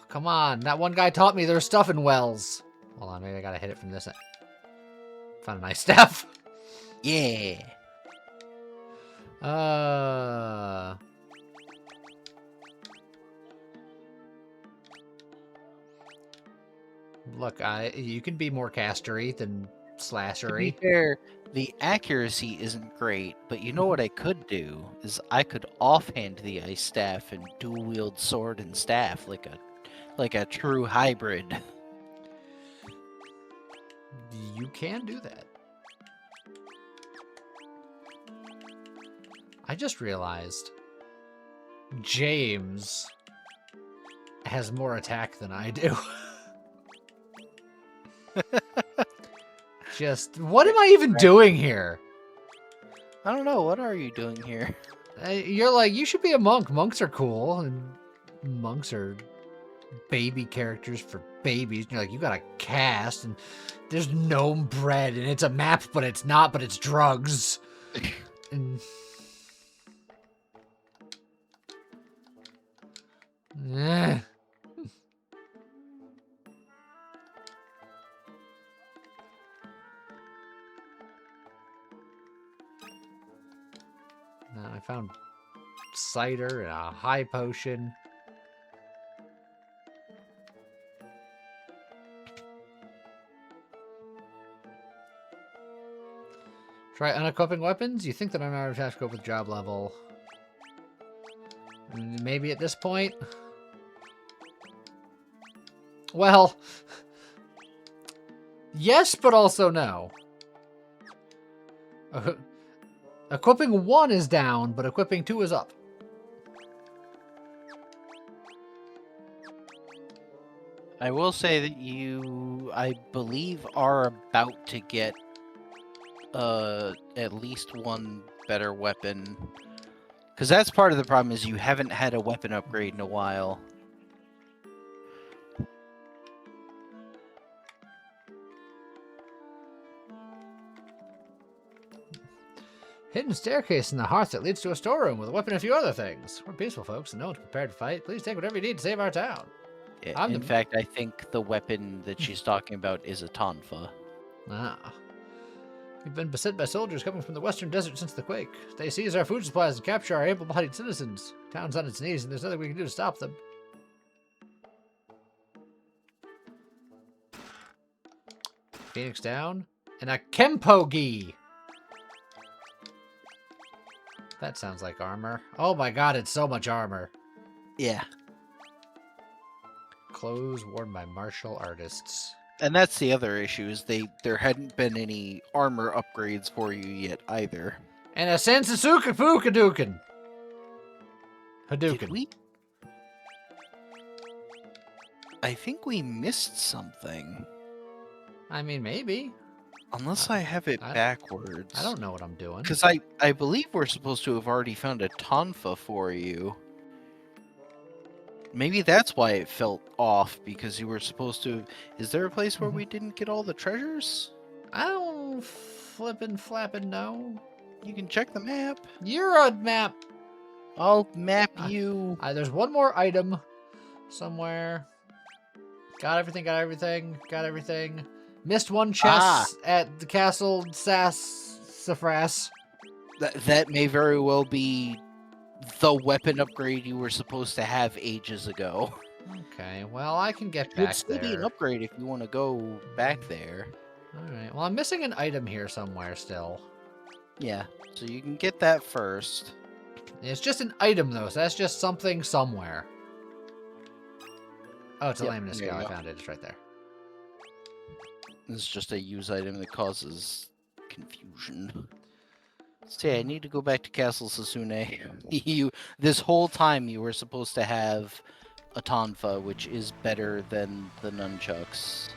come on. That one guy taught me there's stuff in wells. Hold on, maybe I gotta hit it from this end. Found a nice staff. Yeah. Look, you can be more castery than To slashery. be fair, the accuracy isn't great, but you know what I could do is I could offhand the ice staff and dual wield sword and staff like a true hybrid. You can do that. I just realized James has more attack than I do. Just, what am I even doing here? I don't know, what are you doing here? You're like, you should be a monk. Monks are cool, and monks are baby characters for babies. And you're like, you gotta cast, and there's gnome bread, and it's a map, but it's not, but it's drugs. And... Eh. I found cider and a high potion. Try unequipping weapons? You think that I'm out of task scope with job level. Maybe at this point? Well, yes, but also no. Equipping 1 is down, but equipping 2 is up. I will say that you, I believe, are about to get at least one better weapon. Because that's part of the problem is you haven't had a weapon upgrade in a while. Hidden staircase in the hearth that leads to a storeroom with a weapon and a few other things. We're peaceful folks and no one's prepared to fight. Please take whatever you need to save our town. I'm In the- fact, I think the weapon that she's talking about is a tonfa. Ah. We've been beset by soldiers coming from the western desert since the quake. They seize our food supplies and capture our able-bodied citizens. Town's on its knees and there's nothing we can do to stop them. Phoenix down. And a Kempo-gi! That sounds like armor. Oh my god, it's so much armor. Yeah. Clothes worn by martial artists. And that's the other issue is there hadn't been any armor upgrades for you yet either. And a Sensasuka Fukaduken. Did Hadouken. we? I think we missed something. I mean, maybe. Unless I have it I- backwards. I don't know what I'm doing. Because I believe we're supposed to have already found a tonfa for you. Maybe that's why it felt off, because you were supposed to... Is there a place where we didn't get all the treasures? I don't flappin' know. You can check the map. You're a map. I'll map I- you. There's one more item somewhere. Got everything. Missed one chest at the castle Sassafras. That may very well be the weapon upgrade you were supposed to have ages ago. Okay, well, I can get It back would still be an there. upgrade if you want to go back there. Alright, well, I'm missing an item here somewhere still. Yeah, so you can get that first. It's just an item, though, so that's just something somewhere. Oh, it's a Yep, laminate there you scale. I go. found it. It's right there. This is just a use item that causes confusion. So yeah, I need to go back to Castle Sasune. This whole time you were supposed to have a tonfa, which is better than the nunchucks.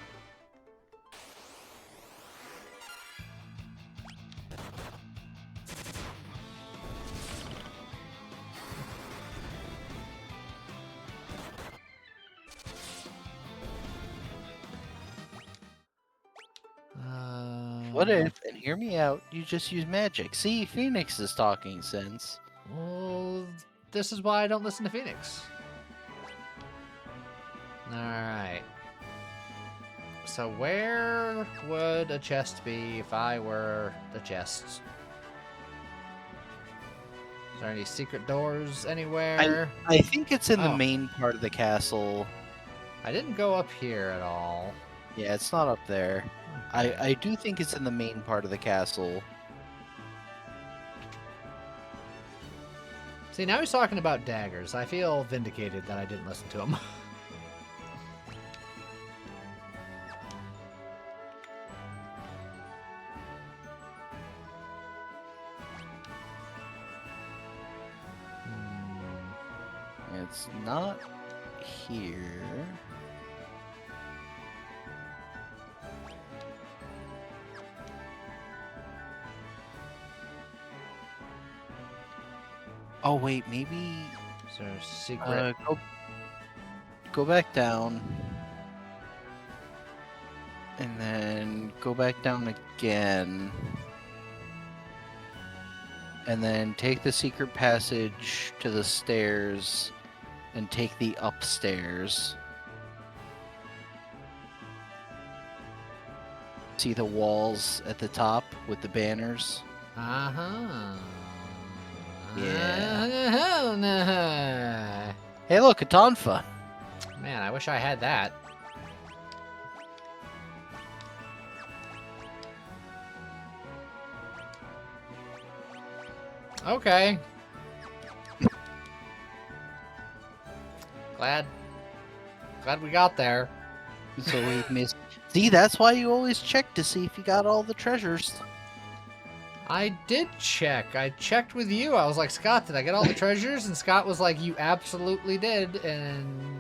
What if, and hear me out, you just use magic? See, Phoenix is talking sense. Well, this is why I don't listen to Phoenix. Alright. So where would a chest be if I were the chest? Is there any secret doors anywhere? I think it's in the Oh. main part of the castle. I didn't go up here at all. Yeah, it's not up there. Okay. I do think it's in the main part of the castle. See, now he's talking about daggers. I feel vindicated that I didn't listen to him. It's not here. Oh wait, maybe Is there a secret? go back down. And then go back down again. And then take the secret passage to the stairs and take the upstairs. See the walls at the top with the banners? Uh-huh. Yeah. Hey look, a tonfa! Man, I wish I had that. Okay. Glad we got there. So we missed. See, that's why you always check to see if you got all the treasures. I did check. I checked with you. I was like, Scott, did I get all the treasures? And Scott was like, you absolutely did. And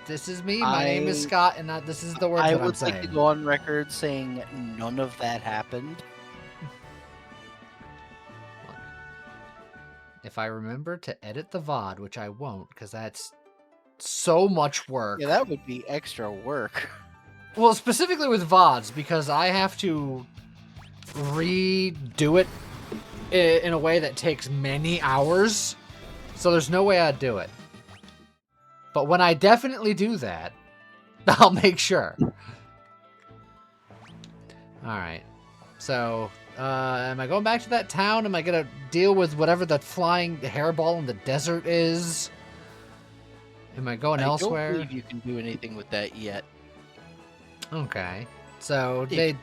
This is me. My name is Scott, and this is the words I that I'm would like to saying. go on record saying none of that happened. If I remember to edit the VOD, which I won't, because that's so much work. Yeah, that would be extra work. Well, specifically with VODs, because I have to redo it in a way that takes many hours. So there's no way I'd do it. But when I definitely do that, I'll make sure. Alright. So, am I going back to that town? Am I going to deal with whatever the flying hairball in the desert is? Am I going elsewhere? I don't believe you can do anything with that yet. Okay. So, If-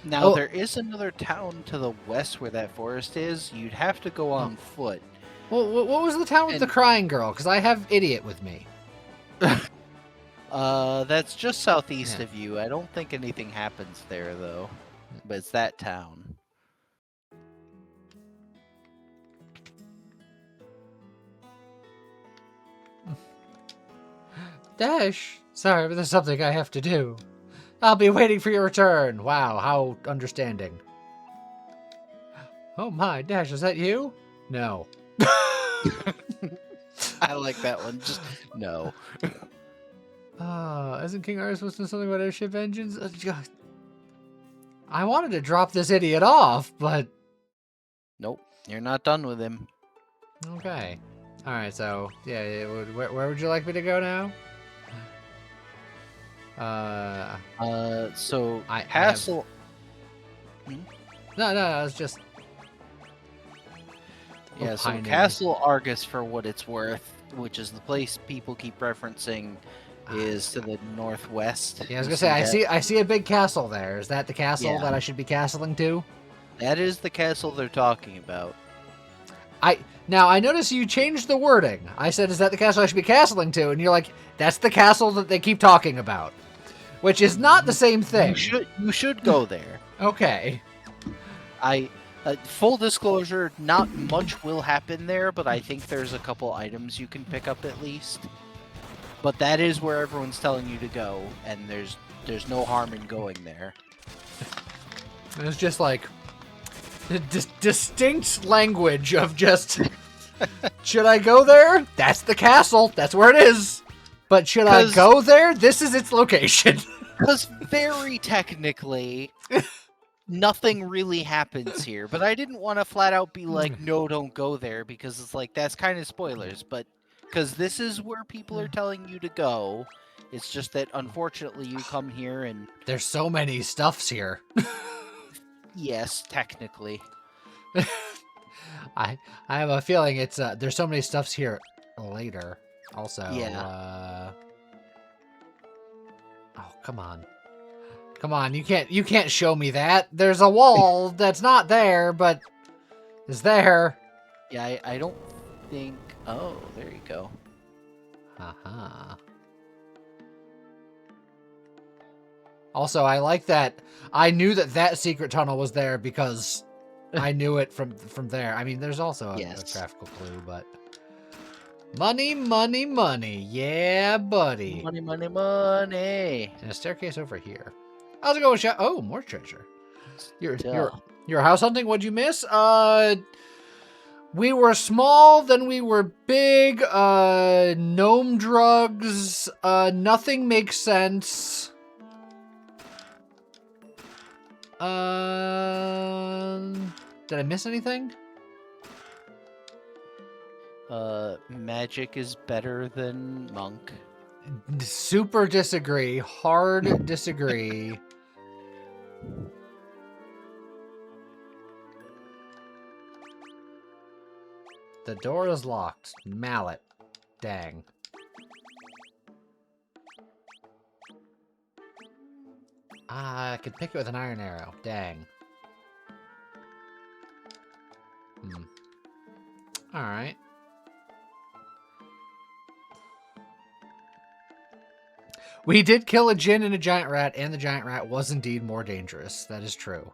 Now, Oh. there is another town to the west where that forest is. You'd have to go on foot. Well, what was the town with the And- crying girl? Because I have Idiot with me. That's just southeast Yeah. of you. I don't think anything happens there, though. But it's that town. Dash, sorry, but there's something I have to do. I'll be waiting for your return. Wow, how understanding. Oh my, Dash, is that you? No. I like that one. Just no. Isn't King Arthur supposed to know something about airship engines? I wanted to drop this idiot off, but... Nope. You're not done with him. Okay. Alright, so, yeah, where would you like me to go now? So I have- Castle. No, it's just... Yeah, so opining. Castle Argus, for what it's worth, which is the place people keep referencing, is to the northwest. Yeah, I was You gonna say, that? I see a big castle there. Is that the castle Yeah. that I should be castling to? That is the castle they're talking about. Now, I notice you changed the wording. I said, is that the castle I should be castling to? And you're like, that's the castle that they keep talking about. Which is not the same thing. You should go there. Okay. Full disclosure, not much will happen there, but I think there's a couple items you can pick up at least. But that is where everyone's telling you to go, and there's no harm in going there. And it's just like distinct language of just, should I go there? That's the castle. That's where it is. But should I 'Cause- go there? This is its location. Because very technically, nothing really happens here. But I didn't want to flat out be like, no, don't go there, because it's like, that's kind of spoilers. But because this is where people are telling you to go, it's just that unfortunately you come here and, There's so many stuffs here. yes, technically. I have a feeling it's there's so many stuffs here later. Also, Yeah. Oh, come on. Come on, you can't show me that. There's a wall that's not there, but is there. Yeah, I don't think... Oh, there you go. Uh-huh. Also, I like that I knew that secret tunnel was there because I knew it from there. I mean, there's also a Yes. graphical clue, but money, money, money. Yeah, buddy. Money, money, money. And a staircase over here. How's it going, Oh, more treasure. You're Duh. house hunting. What'd you miss? We were small, then we were big. Gnome drugs. Nothing makes sense. Did I miss anything? Magic is better than monk. Super disagree. Hard disagree. The door is locked. Mallet. Dang. I could pick it with an iron arrow. Dang. Alright. We did kill a djinn and a giant rat, and the giant rat was indeed more dangerous. That is true.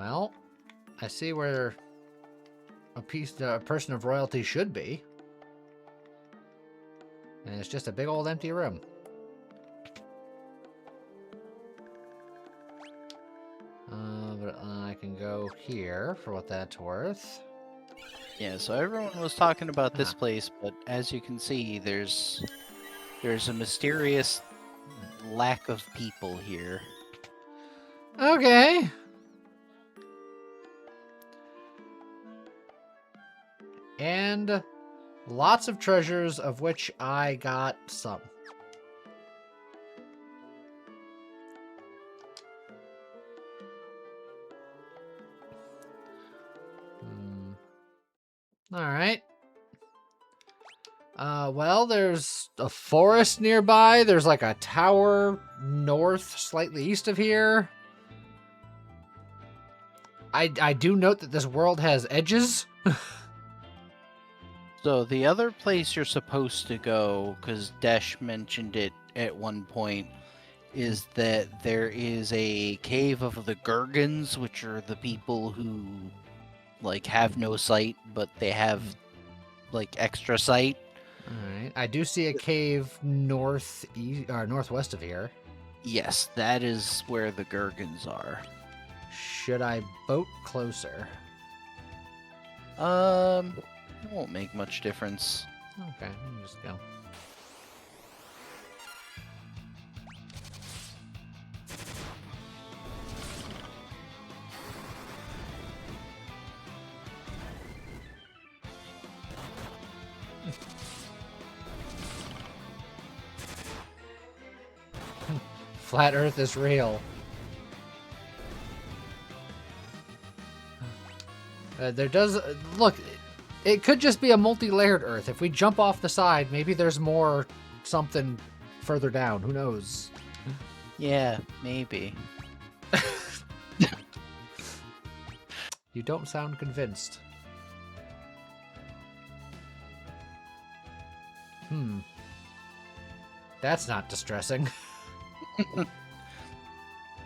Well, I see where a person of royalty should be. And it's just a big old empty room. But I can go here for what that's worth. Yeah, so everyone was talking about this place, but as you can see, there's a mysterious lack of people here. Okay. And lots of treasures, of which I got some. All right. Well, there's a forest nearby. There's like a tower north, slightly east of here. I do note that this world has edges. So the other place you're supposed to go, because Desh mentioned it at one point, is that there is a cave of the Gurgans, which are the people who like have no sight, but they have like extra sight. All right. I do see a cave northeast or northwest of here. Yes, that is where the Gurgans are. Should I boat closer? It won't make much difference. Okay, let me just go. Flat Earth is real. There does look. It could just be a multi-layered Earth. If we jump off the side, maybe there's more something further down. Who knows? Yeah, maybe. You don't sound convinced. That's not distressing.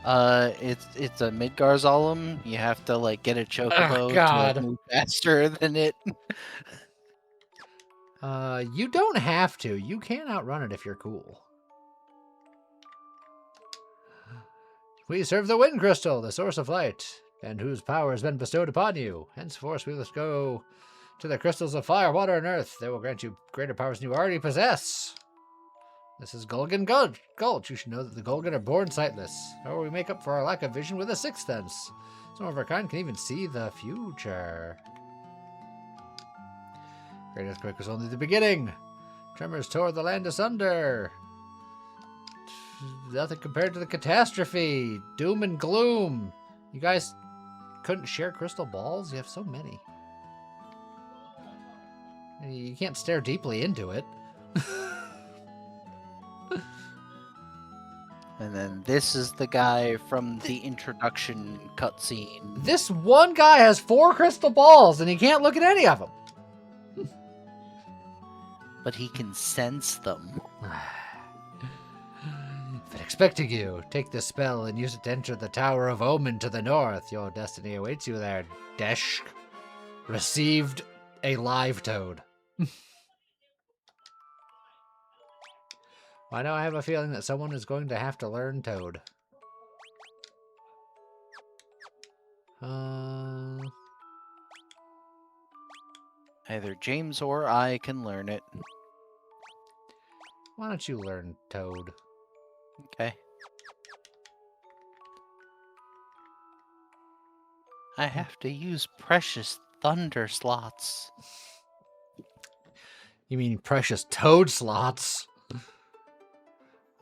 It's a Midgarzalem. You have to like get a chocobo to like, move faster than it. You don't have to. You can outrun it if you're cool. We serve the Wind Crystal, the source of light, and whose power has been bestowed upon you. Henceforth we must go to the crystals of fire, water, and earth. They will grant you greater powers than you already possess. This is Gulgan Gulch. You should know that the Gulgan are born sightless. However, we make up for our lack of vision with a sixth sense. Some of our kind can even see the future. Great earthquake was only the beginning. Tremors tore the land asunder. Nothing compared to the catastrophe. Doom and gloom. You guys couldn't share crystal balls? You have so many. You can't stare deeply into it. And then this is the guy from the introduction cutscene. This one guy has 4 crystal balls, and he can't look at any of them. But he can sense them. Been expecting you. Take this spell and use it to enter the Tower of Omen to the north. Your destiny awaits you there, Desh. Received a live toad. Why do I have a feeling that someone is going to have to learn Toad? Either James or I can learn it. Why don't you learn Toad? Okay. I have to use precious thunder slots. You mean precious Toad slots?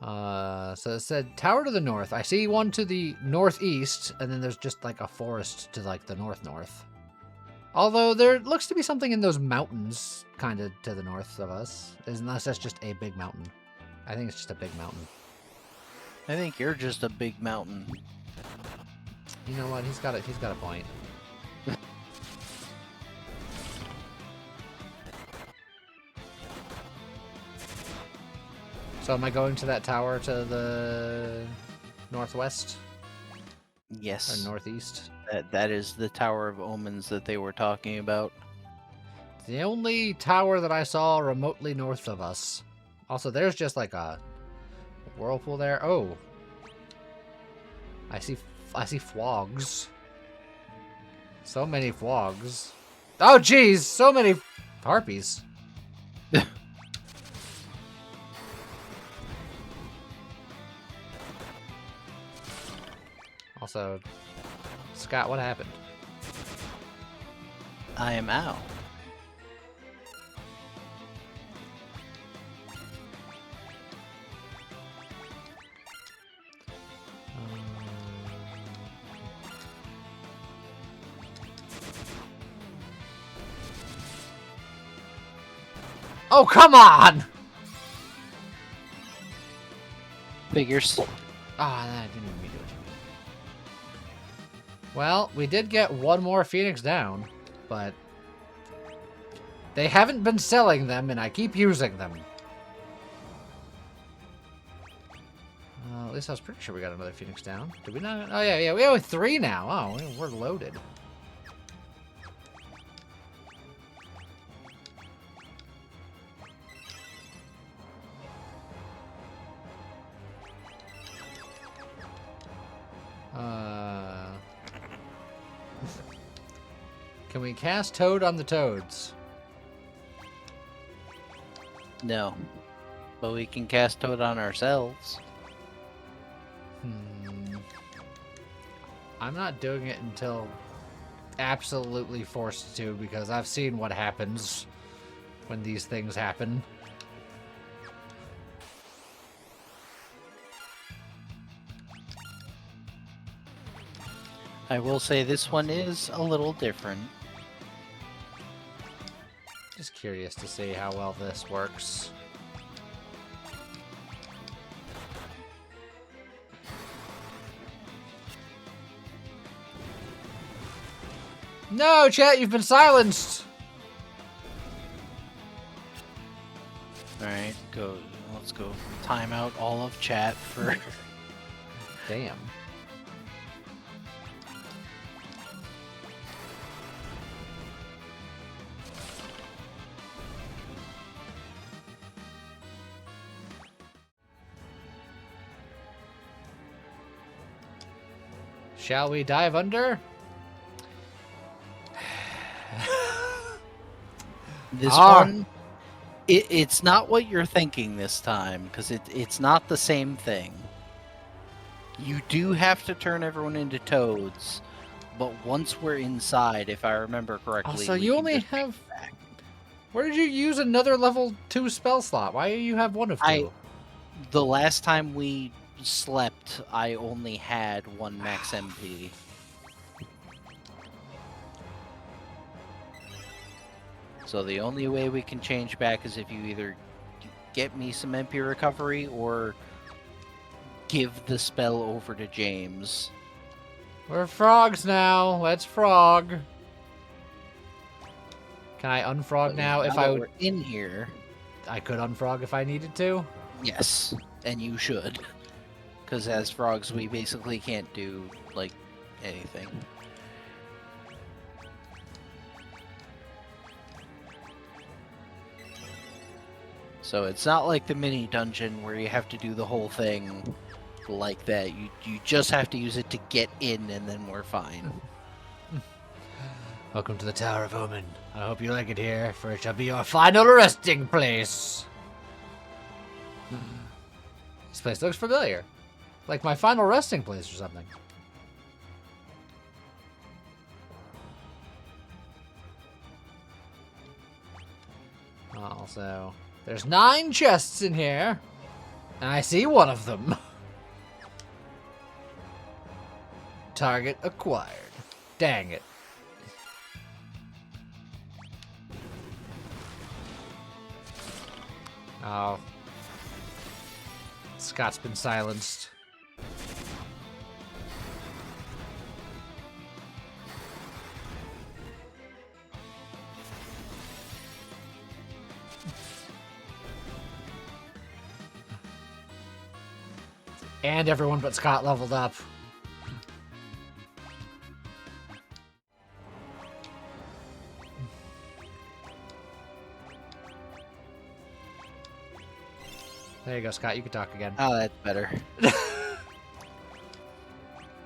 So it said tower to the north. I see one to the northeast, and then there's just like a forest to like the north. Although there looks to be something in those mountains kind of to the north of us. Unless that's just a big mountain. I think it's just a big mountain. I think you're just a big mountain. You know what? He's got a point. So am I going to that tower to the northwest? Yes. Or northeast? That is the Tower of Omens that they were talking about. The only tower that I saw remotely north of us. Also, there's just like a whirlpool there. Oh. I see fwogs. So many fwogs. Oh, jeez! So many harpies. Also, Scott, what happened? I am out. Oh, come on! Figures. Ah, that didn't even mean to do it. Well, we did get one more Phoenix down, but they haven't been selling them, and I keep using them. At least I was pretty sure we got another Phoenix down. Did we not? Oh, yeah, we have 3 now. Oh, we're loaded. Can we cast Toad on the Toads? No. But we can cast Toad on ourselves. I'm not doing it until absolutely forced to, because I've seen what happens when these things happen. I will say this one is a little different. Just curious to see how well this works. No, chat, you've been silenced! Alright, let's go time out all of chat for... Damn. Shall we dive under? This one, it's not what you're thinking this time, because it's not the same thing. You do have to turn everyone into toads, but once we're inside, if I remember correctly... So we you can only just have... go back. Where did you use another level 2 spell slot? Why do you have one of 2? The last time we slept, I only had 1 max MP. So the only way we can change back is if you either get me some MP recovery or give the spell over to James. We're frogs now. Let's frog. Can I unfrog now if I would? We're in here. I could unfrog if I needed to. Yes, and you should. Because as frogs, we basically can't do, like, anything. So it's not like the mini dungeon where you have to do the whole thing like that. You just have to use it to get in, and then we're fine. Welcome to the Tower of Omen. I hope you like it here, for it shall be your final resting place. This place looks familiar. Like my final resting place or something. Also, there's 9 chests in here. And I see one of them. Target acquired. Dang it. Oh. Scott's been silenced. And everyone but Scott leveled up. There you go, Scott. You can talk again. Oh, that's better.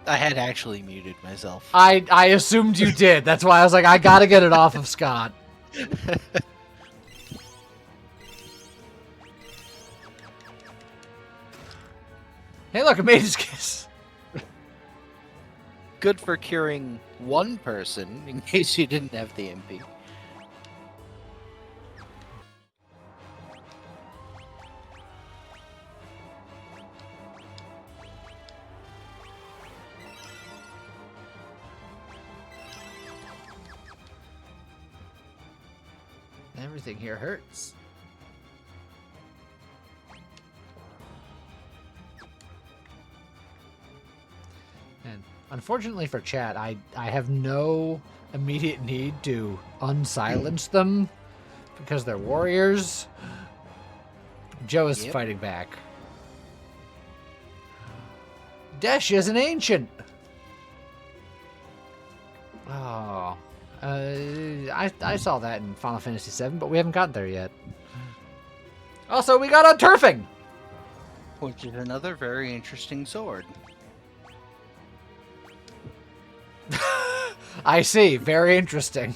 I had actually muted myself. I assumed you did. That's why I was like, I gotta get it off of Scott. Hey, look, a Maiden's Kiss. Good for curing one person in case you didn't have the MP. Everything here hurts. And unfortunately for chat, I have no immediate need to unsilence them because they're warriors. Joe is fighting back. Desh is an ancient. Oh. I saw that in Final Fantasy VII, but we haven't gotten there yet. Also, we got a turfing! Which is another very interesting sword. I see. Very interesting.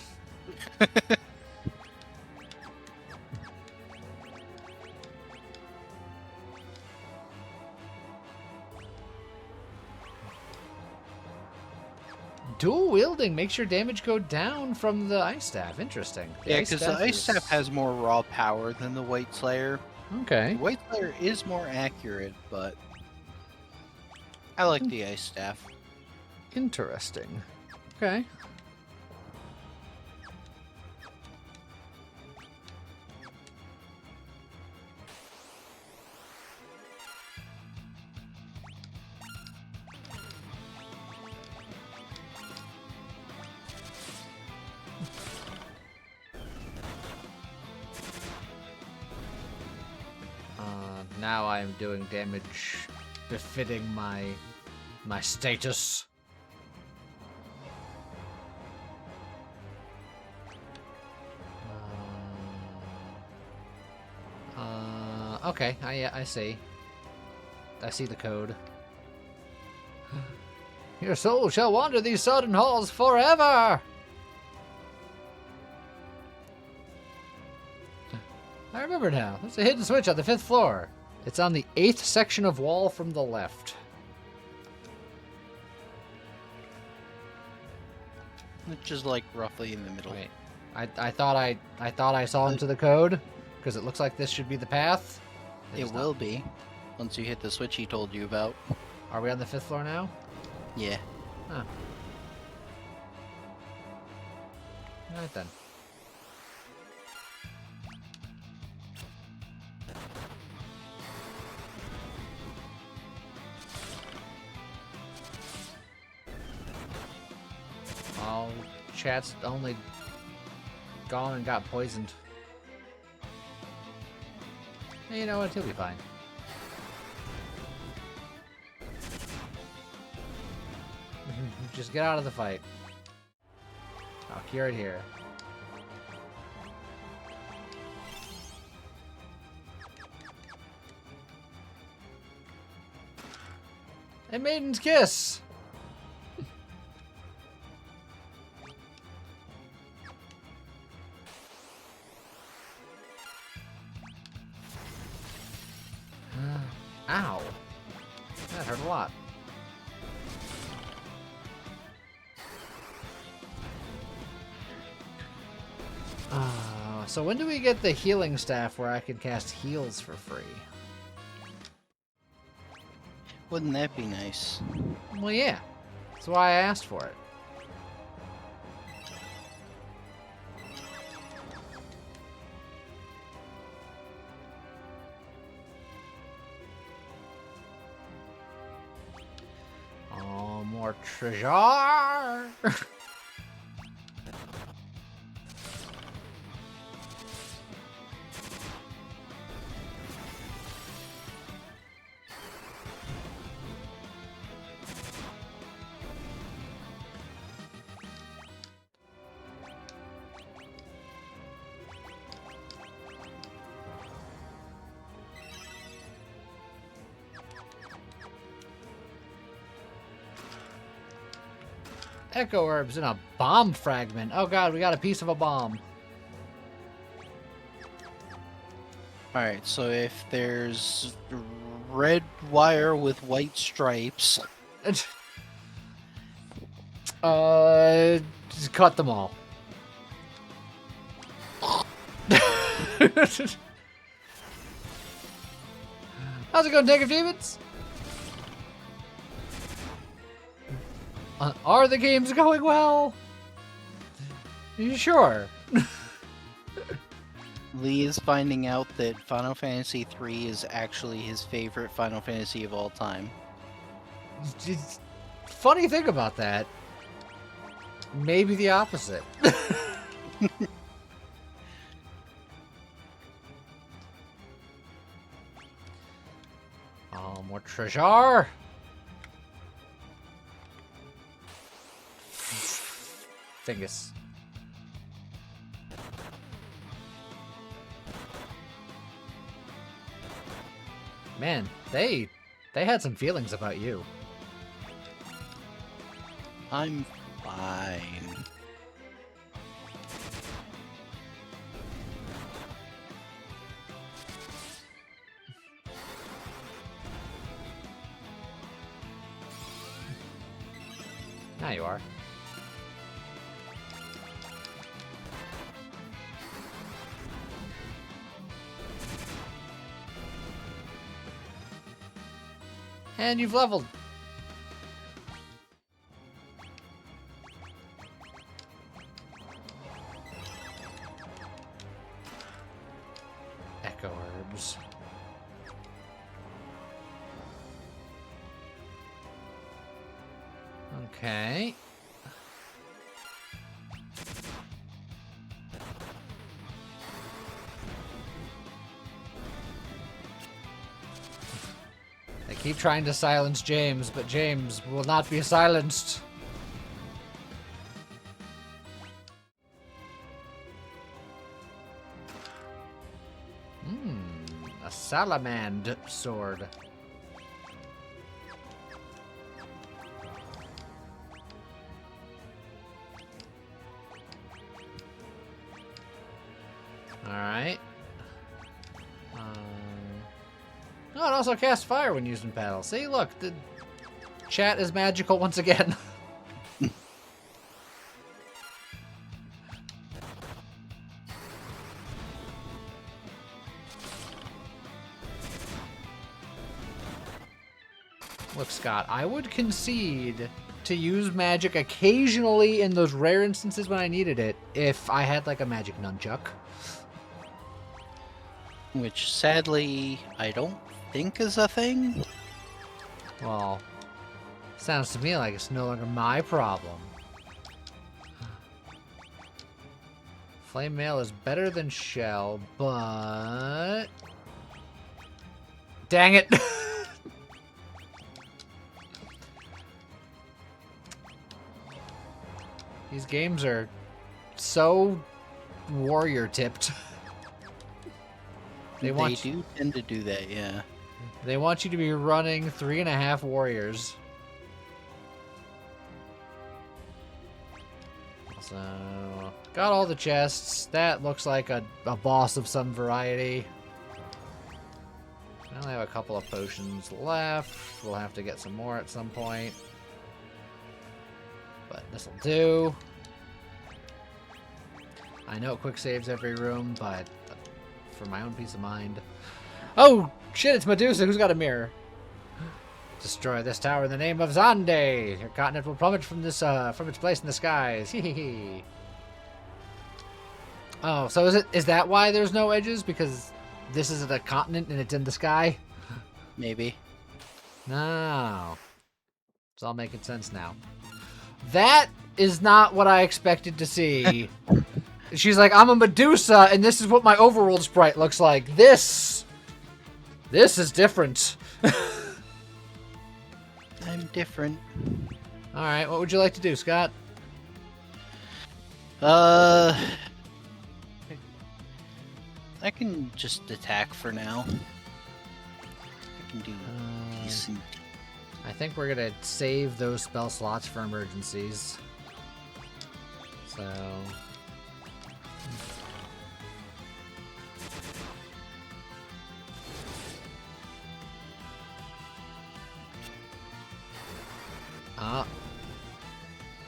Dual wielding makes your damage go down from the Ice Staff. Interesting. Yeah, because the Ice Staff has more raw power than the White Slayer. Okay. The White Slayer is more accurate, but I like the Ice Staff. Interesting. Okay. Now I am doing damage befitting my status. Okay, I see. I see the code. Your soul shall wander these sodden halls forever! I remember now. There's a hidden switch on the 5th floor. It's on the 8th section of wall from the left. Which is like roughly in the middle. Wait, I thought I saw into the code because it looks like this should be the path. It will be once you hit the switch he told you about. Are we on the 5th floor now? Yeah. Huh. All right then. Oh, chat's only gone and got poisoned. You know what? He'll be fine. Just get out of the fight. I'll cure it here. A Maiden's Kiss! Ow. That hurt a lot. So when do we get the healing staff where I can cast heals for free? Wouldn't that be nice? Well, yeah. That's why I asked for it. Oh, more treasure! Echo Herbs and a bomb fragment. Oh god, we got a piece of a bomb. Alright, so if there's red wire with white stripes, Just cut them all. How's it going, Negative Demons? Are the games going well? You sure? Lee is finding out that Final Fantasy III is actually his favorite Final Fantasy of all time. It's funny thing about that. Maybe the opposite. Oh, more treasure. Fingus. Man, they had some feelings about you. I'm fine. Now you are. And you've leveled. Echo Herbs. Okay. They keep trying to silence James, but James will not be silenced. A Salamand sword. Alright. Oh, it also casts fire when used in battle. See, look, the chat is magical once again. Look, Scott, I would concede to use magic occasionally in those rare instances when I needed it if I had, like, a magic nunchuck. Which, sadly, I don't think is a thing. Well, sounds to me like it's no longer my problem. Flame Mail is better than Shell, but... Dang it! These games are so warrior-tipped. They do tend to do that, yeah. They want you to be running 3.5 warriors. So, got all the chests. That looks like a boss of some variety. I only have a couple of potions left. We'll have to get some more at some point. But this'll do. I know it quick saves every room, but for my own peace of mind. Oh, shit, it's Medusa. Who's got a mirror? Destroy this tower in the name of Xande. Your continent will plummet from this from its place in the skies. Hee. Oh, so is that why there's no edges? Because this is a continent and it's in the sky? Maybe. No. It's all making sense now. That is not what I expected to see. She's like, I'm a Medusa, and this is what my overworld sprite looks like. This is different. I'm different. Alright, what would you like to do, Scott? I can just attack for now. I can do decent. I think we're gonna save those spell slots for emergencies. So...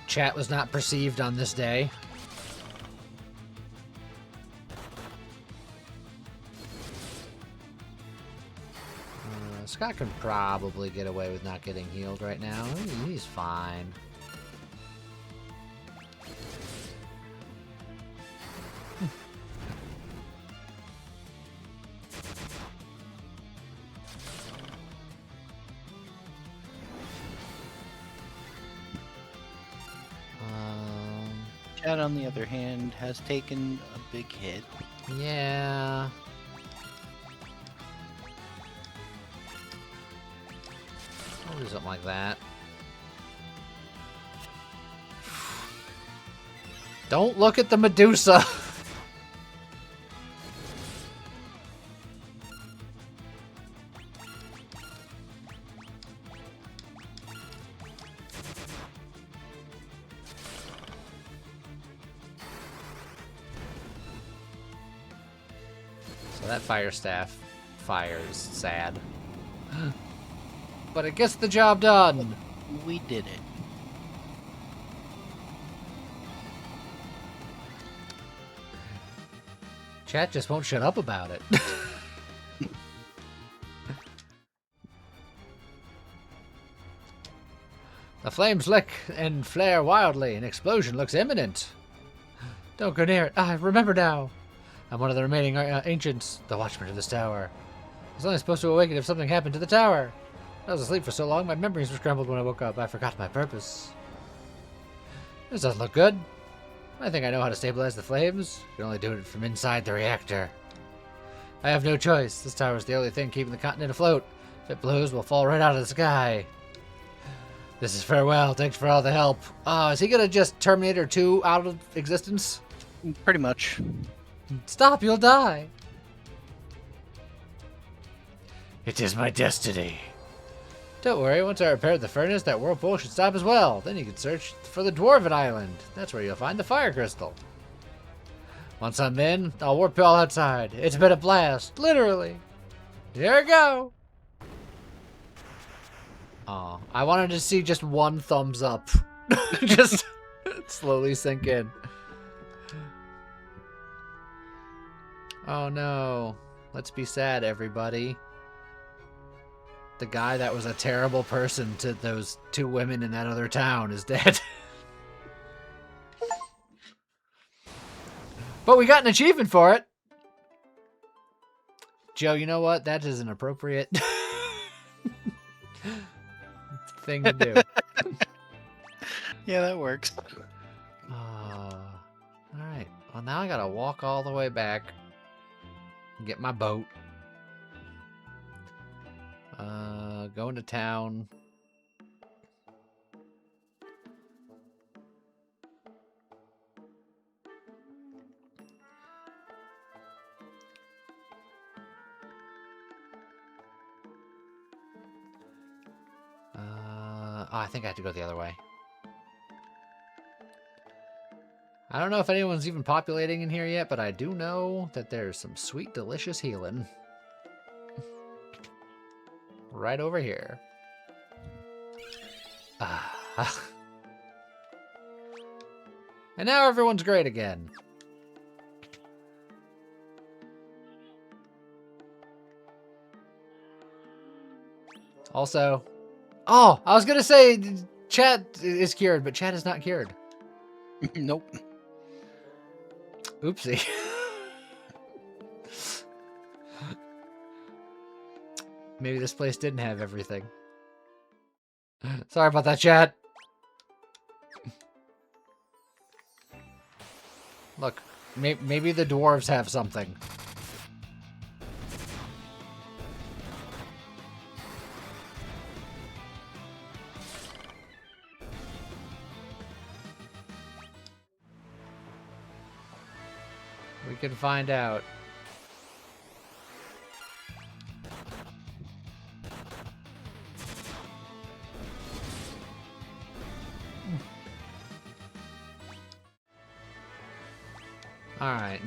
Chat was not perceived on this day. Scott can probably get away with not getting healed right now. He's fine. Chad, on the other hand, has taken a big hit. Yeah. I'll do something like that. Don't look at the Medusa! So that fire staff fires sad. But it gets the job done! We did it. Chat just won't shut up about it. The flames lick and flare wildly. An explosion looks imminent. Don't go near it. I remember now. I'm one of the remaining ancients, the watchman of this tower. I was only supposed to awaken if something happened to the tower. I was asleep for so long, my memories were scrambled when I woke up. I forgot my purpose. This doesn't look good. I think I know how to stabilize the flames. I can only do it from inside the reactor. I have no choice. This tower is the only thing keeping the continent afloat. If it blows, we'll fall right out of the sky. This is farewell. Thanks for all the help. Is he gonna just Terminator 2 out of existence? Pretty much. Stop, you'll die. It is my destiny. Don't worry, once I repair the furnace, that whirlpool should stop as well. Then you can search for the Dwarven Island. That's where you'll find the fire crystal. Once I'm in, I'll warp you all outside. It's been a blast, literally. Here we go. Aw, I wanted to see just one thumbs up. Just slowly sink in. Oh no. Let's be sad, everybody. The guy that was a terrible person to those two women in that other town is dead. But we got an achievement for it. Joe, you know what? That is an appropriate thing to do. Yeah, that works. Alright. Well, now I gotta walk all the way back and get my boat. Going to town. I think I have to go the other way. I don't know if anyone's even populating in here yet, but I do know that there's some sweet, delicious healing. Right over here. And now everyone's great again. Also, oh, I was gonna say chat is cured, but chat is not cured. Nope. Oopsie. Maybe this place didn't have everything. Sorry about that, chat. Look, maybe the dwarves have something. We can find out.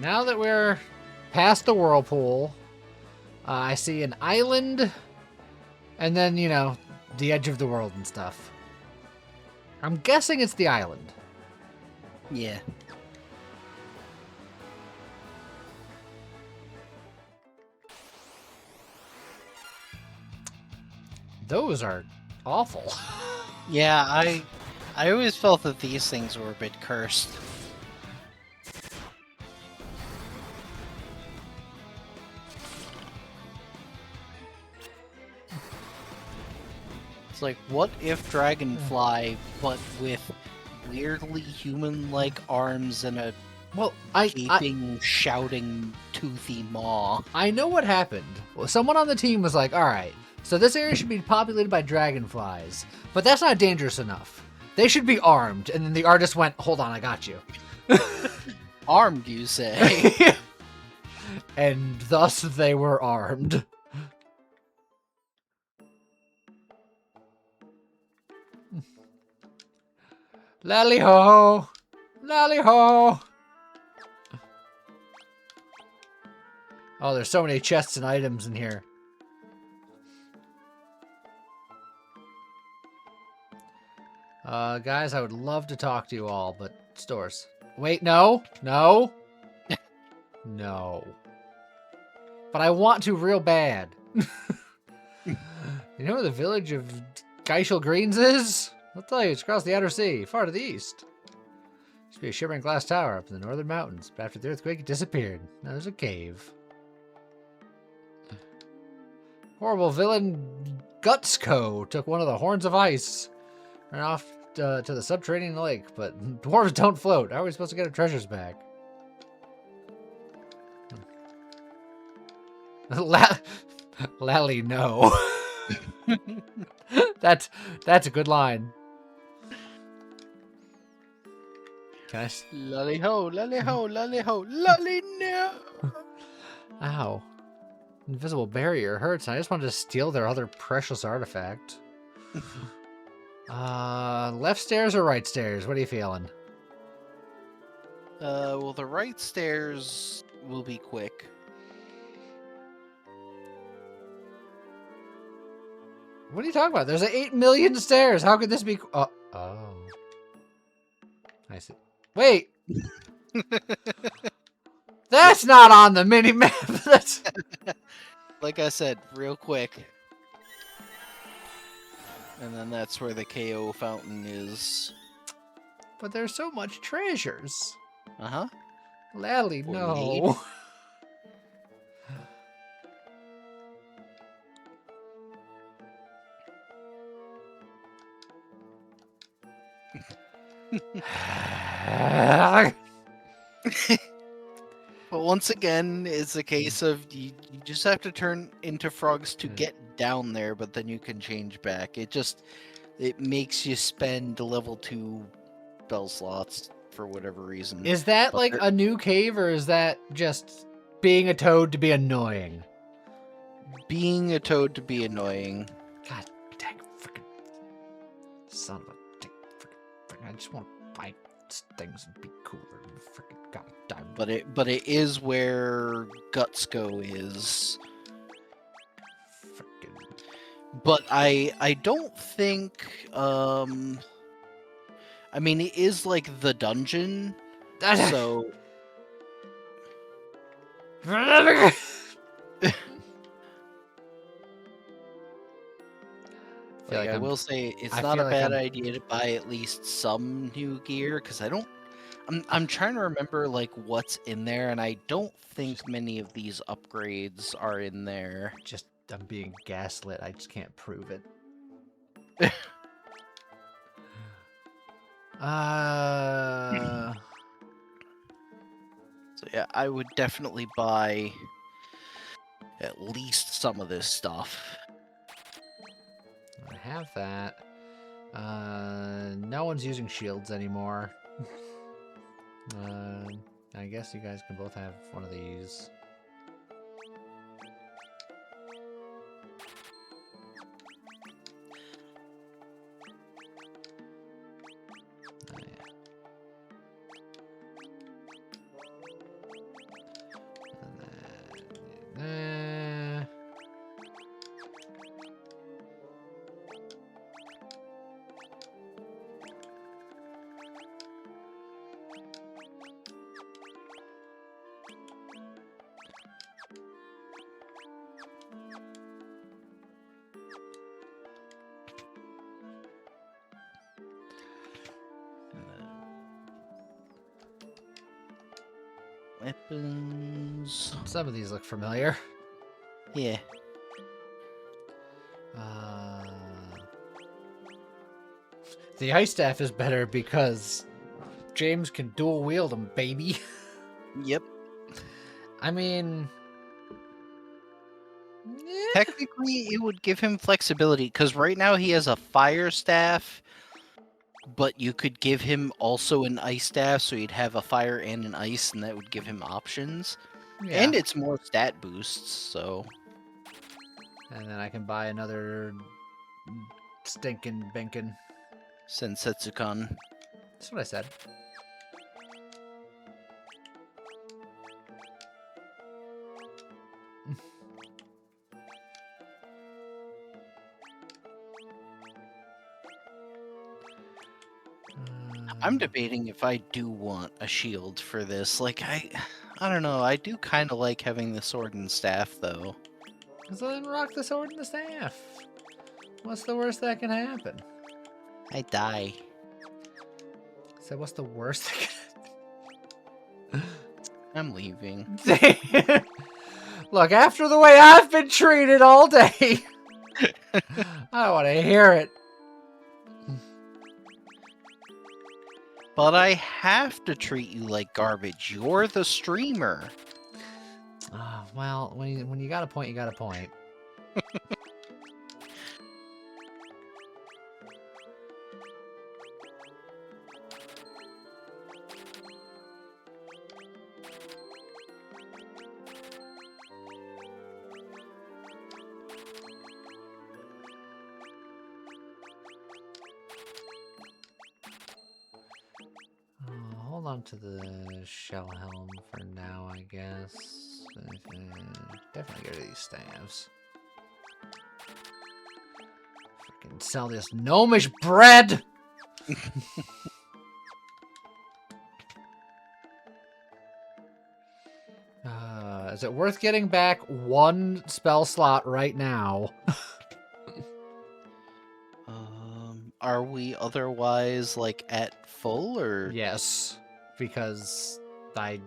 now that we're past the whirlpool, I see an island, and then, you know, the edge of the world and stuff. I'm guessing it's the island. Yeah. Those are awful. Yeah, I always felt that these things were a bit cursed. It's like, what if Dragonfly, but with weirdly human-like arms and a Well, I gaping, shouting, toothy maw? know what happened. Well, someone on the team was like, all right, so this area should be populated by dragonflies, but that's not dangerous enough. They should be armed. And then the artist went, hold on, I got you. Armed, you say? And thus they were armed. Lally ho! Lally ho! Oh, there's so many chests and items in here. Guys, I would love to talk to you all, but stores. Wait, no, no, no. But I want to real bad. You know where the village of Geishel Greens is? I'll tell you, it's across the outer sea, far to the east. Used to be a shimmering glass tower up in the northern mountains, but after the earthquake it disappeared. Now there's a cave. Horrible villain Gutsco took one of the horns of ice. Ran off to the subterranean lake, but dwarves don't float. How are we supposed to get our treasures back? Lally, no. That's a good line. Can I? Lolly ho, lolly ho, lolly ho, lolly no! Ow. Invisible barrier hurts. I just wanted to steal their other precious artifact. Left stairs or right stairs? What are you feeling? Well, the right stairs will be quick. What are you talking about? There's 8 million stairs. How could this be? Oh. I see. Wait. That's not on the mini map. That's. Like I said, real quick. And then that's where the KO fountain is. But there's so much treasures. Uh-huh. Lally, 48. no. But once again, it's a case of you just have to turn into frogs to get down there, but then you can change back. It makes you spend level 2 spell slots for whatever reason. Is that But like a new cave, or is that just being a toad to be annoying? Being a toad to be annoying. God dang, freaking son of a dick, freaking, I just want to fight things and be cooler and freaking goddamn. But it is where Gutsco is. Freaking. But I don't think I mean it is like the dungeon, so like I I'm- will say it's I not feel a like bad I'm- idea to buy at least some new gear because I'm trying to remember like what's in there, and I don't think many of these upgrades are in there. just I'm being gaslit. I just can't prove it. So yeah, I would definitely buy at least some of this stuff. I have that. No one's using shields anymore. I guess you guys can both have one of these. Oh, yeah. Weapons. Some of these look familiar. Yeah. The ice staff is better because James can dual wield them, baby. Yep. I mean, Technically, it would give him flexibility because right now he has a fire staff, but you could give him also an ice staff, so he'd have a fire and an ice, and that would give him options. yeah. And it's more stat boosts, so And then I can buy another stinking binkin. Sensetsukan. That's what I said. I'm debating if I do want a shield for this. Like I don't know. I do kind of like having the sword and staff though. So then rock the sword and the staff. What's the worst that can happen? I die. So what's the worst that can I'm leaving. happen? Look, after the way I've been treated all day, I don't want to hear it. But I have to treat you like garbage. You're the streamer. Well, when you got a point, you got a point. Hold on to the shell helm for now, I guess. Definitely go to these staves. Freaking sell this gnomish bread! Is it worth getting back one spell slot right now? Are we otherwise like at full or? Yes, because I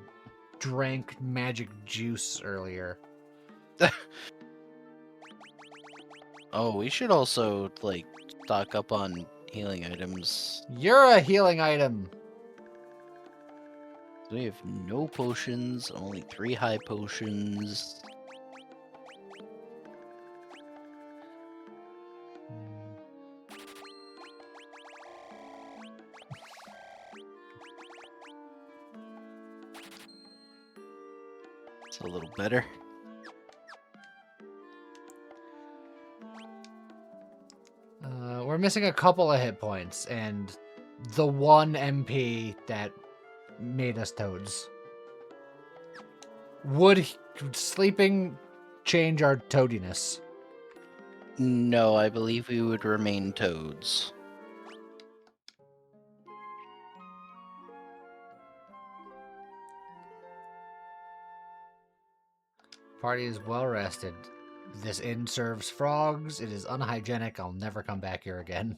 drank magic juice earlier. Oh, we should also like stock up on healing items. You're a healing item. We have no potions, only 3 high potions. It's a little better. We're missing a couple of hit points, and the one MP that made us toads. Would sleeping change our toadiness? No, I believe we would remain toads. Party is well rested. This inn serves frogs. It is unhygienic. I'll never come back here again.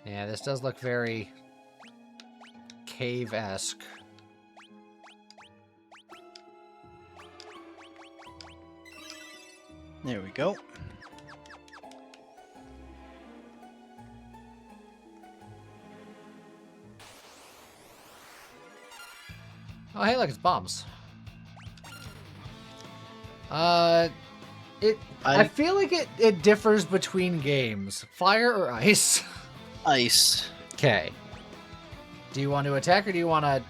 Yeah, this does look very cave-esque. There we go. Oh, hey, look, it's bombs. I feel like it differs between games. Fire or ice? Ice. Okay. Do you want to attack or do you want to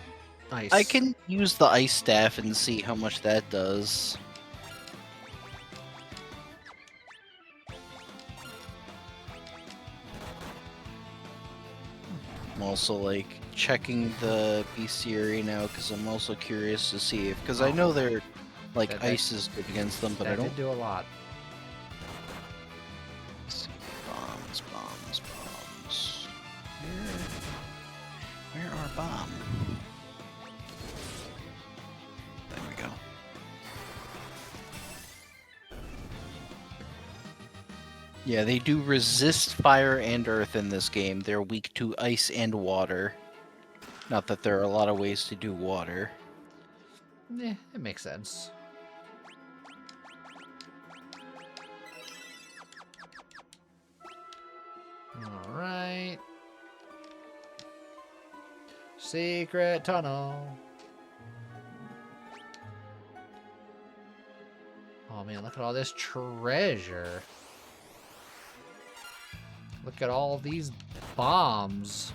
ice? I can use the ice staff and see how much that does. I'm also like checking the bestiary now because I'm also curious to see if because I know they're like That- ice is good against them, but I That don't did do a lot. see bombs. Where are bombs? There we go. Yeah, they do resist fire and earth in this game. They're weak to ice and water. Not that there are a lot of ways to do water. Yeah, it makes sense. Alright. Secret tunnel. Oh man, look at all this treasure. Look at all these bombs.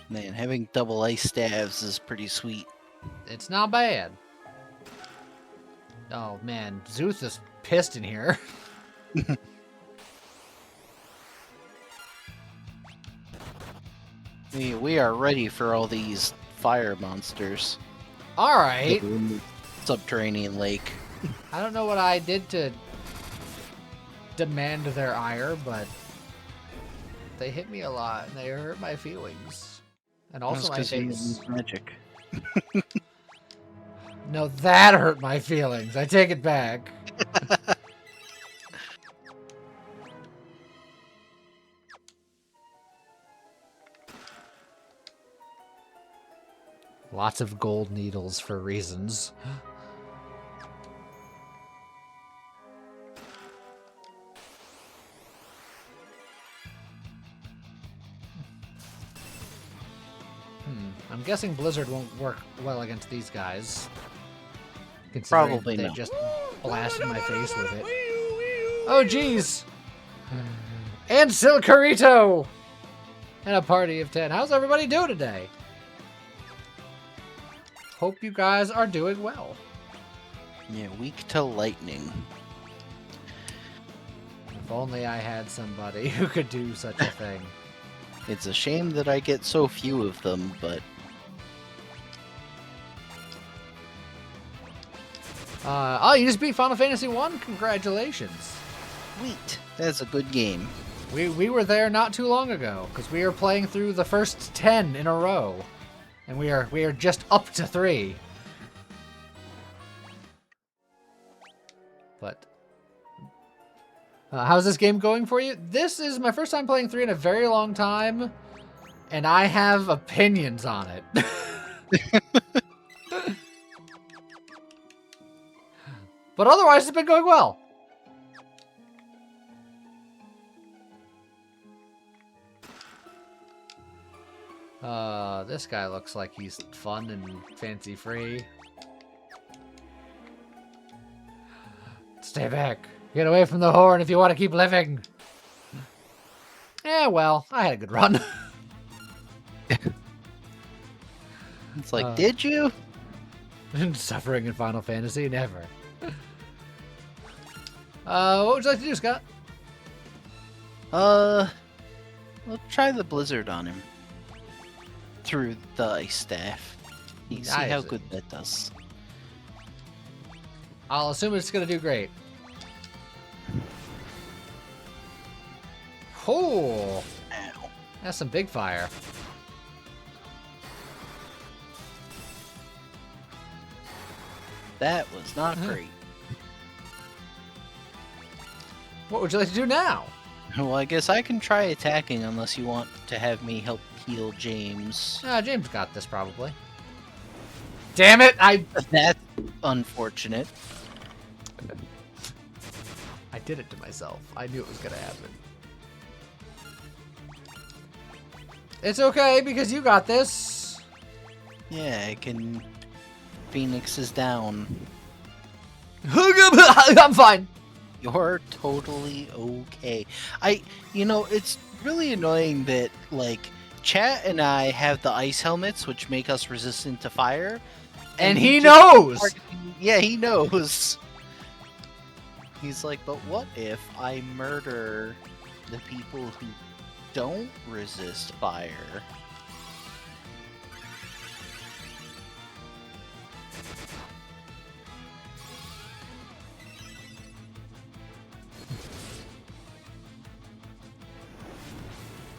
Man, having double ice staves is pretty sweet. It's not bad. Oh man, Zuth is pissed in here. We are ready for all these fire monsters. Alright. In the subterranean lake. I don't know what I did to demand their ire, but they hit me a lot and they hurt my feelings. And also my That's 'cause you face. use magic. No, that hurt my feelings. I take it back. Lots of gold needles for reasons. I'm guessing Blizzard won't work well against these gues. Considering Probably they not. just blasted my face with it. Oh, jeez! And Silcarito! And a party of 10. How's everybody doing today? Hope you guys are doing well. Yeah, weak to lightning. If only I had somebody who could do such a thing. It's a shame that I get so few of them, but Oh, you just beat Final Fantasy 1? Congratulations. sweet. That's a good game. We were there not too long ago, because we are playing through the first 10 in a row. And we are just up to 3. But how's this game going for you? This is my first time playing 3 in a very long time, and I have opinions on it. But otherwise, it's been going well. This guy looks like he's fun and fancy free. Stay back. Get away from the horn if you want to keep living. Yeah, well, I had a good run. It's like, did you? Suffering in Final Fantasy, never. What would you like to do, Scott? Let's try the blizzard on him. Through the ice staff. You see how Nice. good that does. I'll assume it's gonna do great. Oh, Ow. that's some big fire. That was not great. What would you like to do now? Well, I guess I can try attacking unless you want to have me help heal James. James got this probably. Damn it! I That's unfortunate. did it to myself. I knew it was gonna happen. It's okay because you got this. Yeah, I can. Phoenix is down. I'm fine. You're totally okay. It's really annoying that, like, Chat and I have the ice helmets, which make us resistant to fire. And he just- knows. Yeah, he knows. He's like, but what if I murder the people who don't resist fire?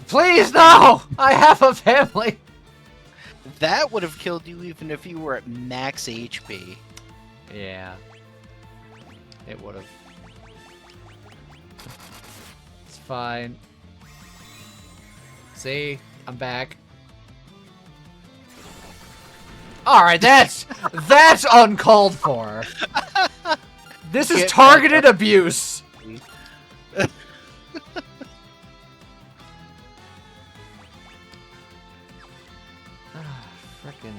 Please, no! I have a family. that would have killed you even if you were at max HP. Yeah. It would have. It's fine. See? I'm back. Alright, that's uncalled for. This is Get targeted abuse. Frickin'.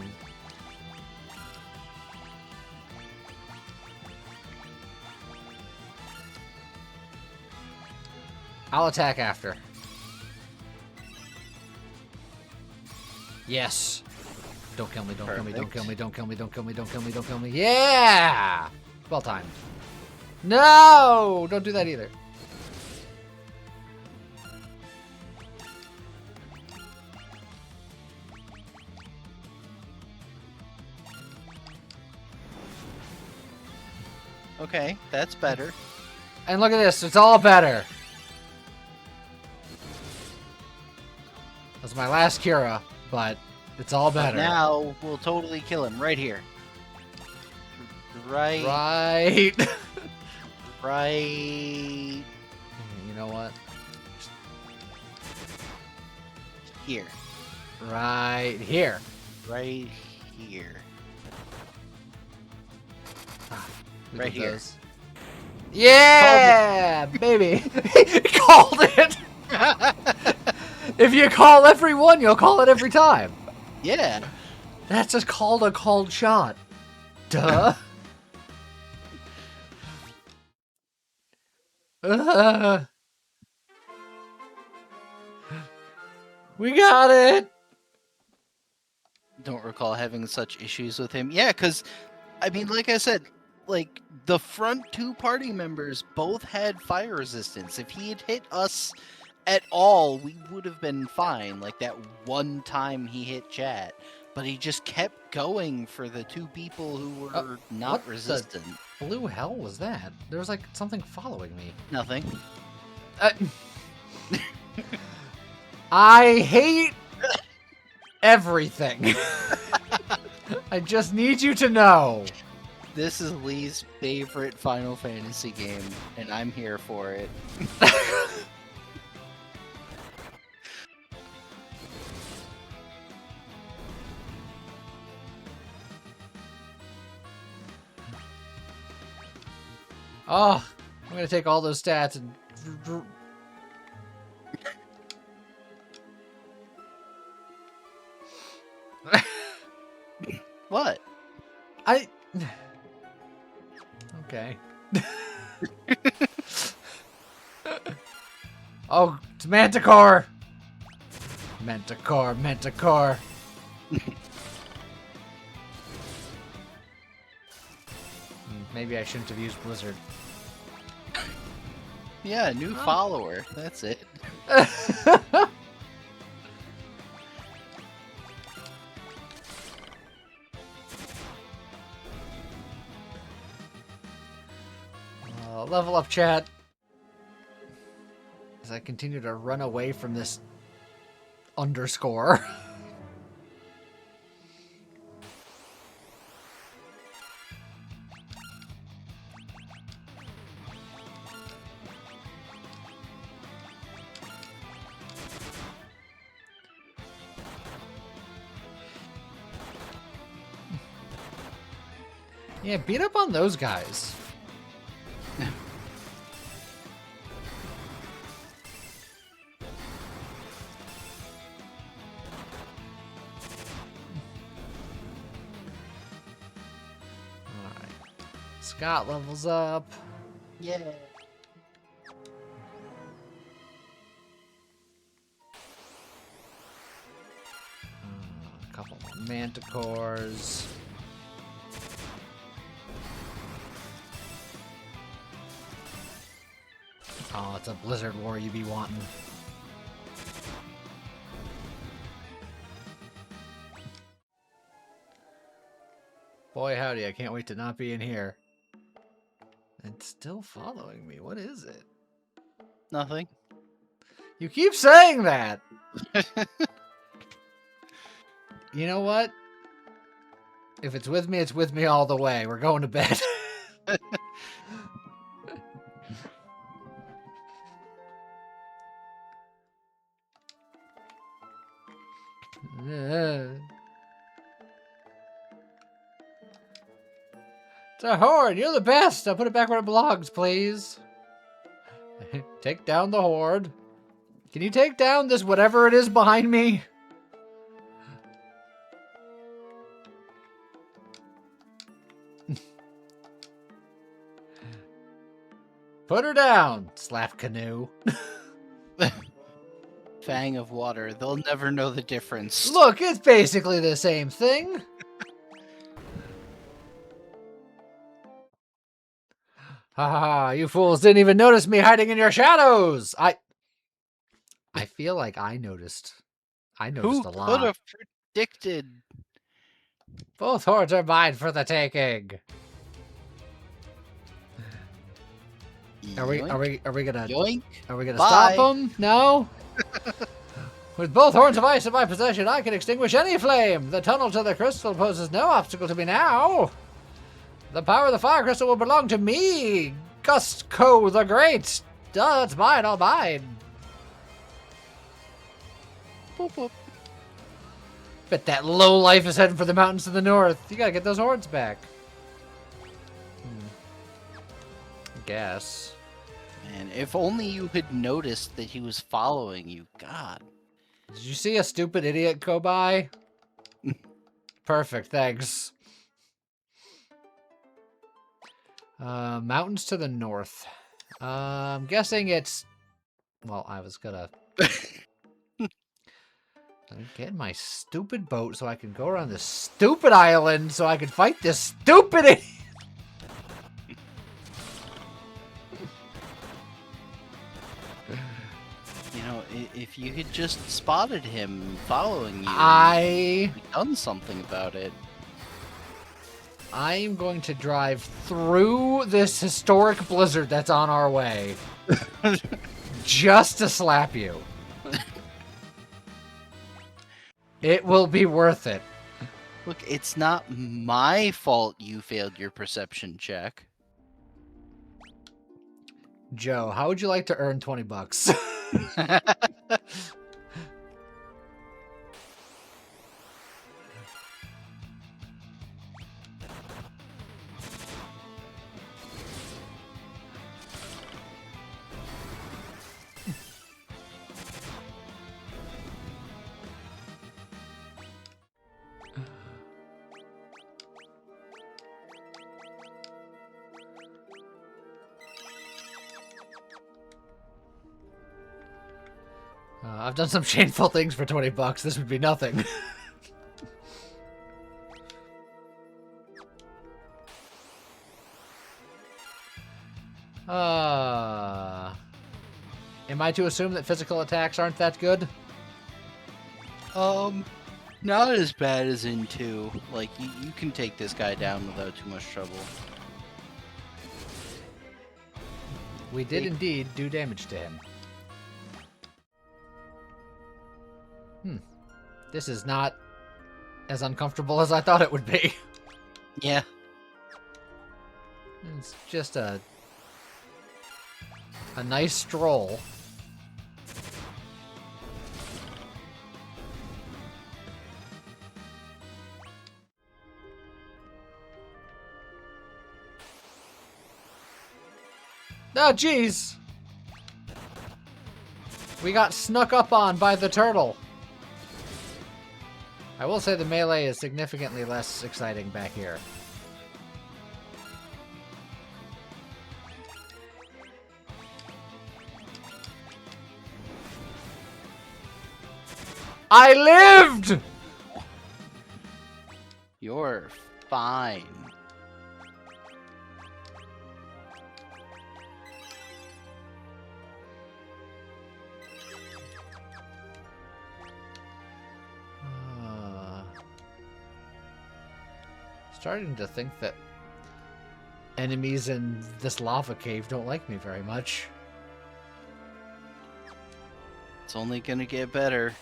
I'll attack after. Yes. Don't kill me, don't kill me, don't kill me, don't kill me, don't kill me, don't kill me, don't kill me. Yeah! Well timed. No! Don't do that either. Okay, that's better. And look at this, it's all better. That's my last Cura, but it's all But better. now we'll totally kill him right here. Right. Right. Right You know what? here. Right here. Right here. We Right did here. those. Yeah, baby. He called it. If you call every one, you'll call it every time. Yeah. That's just called a called shot. Duh. We got it. Don't recall having such issues with him. Yeah, because, I mean, like I said, like, the front two party members both had fire resistance. If he had hit us at all, we would have been fine. Like, that one time he hit chat. But he just kept going for the two people who were what not the- resistant. Blue hell was that? There was like something following me. Nothing. I hate everything. I just need you to know. This is Lee's favorite Final Fantasy game, and I'm here for it. Oh, I'm gonna take all those stats and. What? I. Okay. Oh, it's Manticore! Manticore, Manticore. Maybe I shouldn't have used Blizzard. Yeah, new follower. That's it. Level up, chat. As I continue to run away from this underscore. Yeah, beat up on those guys. Alright. Scott levels up. Yeah. A couple more Manticores. Oh, it's a Blizzard War you be wanting. Boy, howdy, I can't wait to not be in here. It's still following me. What is it? Nothing. You keep saying that! You know what? If it's with me, it's with me all the way. We're going to bed. It's a horde. You're the best. I'll put it back where it belongs, please. Take down the horde. Can you take down this whatever it is behind me? Put her down, Slap Canoe. Fang of water. They'll never know the difference. Look, it's basically the same thing. Ha ha ha, you fools didn't even notice me hiding in your shadows. I feel like I noticed. I noticed Who a lot. could have predicted? Both hordes are mine for the taking. Are we gonna Yoink. stop Bye. them? No. With both horns of ice in my possession, I can extinguish any flame. The tunnel to the crystal poses no obstacle to me now. The power of the fire crystal will belong to me, Gustco the Great. Duh, it's mine, all mine. Boop, boop. Bet that low life is heading for the mountains to the north. You gotta get those hordes back. I guess. Man, if only you had noticed that he was following you. God. Did you see a stupid idiot go by? Perfect, thanks. Mountains to the north. I'm guessing it's... Well, I was gonna... get in my stupid boat so I can go around this stupid island so I can fight this stupid idiot. You know, if you had just spotted him following you, I'm done something about it. going to drive through this historic blizzard that's on our way. Just to slap you. It will be worth it. Look, it's not my fault you failed your perception check. Joe, how would you like to earn 20 bucks? I've done some shameful things for 20 bucks. This would be nothing. Am I to assume that physical attacks aren't that good? Not as bad as in 2. Like, you can take this guy down without too much trouble. We did indeed do damage to him. This is not as uncomfortable as I thought it would be. Yeah. It's just a nice stroll. Oh, jeez! We got snuck up on by the turtle. I will say the melee is significantly less exciting back here. I lived! You're fine. Starting to think that enemies in this lava cave don't like me very much. It's only gonna get better.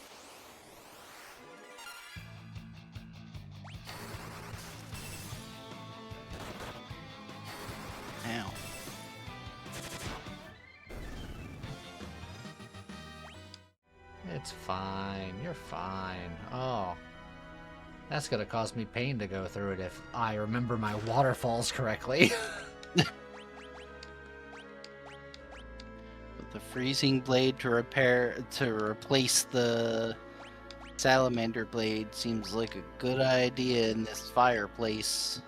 It's fine. You're fine. Oh. That's gonna cause me pain to go through it if I remember my waterfalls correctly. With the freezing blade to replace the salamander blade seems like a good idea in this fireplace.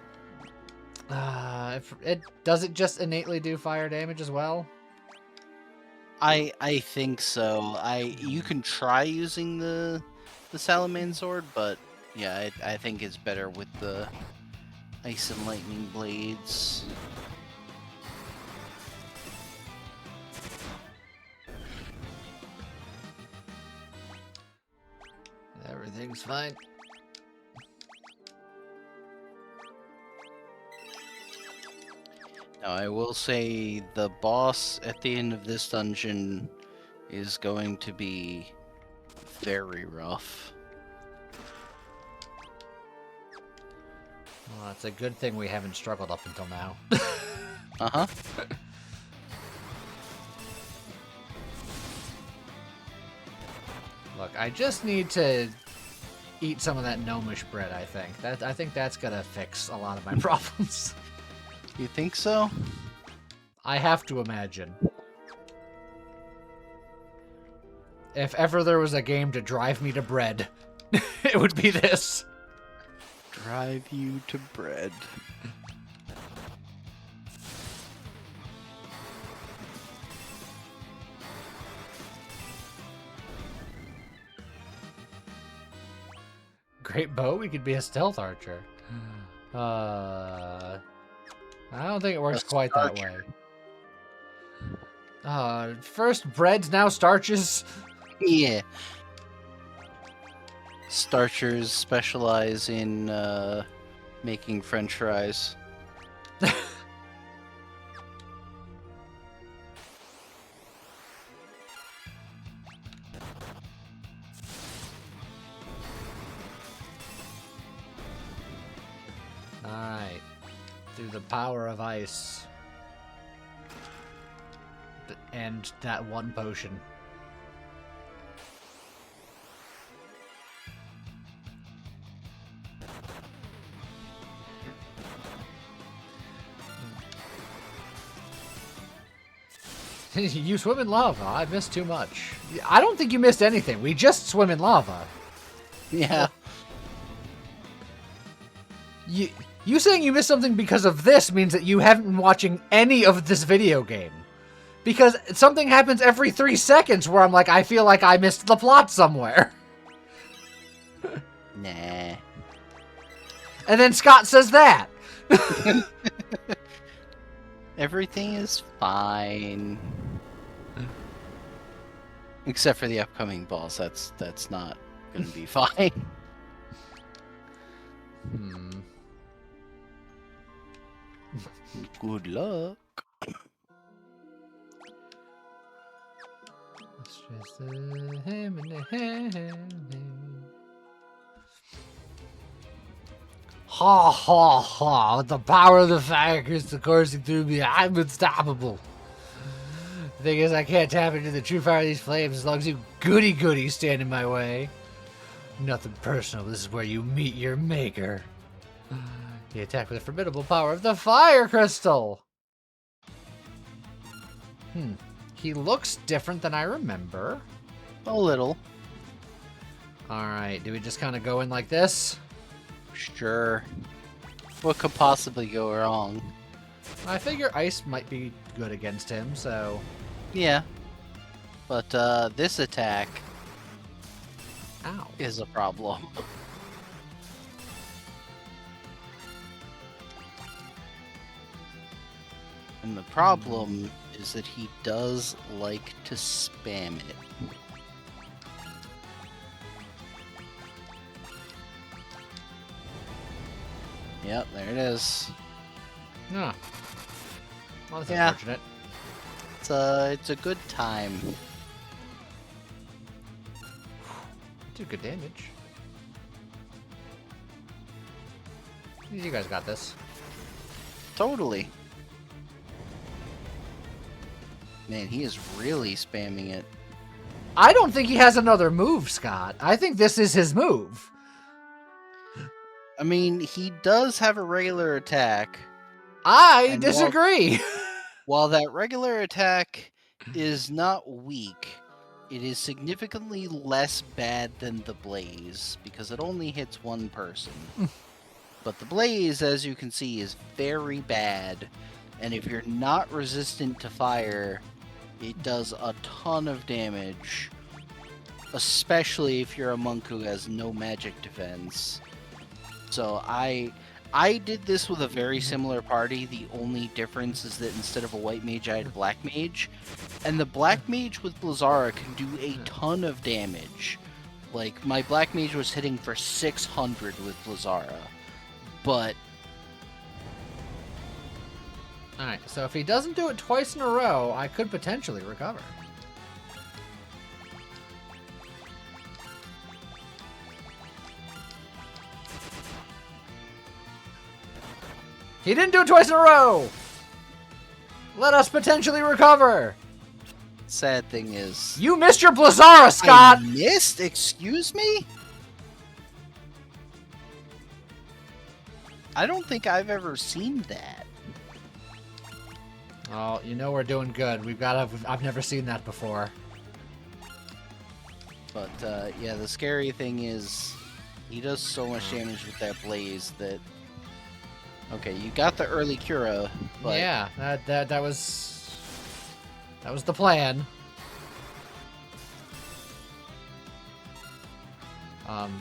Does it just innately do fire damage as well? I think so. You can try using the salamander sword, but yeah, I think it's better with the ice and lightning blades. Everything's fine. Now, I will say the boss at the end of this dungeon is going to be very rough. Well, it's a good thing we haven't struggled up until now. Uh-huh. Look, I just need to eat some of that gnomish bread, I think. I think that's gonna fix a lot of my problems. You think so? I have to imagine. If ever there was a game to drive me to bread, it would be this. Drive you to bread. Great bow, we could be a stealth archer. I don't think it works A quite that way. starcher. First breads, now starches. Yeah. Starchers specialize in making French fries. Alright. Through the power of ice. And that one potion. You swim in lava. I missed too much. I don't think you missed anything. We just swim in lava. Yeah. You saying you missed something because of this means that you haven't been watching any of this video game. Because something happens every 3 seconds where I'm like, I feel like I missed the plot somewhere. Nah. And then Scott says that. Everything is fine. Except for the upcoming boss. That's not gonna be fine. Good luck. Ha ha ha! With the power of the fire crystal coursing through me, I'm unstoppable. The thing is, I can't tap into the true fire of these flames as long as you goody stand in my way. Nothing personal, this is where you meet your maker. You attack with the formidable power of the fire crystal! He looks different than I remember. A little. Alright, do we just kind of go in like this? Sure. What could possibly go wrong? I figure ice might be good against him, so... Yeah. But this attack Ow. is a problem. And the problem is that he does like to spam it. Yep, there it is. Yeah. Well, that's Yeah. unfortunate. It's a good time. Did good damage. You guys got this. Totally. Man, he is really spamming it. I don't think he has another move, Scott. I think this is his move. I mean, he does have a regular attack. I And disagree. While that regular attack is not weak, it is significantly less bad than the Blaze, because it only hits one person. But the Blaze, as you can see, is very bad, and if you're not resistant to fire, it does a ton of damage, especially if you're a monk who has no magic defense. So I did this with a very similar party. The only difference is that instead of a white mage, I had a black mage. And the black mage with Blazara can do a ton of damage. Like, my black mage was hitting for 600 with Blazara. But Alright, so if he doesn't do it twice in a row, I could potentially recover. He didn't do it twice in a row! Let us potentially recover! sad thing is... You missed your Blazara, Scott! I missed? Excuse me? I don't think I've ever seen that. Oh, you know we're doing good. I've never seen that before. But, yeah, the scary thing is... he does so much damage with that Blaze that... Okay, you got the early Cura, but... Yeah, that was the plan.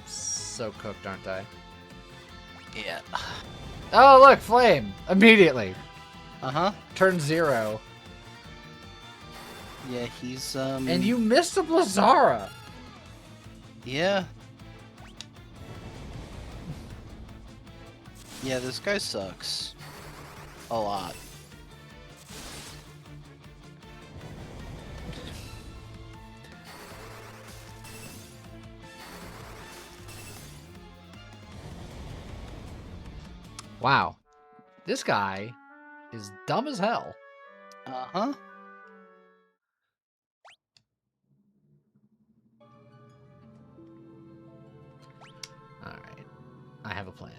So cooked, aren't I? Yeah. Oh, look, flame! Immediately. Uh-huh. Turn 0. Yeah, he's, And you missed a Blazara! Yeah. Yeah, this guy sucks. A lot. Wow. This guy is dumb as hell. Uh-huh. Alright. I have a plan.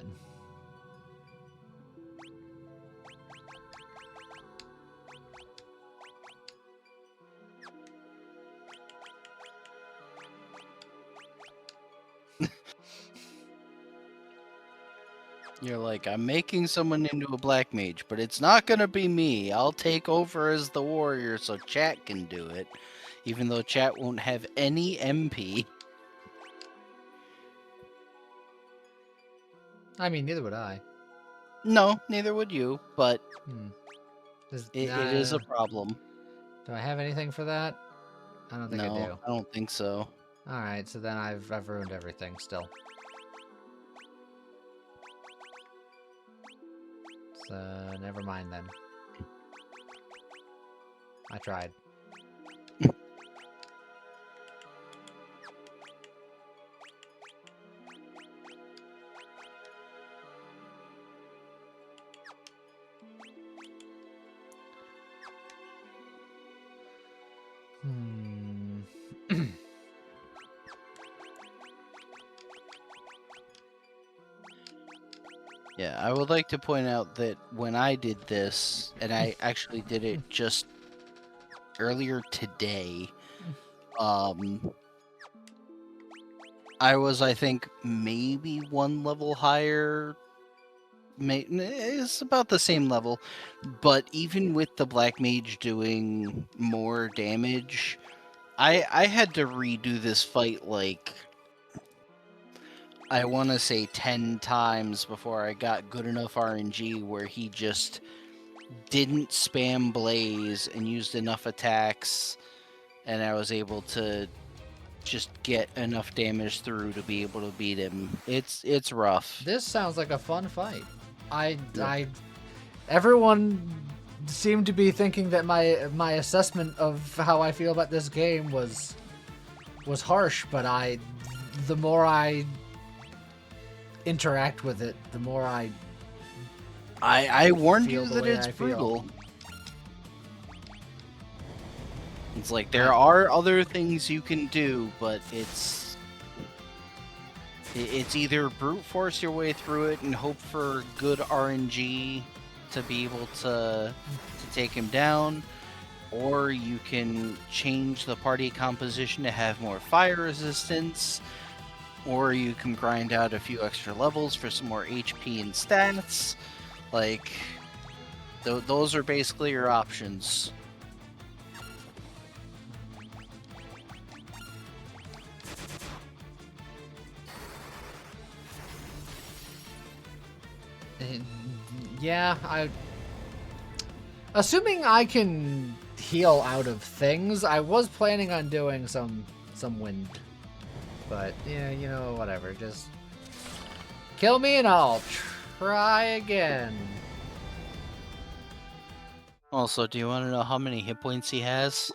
You're like, I'm making someone into a black mage, but it's not gonna be me. I'll take over as the warrior so chat can do it. Even though chat won't have any MP. I mean, neither would I. No, neither would you, but it is a uh, problem. Do I have anything for that? I don't think I do. No, I don't think so. Alright, so then I've ruined everything still. So, never mind then. I tried. Yeah, I would like to point out that when I did this, and I actually did it just earlier today, I was, I think, maybe one level higher. It's about the same level, but even with the Black Mage doing more damage, I had to redo this fight like... I want to say 10 times before I got good enough RNG where he just didn't spam Blaze and used enough attacks, and I was able to just get enough damage through to be able to beat him. It's rough. This sounds like a fun fight. Everyone seemed to be thinking that my assessment of how I feel about this game was harsh, but the more I interact with it, the more I warned feel you the that way it's I feel. brutal. It's like there are other things you can do, but it's either brute force your way through it and hope for good RNG to be able to take him down, or you can change the party composition to have more fire resistance, or you can grind out a few extra levels for some more HP and stats. Like, those are basically your options. Yeah, assuming I can heal out of things, I was planning on doing some wind. But, yeah, you know, whatever. Just kill me and I'll try again. Also, do you want to know how many hit points he has?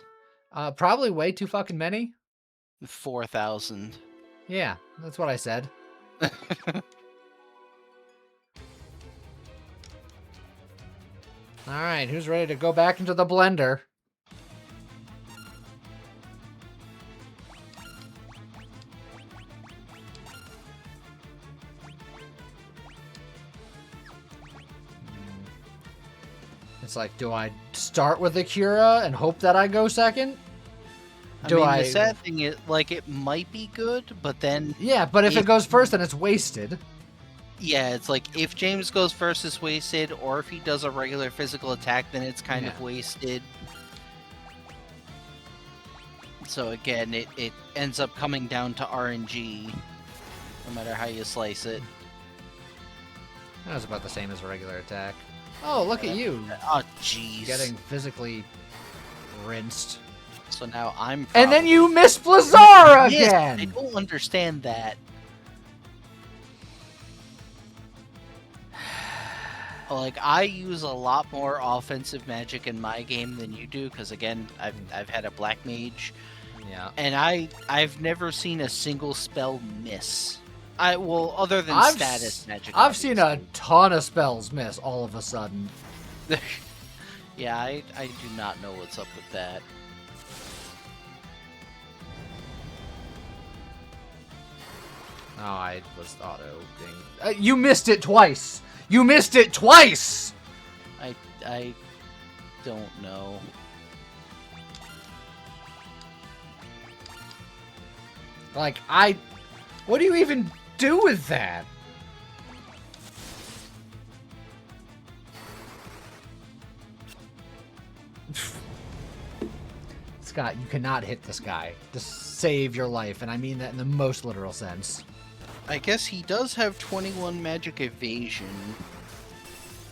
Probably way too fucking many. 4,000. Yeah, that's what I said. Alright, who's ready to go back into the blender? It's like, do I start with Akira and hope that I go second? The sad thing is, like, it might be good, but then... Yeah, but if it goes first, then it's wasted. Yeah, it's like, if James goes first, it's wasted, or if he does a regular physical attack, then it's kind of wasted. So again, it ends up coming down to RNG, no matter how you slice it. That was about the same as a regular attack. Oh, look at you. Oh, jeez. Getting physically rinsed. So now I'm And then you miss Blazara again! I don't understand that. Like, I use a lot more offensive magic in my game than you do, because again, I've had a black mage. Yeah. And I've never seen a single spell miss. Other than status magic. I've seen a ton of spells miss all of a sudden. Yeah, I do not know what's up with that. Oh, I was auto-ing. You missed it twice! You missed it twice! I don't know. Like, what do you even do with that? Scott, you cannot hit this guy. Just save your life, and I mean that in the most literal sense. I guess he does have 21 magic evasion.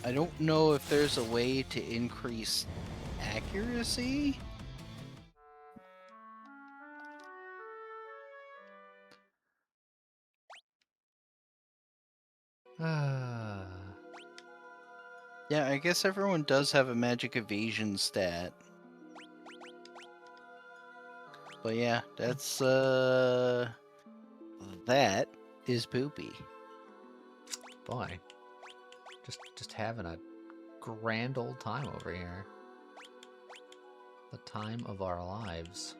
I don't know if there's a way to increase accuracy. Yeah, I guess everyone does have a magic evasion stat. But yeah, that's that is Poopy. Boy. Just having a grand old time over here. The time of our lives.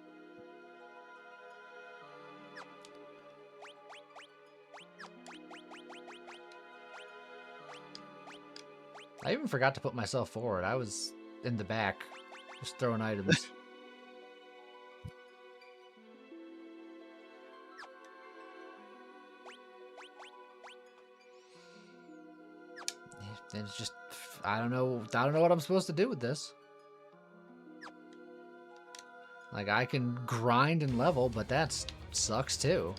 I even forgot to put myself forward. I was in the back, just throwing items. It's just, I don't know what I'm supposed to do with this. Like, I can grind and level, but that sucks too.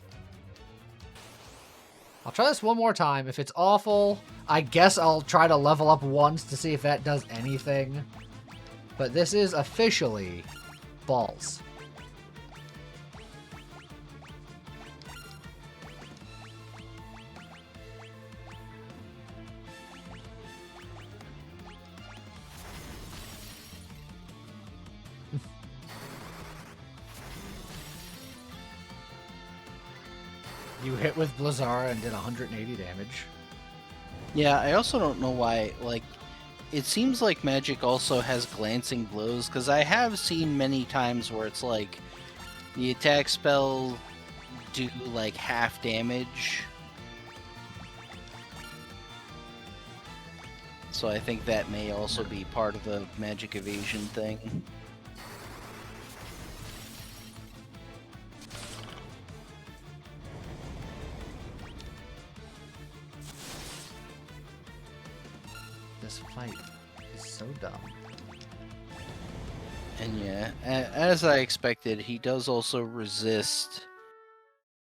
I'll try this one more time. If it's awful, I guess I'll try to level up once to see if that does anything. But this is officially balls. You hit with Blazara and did 180 damage. Yeah, I also don't know why, like, it seems like magic also has glancing blows, because I have seen many times where it's like the attack spell do like half damage. So I think that may also be part of the magic evasion thing. This fight is so dumb. And yeah, as I expected, he does also resist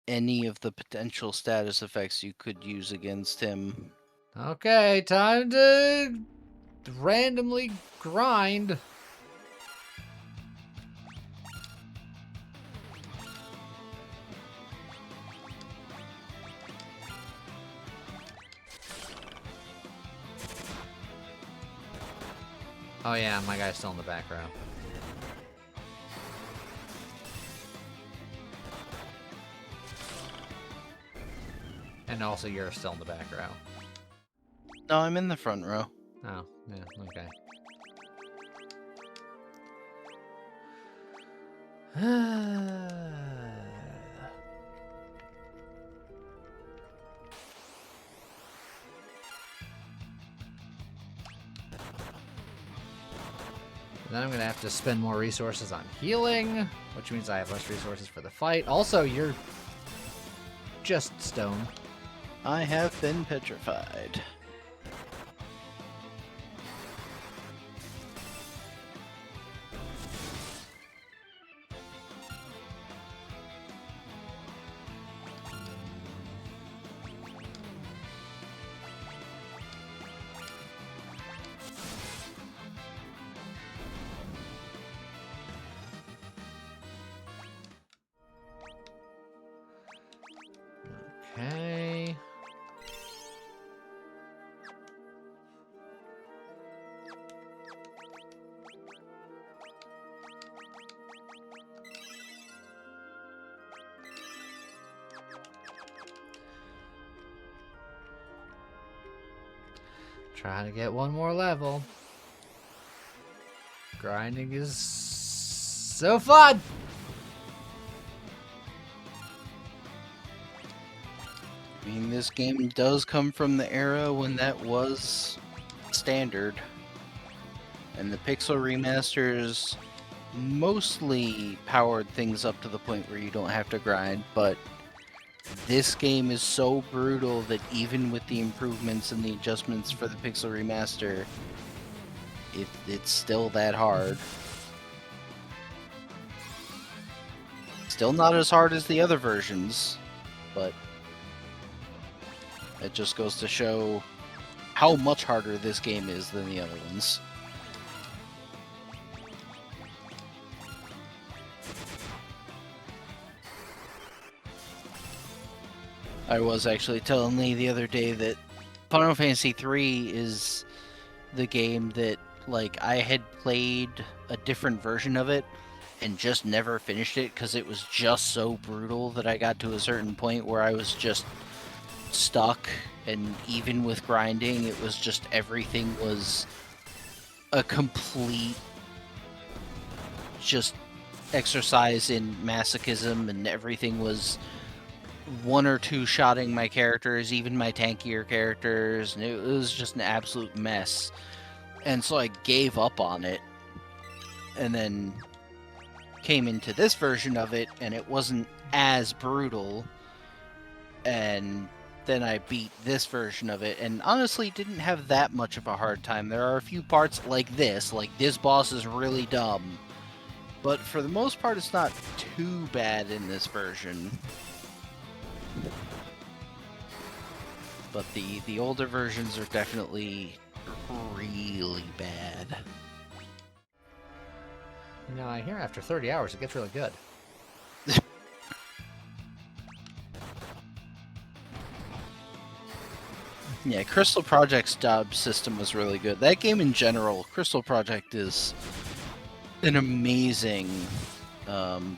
any of the potential status effects you could use against him. Okay, time to randomly grind. Oh yeah, my guy's still in the back row. And also you're still in the back row. No, I'm in the front row. Oh, yeah, okay. Then I'm gonna have to spend more resources on healing, which means I have less resources for the fight. Also, you're just stone. I have been petrified. Okay. Trying to get one more level. Grinding is so fun! I mean, this game does come from the era when that was standard. And the Pixel remasters mostly powered things up to the point where you don't have to grind, but this game is so brutal that even with the improvements and the adjustments for the Pixel remaster, it's still that hard. Still not as hard as the other versions, but it just goes to show how much harder this game is than the other ones. I was actually telling Lee the other day that Final Fantasy III is the game that, like, I had played a different version of it and just never finished it because it was just so brutal that I got to a certain point where I was just stuck, and even with grinding, it was just everything was a complete just exercise in masochism, and everything was one or two shotting my characters, even my tankier characters, and it was just an absolute mess. And so I gave up on it, and then came into this version of it, and it wasn't as brutal, and then I beat this version of it, and honestly didn't have that much of a hard time. There are a few parts like this boss is really dumb, but for the most part it's not too bad in this version. But the older versions are definitely really bad. You know, I hear after 30 hours it gets really good. Yeah, Crystal Project's job system was really good. That game in general, Crystal Project is an amazing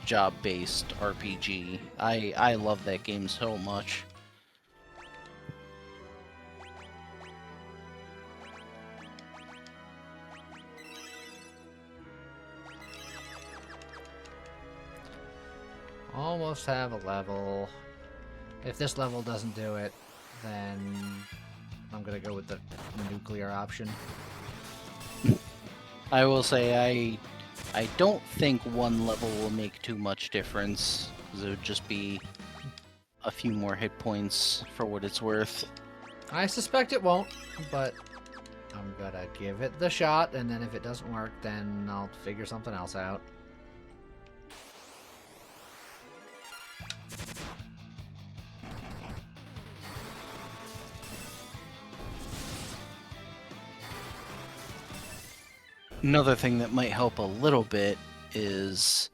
job-based RPG. I love that game so much. almost have a level. If this level doesn't do it, then I'm gonna go with the nuclear option. I will say I don't think one level will make too much difference, because it would just be a few more hit points for what it's worth. I suspect it won't, but I'm gonna give it the shot, and then if it doesn't work, then I'll figure something else out. Another thing that might help a little bit is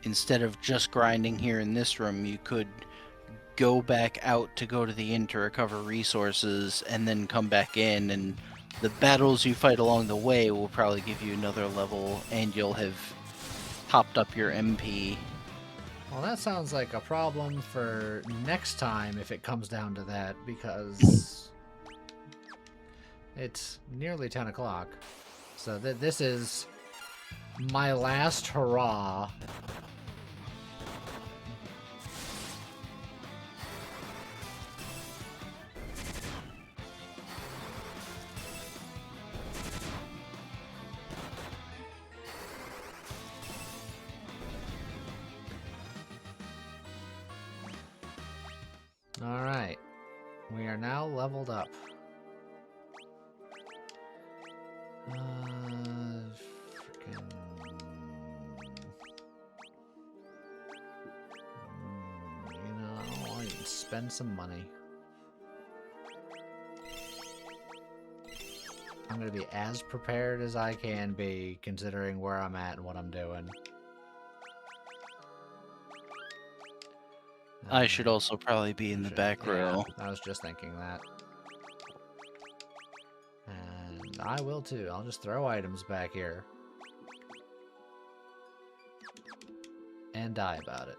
instead of just grinding here in this room, you could go back out to go to the inn to recover resources and then come back in, and the battles you fight along the way will probably give you another level and you'll have topped up your MP. Well, that sounds like a problem for next time if it comes down to that, because it's nearly 10 o'clock. So this is my last hurrah. Alright. We are now leveled up. Frickin'... You know, I need to spend some money. I'm gonna be as prepared as I can be, considering where I'm at and what I'm doing. I should also probably be in the back row. I was just thinking that. And I will too. I'll just throw items back here. And die about it.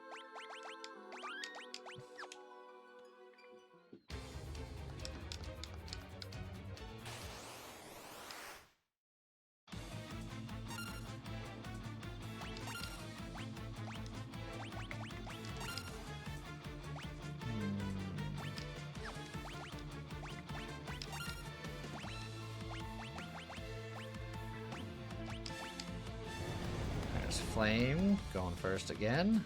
There's Flame going first again.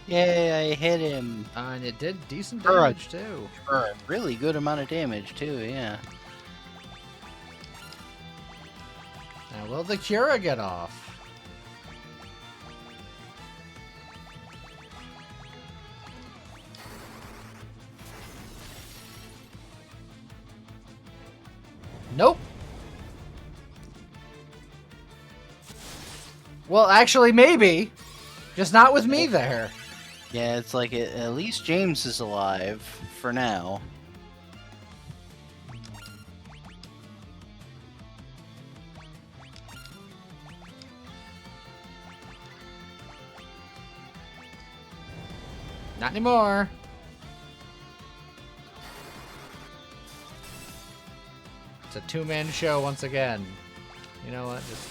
Yay, I hit him And it did decent For a- damage too. for a really good amount of damage too, yeah. Now will the Cura get off? Nope. Well, actually, maybe. Just not with me there. Yeah, it's like at least James is alive for now. Not anymore. It's a two-man show once again. You know what? Just...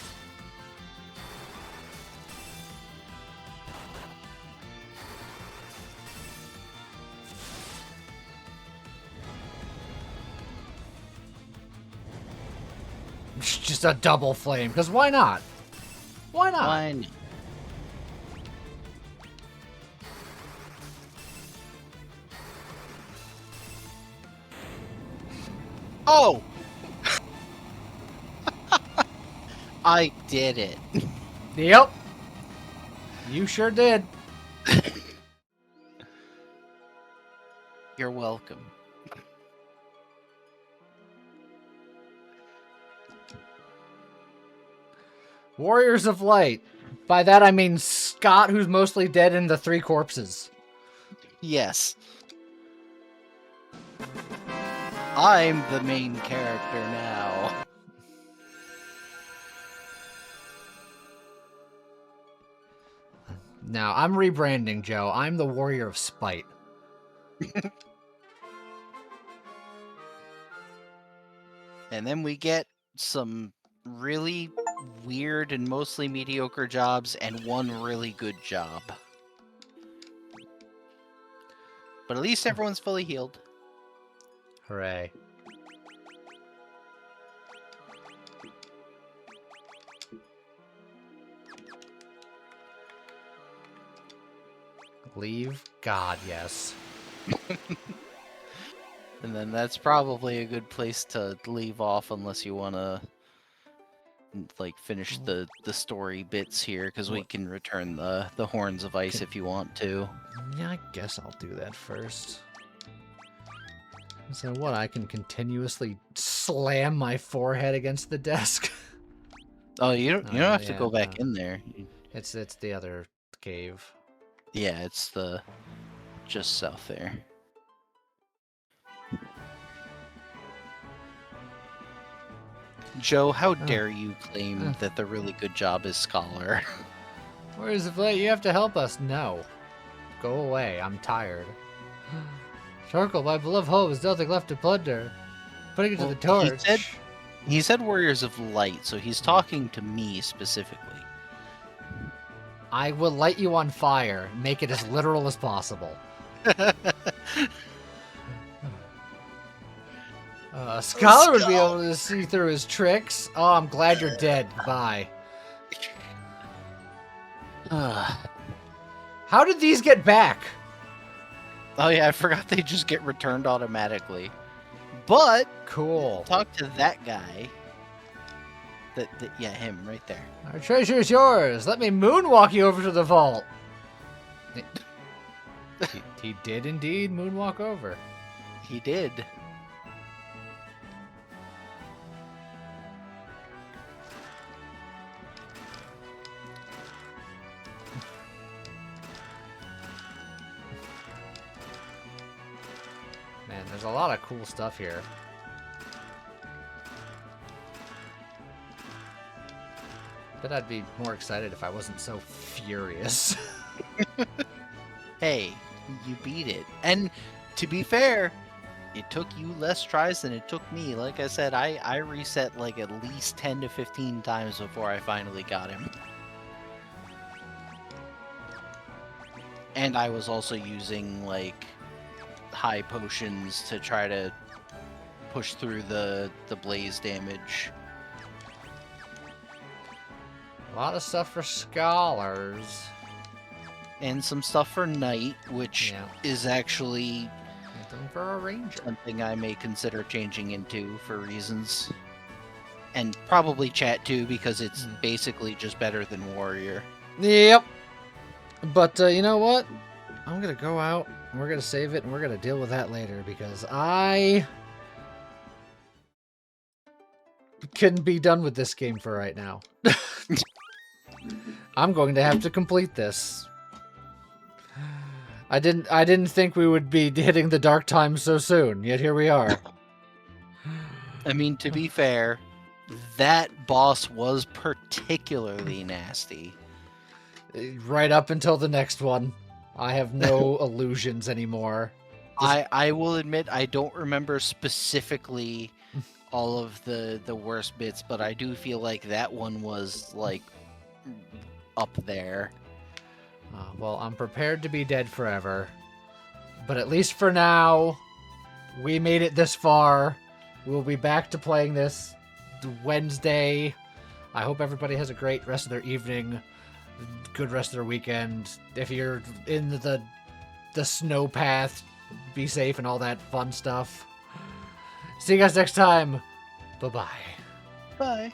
just a double flame, because why not? Why not? Fine. Oh! I did it. Yep. You sure did. You're welcome. Warriors of Light. By that I mean Scott, who's mostly dead, and the three corpses. Yes. I'm the main character now. Now, I'm rebranding, Joe. I'm the Warrior of Spite. And then we get some really weird and mostly mediocre jobs and one really good job. But at least everyone's fully healed. Hooray. Leave? God, yes. And then that's probably a good place to leave off unless you want to like finish the story bits here, because we can return the horns of ice if you want to. Yeah, I guess I'll do that first. So what, I can continuously slam my forehead against the desk? Oh, you don't have to yeah, go back no. in there. It's the other cave. Yeah, it's the just south there. Joe, how dare you claim that the really good job is Scholar? Where is the plate? You have to help us. No. Go away. I'm tired. Charcoal, my beloved home, is nothing left to plunder. Putting it to the Well, torch. He said Warriors of Light, so he's talking to me specifically. I will light you on fire. Make it as literal as possible. Scholar would be able to see through his tricks. Oh, I'm glad you're dead. Bye. How did these get back? Oh yeah, I forgot they just get returned automatically. But Cool. talk to that guy. Yeah, him right there. Our treasure is yours. Let me moonwalk you over to the vault. He did indeed moonwalk over. He did. Man, there's a lot of cool stuff here. Bet I'd be more excited if I wasn't so furious. Hey, you beat it. And to be fair, it took you less tries than it took me. Like I said, I reset like at least 10 to 15 times before I finally got him. And I was also using like high potions to try to push through the blaze damage. A lot of stuff for scholars. And some stuff for Knight, which Yeah. is actually Something for a ranger. something I may consider changing into for reasons. And probably chat too, because it's basically just better than Warrior. Yep. But you know what? I'm gonna go out and we're gonna save it and we're gonna deal with that later because I can be done with this game for right now. I'm going to have to complete this. I didn't think we would be hitting the dark times so soon, yet here we are. I mean, to be fair, that boss was particularly nasty. Right up until the next one. I have no illusions anymore. I will admit I don't remember specifically all of the worst bits, but I do feel like that one was like up there. Well, I'm prepared to be dead forever. But at least for now, we made it this far. We'll be back to playing this Wednesday. I hope everybody has a great rest of their evening. Good rest of their weekend. If you're in the snow path, be safe and all that fun stuff. See you guys next time. Bye-bye. Bye.